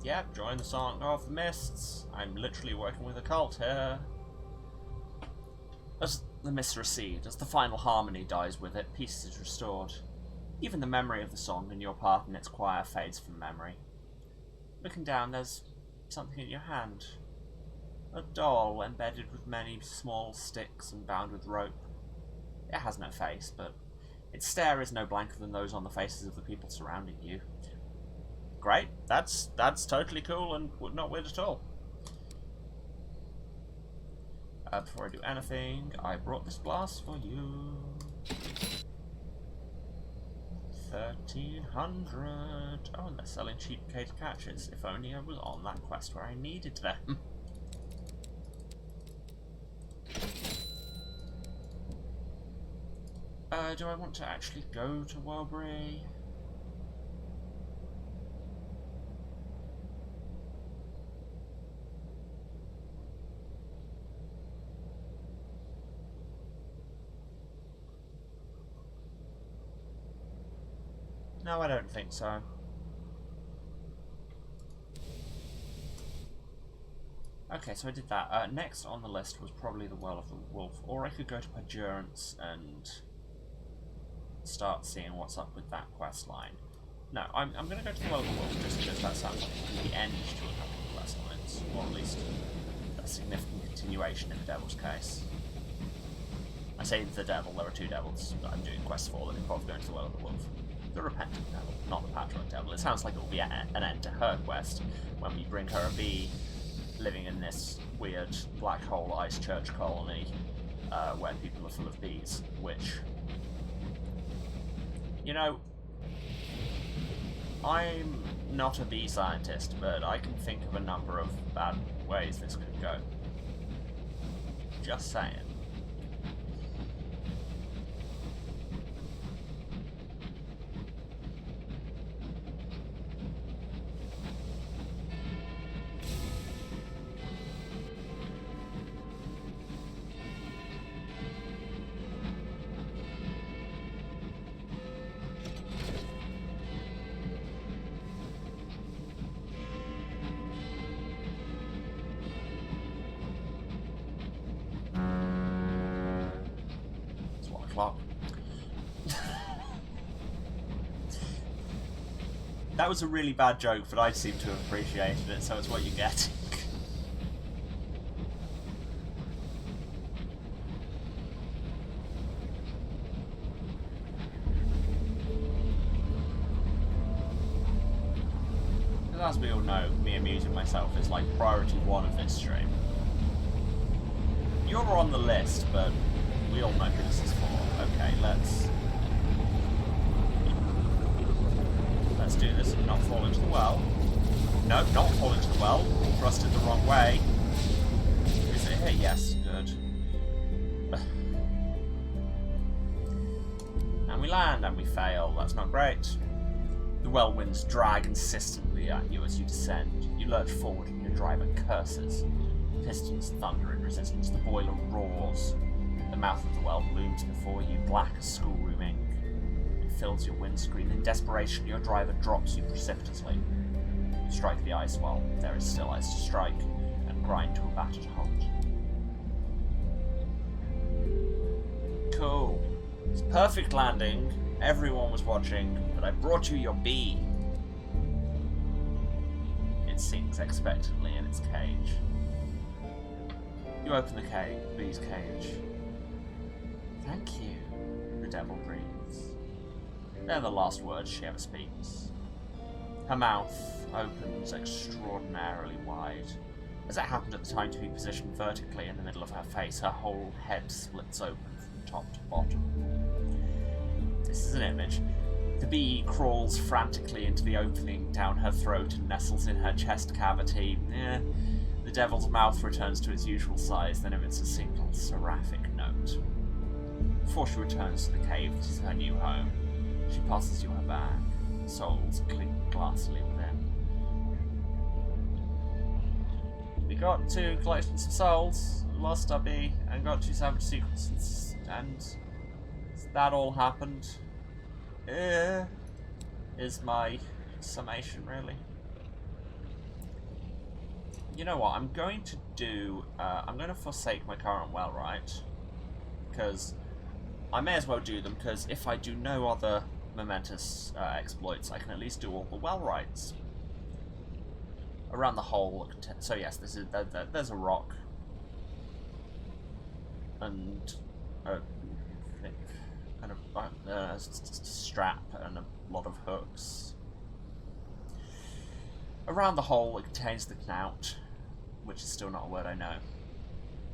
Yep, join the song of the mists. I'm literally working with a cult here. As the mists recede, as the final harmony dies with it, peace is restored. Even the memory of the song and your part in its choir fades from memory. Looking down, there's something in your hand. A doll embedded with many small sticks and bound with rope. It has no face, but its stare is no blanker than those on the faces of the people surrounding you. Great, that's totally cool and not weird at all. Before I do anything, I brought this glass for you. 1300. Oh, and they're selling cheap cage catches. If only I was on that quest where I needed them. Do I want to actually go to Warbury? No, I don't think so. Okay, so I did that. Next on the list was probably the Well of the Wolf, or I could go to Perdurance and start seeing what's up with that quest line. No, I'm going to go to the Well of the Wolf just because that sounds like the end to a couple of quest lines, or at least a significant continuation in the Devil's case. I say the Devil, there are 2 devils that I'm doing quests for that involve going to the Well of the Wolf. The Repentant Devil, not the Patriarch Devil. It sounds like it will be an end to her quest when we bring her a bee living in this weird black hole ice church colony where people are full of bees, which, you know, I'm not a bee scientist, but I can think of a number of bad ways this could go. Just saying. That was a really bad joke, but I seem to have appreciated it, so it's what you get. As we all know, me amusing myself is like priority 1 of this stream. You're on the list, but we all know who this is for. Okay, let's do this and not fall into the well. No, not fall into the well. Thrusted the wrong way. Is it here? Yes, good. And we land, and we fail. That's not great. The well winds drag insistently at you as you descend. You lurch forward and your driver curses. Pistons thunder in resistance. The boiler roars. The mouth of the well looms before you, black as schoolroom ink. It fills your windscreen. In desperation, your driver drops you precipitously. You strike the ice well. There is still ice to strike, and grind to a battered halt. Cool. It's a perfect landing. Everyone was watching, but I brought you your bee. It sings expectantly in its cage. You open the bee's cage. Thank you, the devil breathes. They're the last words she ever speaks. Her mouth opens extraordinarily wide. As it happened at the time to be positioned vertically in the middle of her face, her whole head splits open from top to bottom. This is an image. The bee crawls frantically into the opening down her throat and nestles in her chest cavity. The devil's mouth returns to its usual size, then emits a single seraphic note. Before she returns to the cave that is her new home, she passes you her bag. Souls clink glassily within. We got 2 collections of souls, lost our bee, and got 2 savage sequences, and that all happened. Is my summation, really. You know what, I'm going to forsake my current Wellwright, because I may as well do them, because if I do no other momentous exploits, I can at least do all the Wellwrights. Around the hole, so yes, there's a rock, and a strap, and a lot of hooks. Around the hole, it contains the knout, which is still not a word I know.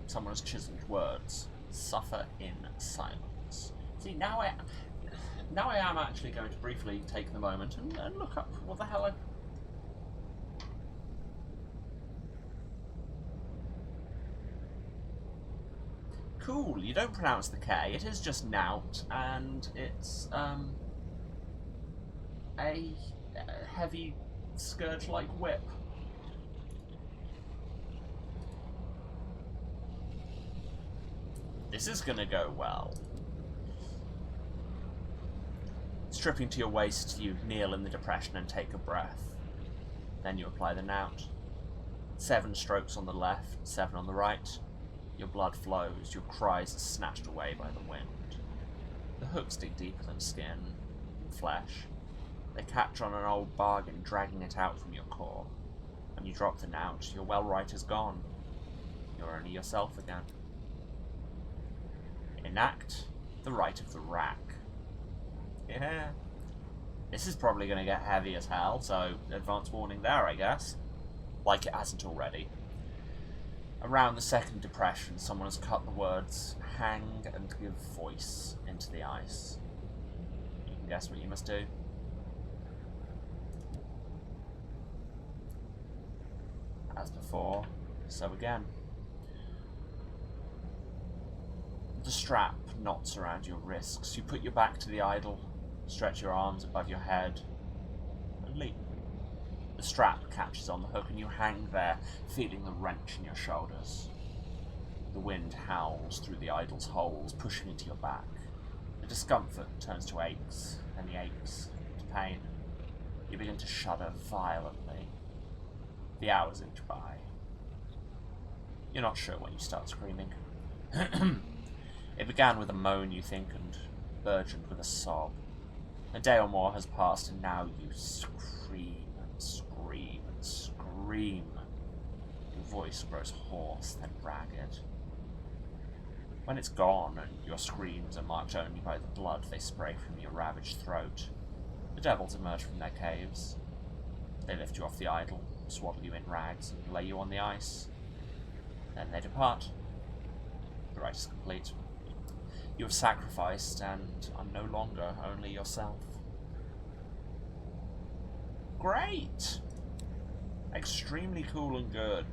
Someone has chiseled words. Suffer in silence. See, now I am actually going to briefly take the moment and look up what the hell Cool, you don't pronounce the K, it is just knout, and it's a heavy scourge-like whip. This is gonna go well. Stripping to your waist, you kneel in the depression and take a breath. Then you apply the knout. 7 strokes on the left, 7 on the right. Your blood flows, your cries are snatched away by the wind. The hooks dig deeper than skin, flesh. They catch on an old bargain, dragging it out from your core. When you drop the knout, your Wellwright is gone. You're only yourself again. Enact the rite of the rack. Yeah. This is probably going to get heavy as hell, so advance warning there, I guess. Like it hasn't already. Around the second depression, someone has cut the words hang and give voice into the ice. You can guess what you must do. As before, so again. The strap knots around your wrists. You put your back to the idol, stretch your arms above your head, and leap. The strap catches on the hook and you hang there, feeling the wrench in your shoulders. The wind howls through the idol's holes, pushing into your back. The discomfort turns to aches, and the aches to pain. You begin to shudder violently. The hours inch by. You're not sure when you start screaming. It began with a moan, you think, and burgeoned with a sob. A day or more has passed, and now you scream and scream and scream. Your voice grows hoarse, then ragged. When it's gone, and your screams are marked only by the blood they spray from your ravaged throat, the devils emerge from their caves. They lift you off the idol, swaddle you in rags, and lay you on the ice. Then they depart. The rite is complete. You have sacrificed, and are no longer only yourself. Great! Extremely cool and good.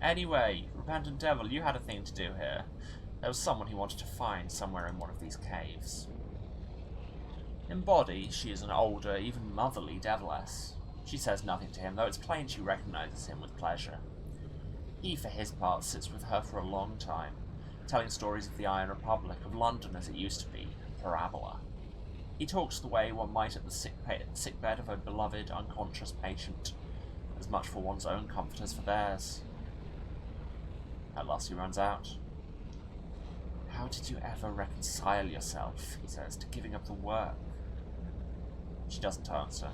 Anyway, Repentant Devil, you had a thing to do here. There was someone he wanted to find somewhere in one of these caves. In body, she is an older, even motherly deviless. She says nothing to him, though it's plain she recognizes him with pleasure. He, for his part, sits with her for a long time, telling stories of the Iron Republic, of London as it used to be, Parabola. He talks the way one might at the sickbed of a beloved, unconscious patient, as much for one's own comfort as for theirs. At last he runs out. How did you ever reconcile yourself, he says, to giving up the work? She doesn't answer.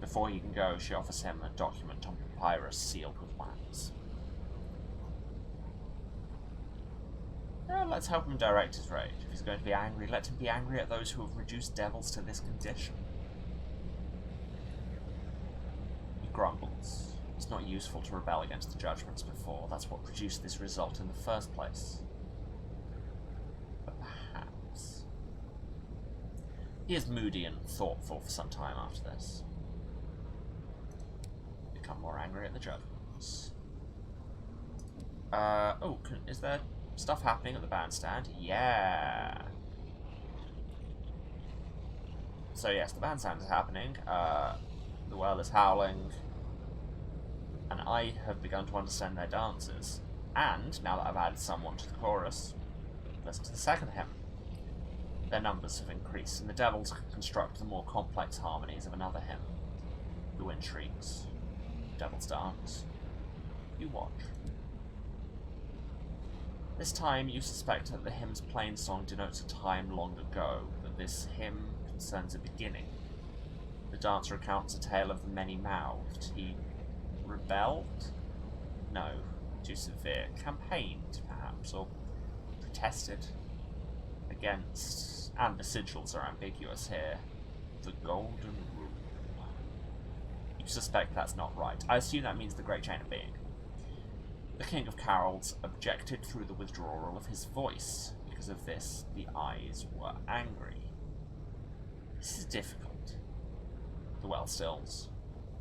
Before he can go, she offers him a document on papyrus sealed with wax. Well, let's help him direct his rage. If he's going to be angry, let him be angry at those who have reduced devils to this condition. He grumbles. It's not useful to rebel against the judgments before. That's what produced this result in the first place. But perhaps... He is moody and thoughtful for some time after this. Become more angry at the judgments. Is there stuff happening at the bandstand? Yeah. So yes, the bandstand is happening. The world is howling. And I have begun to understand their dances. And, now that I've added someone to the chorus, listen to the second hymn. Their numbers have increased, and the devils can construct the more complex harmonies of another hymn. The wind shrieks. Devils dance. You watch. This time you suspect that the hymn's plain song denotes a time long ago, but this hymn concerns a beginning. The dancer recounts a tale of the many-mouthed. He rebelled? No, too severe. Campaigned, perhaps, or protested against, and the sigils are ambiguous here, the Golden Rule. You suspect that's not right. I assume that means the Great Chain of Being. The King of Carols objected through the withdrawal of his voice. Because of this, the eyes were angry. This is difficult. The well stills.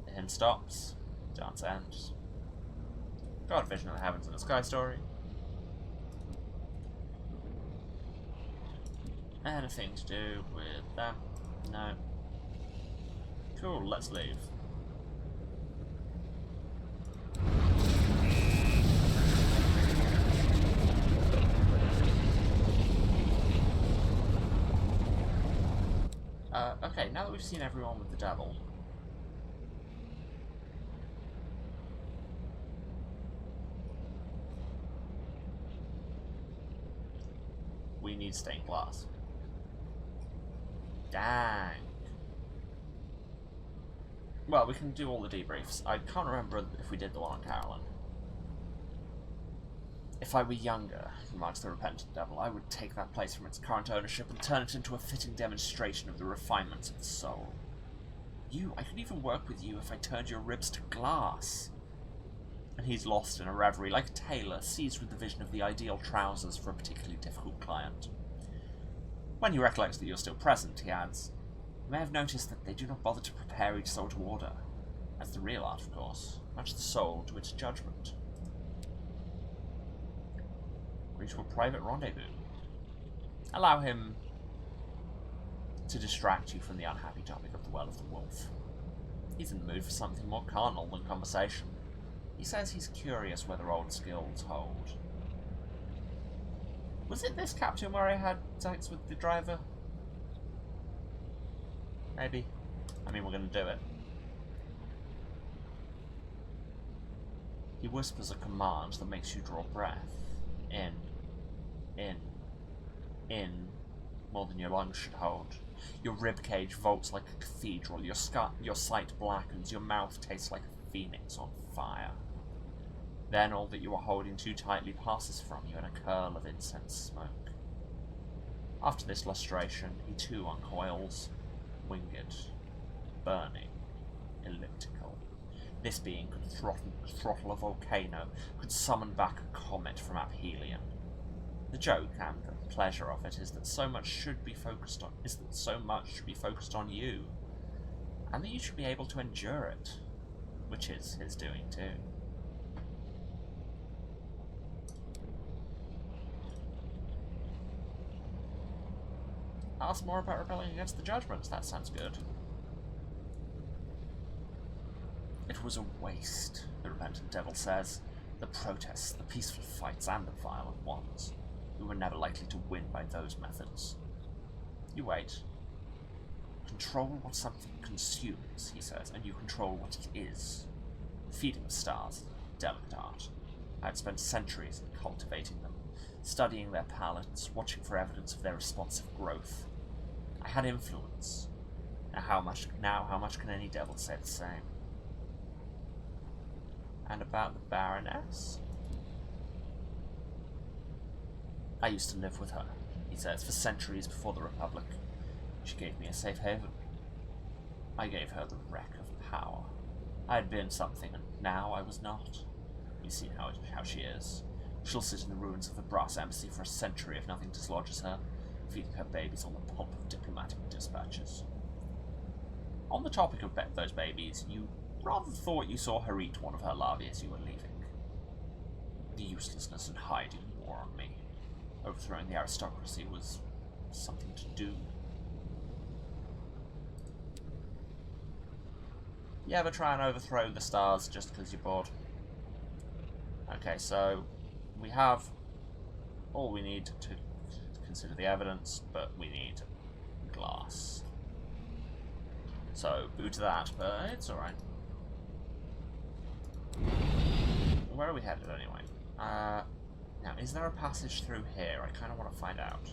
The hymn stops. Dance ends. Got a vision of the heavens in a sky story. Anything to do with them? No. Cool, let's leave. Okay, now that we've seen everyone with the devil, we need stained glass. Dang. Well, we can do all the debriefs. I can't remember if we did the one on Carolyn. If I were younger, remarks the repentant devil, I would take that place from its current ownership and turn it into a fitting demonstration of the refinements of the soul. I could even work with you if I turned your ribs to glass. And he's lost in a reverie, like a tailor seized with the vision of the ideal trousers for a particularly difficult client. When he recollects that you're still present, he adds, "You may have noticed that they do not bother to prepare each soul to order. That's the real art, of course. Match the soul to its judgment. Agree to a private rendezvous. Allow him to distract you from the unhappy topic of the Well of the Wolf. He's in the mood for something more carnal than conversation. He says he's curious whether old skills hold." Was it this captain where I had sex with the driver? Maybe. I mean, we're going to do it. He whispers a command that makes you draw breath. In, more than your lungs should hold. Your ribcage vaults like a cathedral, your sight blackens, your mouth tastes like a phoenix on fire. Then all that you are holding too tightly passes from you in a curl of incense smoke. After this lustration, he too uncoils, winged, burning, elliptical. This being could throttle a volcano, could summon back a comet from aphelion. The joke and the pleasure of it is that so much should be focused on you, and that you should be able to endure it, which is his doing too. Ask more about rebelling against the judgments. That sounds good. It was a waste, the repentant devil says. The protests, the peaceful fights, and the violent ones. We were never likely to win by those methods. You wait. Control what something consumes, he says, and you control what it is. Feeding the stars is a delicate art. I had spent centuries in cultivating them. studying their palates, watching for evidence of their responsive growth. I had influence. How much can any devil say the same? And about the Baroness? I used to live with her, he says, for centuries before the Republic. She gave me a safe haven. I gave her the wreck of power. I had been something, and now I was not. You've seen how she is. She'll sit in the ruins of the brass embassy for a century if nothing dislodges her, feeding her babies on the pulp of diplomatic dispatches. On the topic of those babies, you rather thought you saw her eat one of her larvae as you were leaving. The uselessness and hiding wore on me. Overthrowing the aristocracy was something to do. You ever try and overthrow the stars just because you're bored? Okay, so we have all we need to consider the evidence, but we need glass. So, boo to that, but it's alright. Where are we headed anyway? Now, is there a passage through here? I kind of want to find out.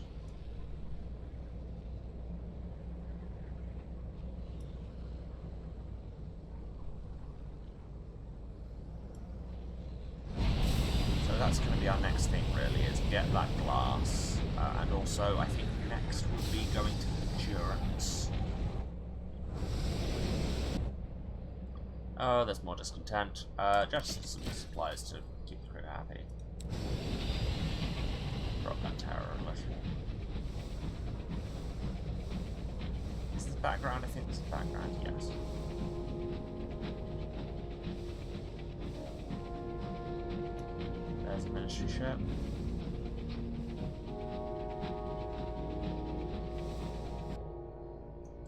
So that's going to be our next thing, really, is get that glass. And also, I think next will be going to Endurance. Oh, there's more discontent. Just some supplies to keep the crew happy. Drop that terror alert. Is this background? I think this is background, yes. There's a ministry ship.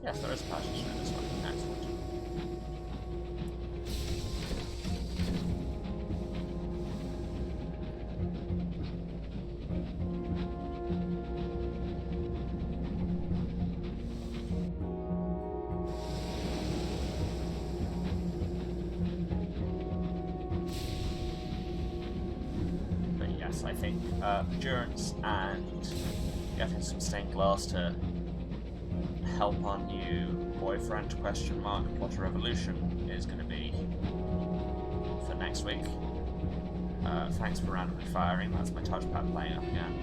Yes, there is a passage through this one. Excellent. I think endurance and getting some stained glass to help our new boyfriend Plotter Revolution is going to be for next week. Thanks for randomly firing. That's my touchpad playing up again.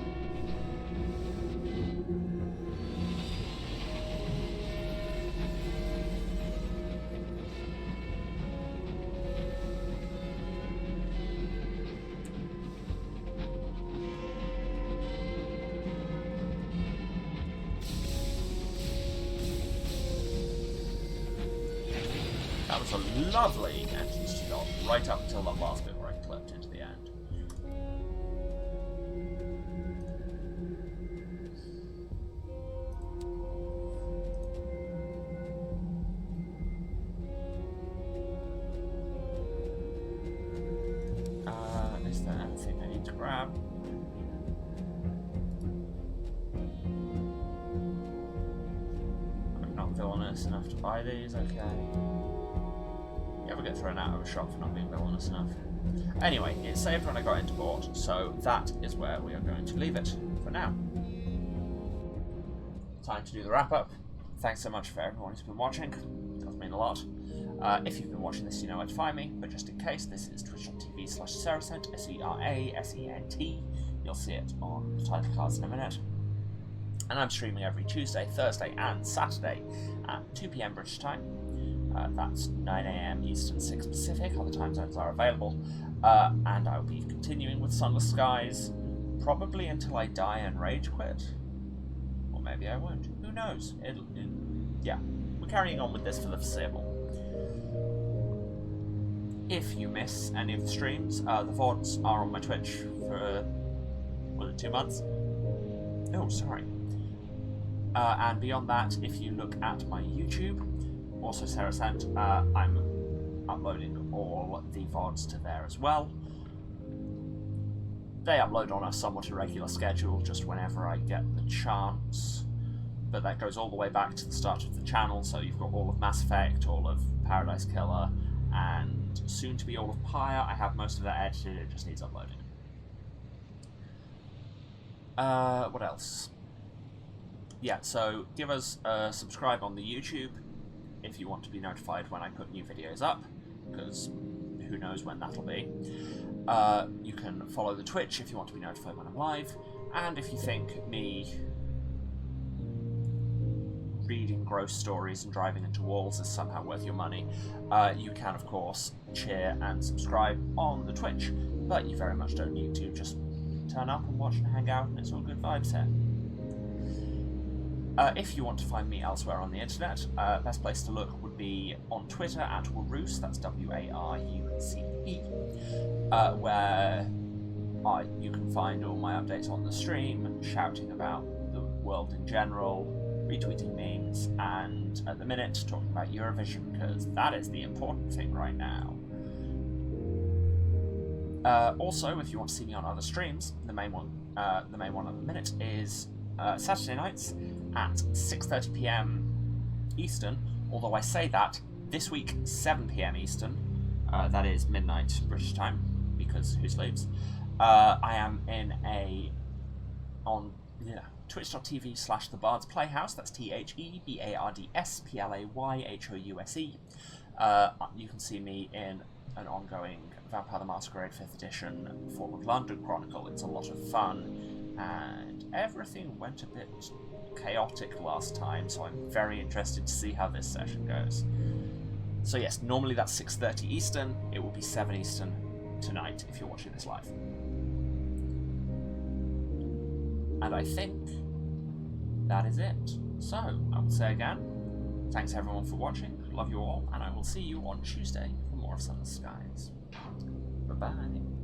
That was a lovely entrance to dot, right up until that last bit where I clipped into the end. Is there anything I need to grab? I'm not villainous enough to buy these, okay. You ever get thrown out of a shop for not being villainous enough? Anyway, it saved when I got into port, so that is where we are going to leave it for now. Time to do the wrap-up. Thanks so much for everyone who's been watching. It does mean a lot. If you've been watching this, you know where to find me, but just in case, this is twitch.tv/Serasent, SERASENT. You'll see it on the title cards in a minute. And I'm streaming every Tuesday, Thursday, and Saturday at 2 PM British time. That's 9 AM Eastern, 6 Pacific. Other time zones are available. And I'll be continuing with Sunless Skies probably until I die and rage quit. Or maybe I won't. Who knows? Yeah, we're carrying on with this for the foreseeable. If you miss any of the streams, the VODs are on my Twitch for, was it 2 months? Oh, sorry. And beyond that, if you look at my YouTube, also Serasent, I'm uploading all the VODs to there as well. They upload on a somewhat irregular schedule, just whenever I get the chance. But that goes all the way back to the start of the channel, so you've got all of Mass Effect, all of Paradise Killer, and soon to be all of Pyre. I have most of that edited, it just needs uploading. What else? Yeah, so give us a subscribe on the YouTube if you want to be notified when I put new videos up, because who knows when that'll be. You can follow the Twitch if you want to be notified when I'm live, and if you think me reading gross stories and driving into walls is somehow worth your money, you can of course cheer and subscribe on the Twitch, but you very much don't need to. Just turn up and watch and hang out, and it's all good vibes here. If you want to find me elsewhere on the internet, best place to look would be on Twitter at Waruce, that's W-A-R-U-C-E, where you can find all my updates on the stream, shouting about the world in general, retweeting memes, and at the minute talking about Eurovision, because that is the important thing right now. Also, if you want to see me on other streams, the main one at the minute is Saturday nights at 6:30 PM Eastern, although I say that this week 7 PM Eastern, that is midnight British time, because who sleeps? I am on twitch.tv/The Bard's Playhouse, that's TheBardsPlayhouse. You can see me in an ongoing Vampire the Masquerade 5th edition Fall of London Chronicle. It's a lot of fun, and everything went a bit chaotic last time, so I'm very interested to see how this session goes. So yes, normally that's 6:30 Eastern, it will be 7 Eastern tonight if you're watching this live. And I think that is it. So, I will say again, thanks everyone for watching, love you all, and I will see you on Tuesday for more of Sunless Skies. Bye-bye.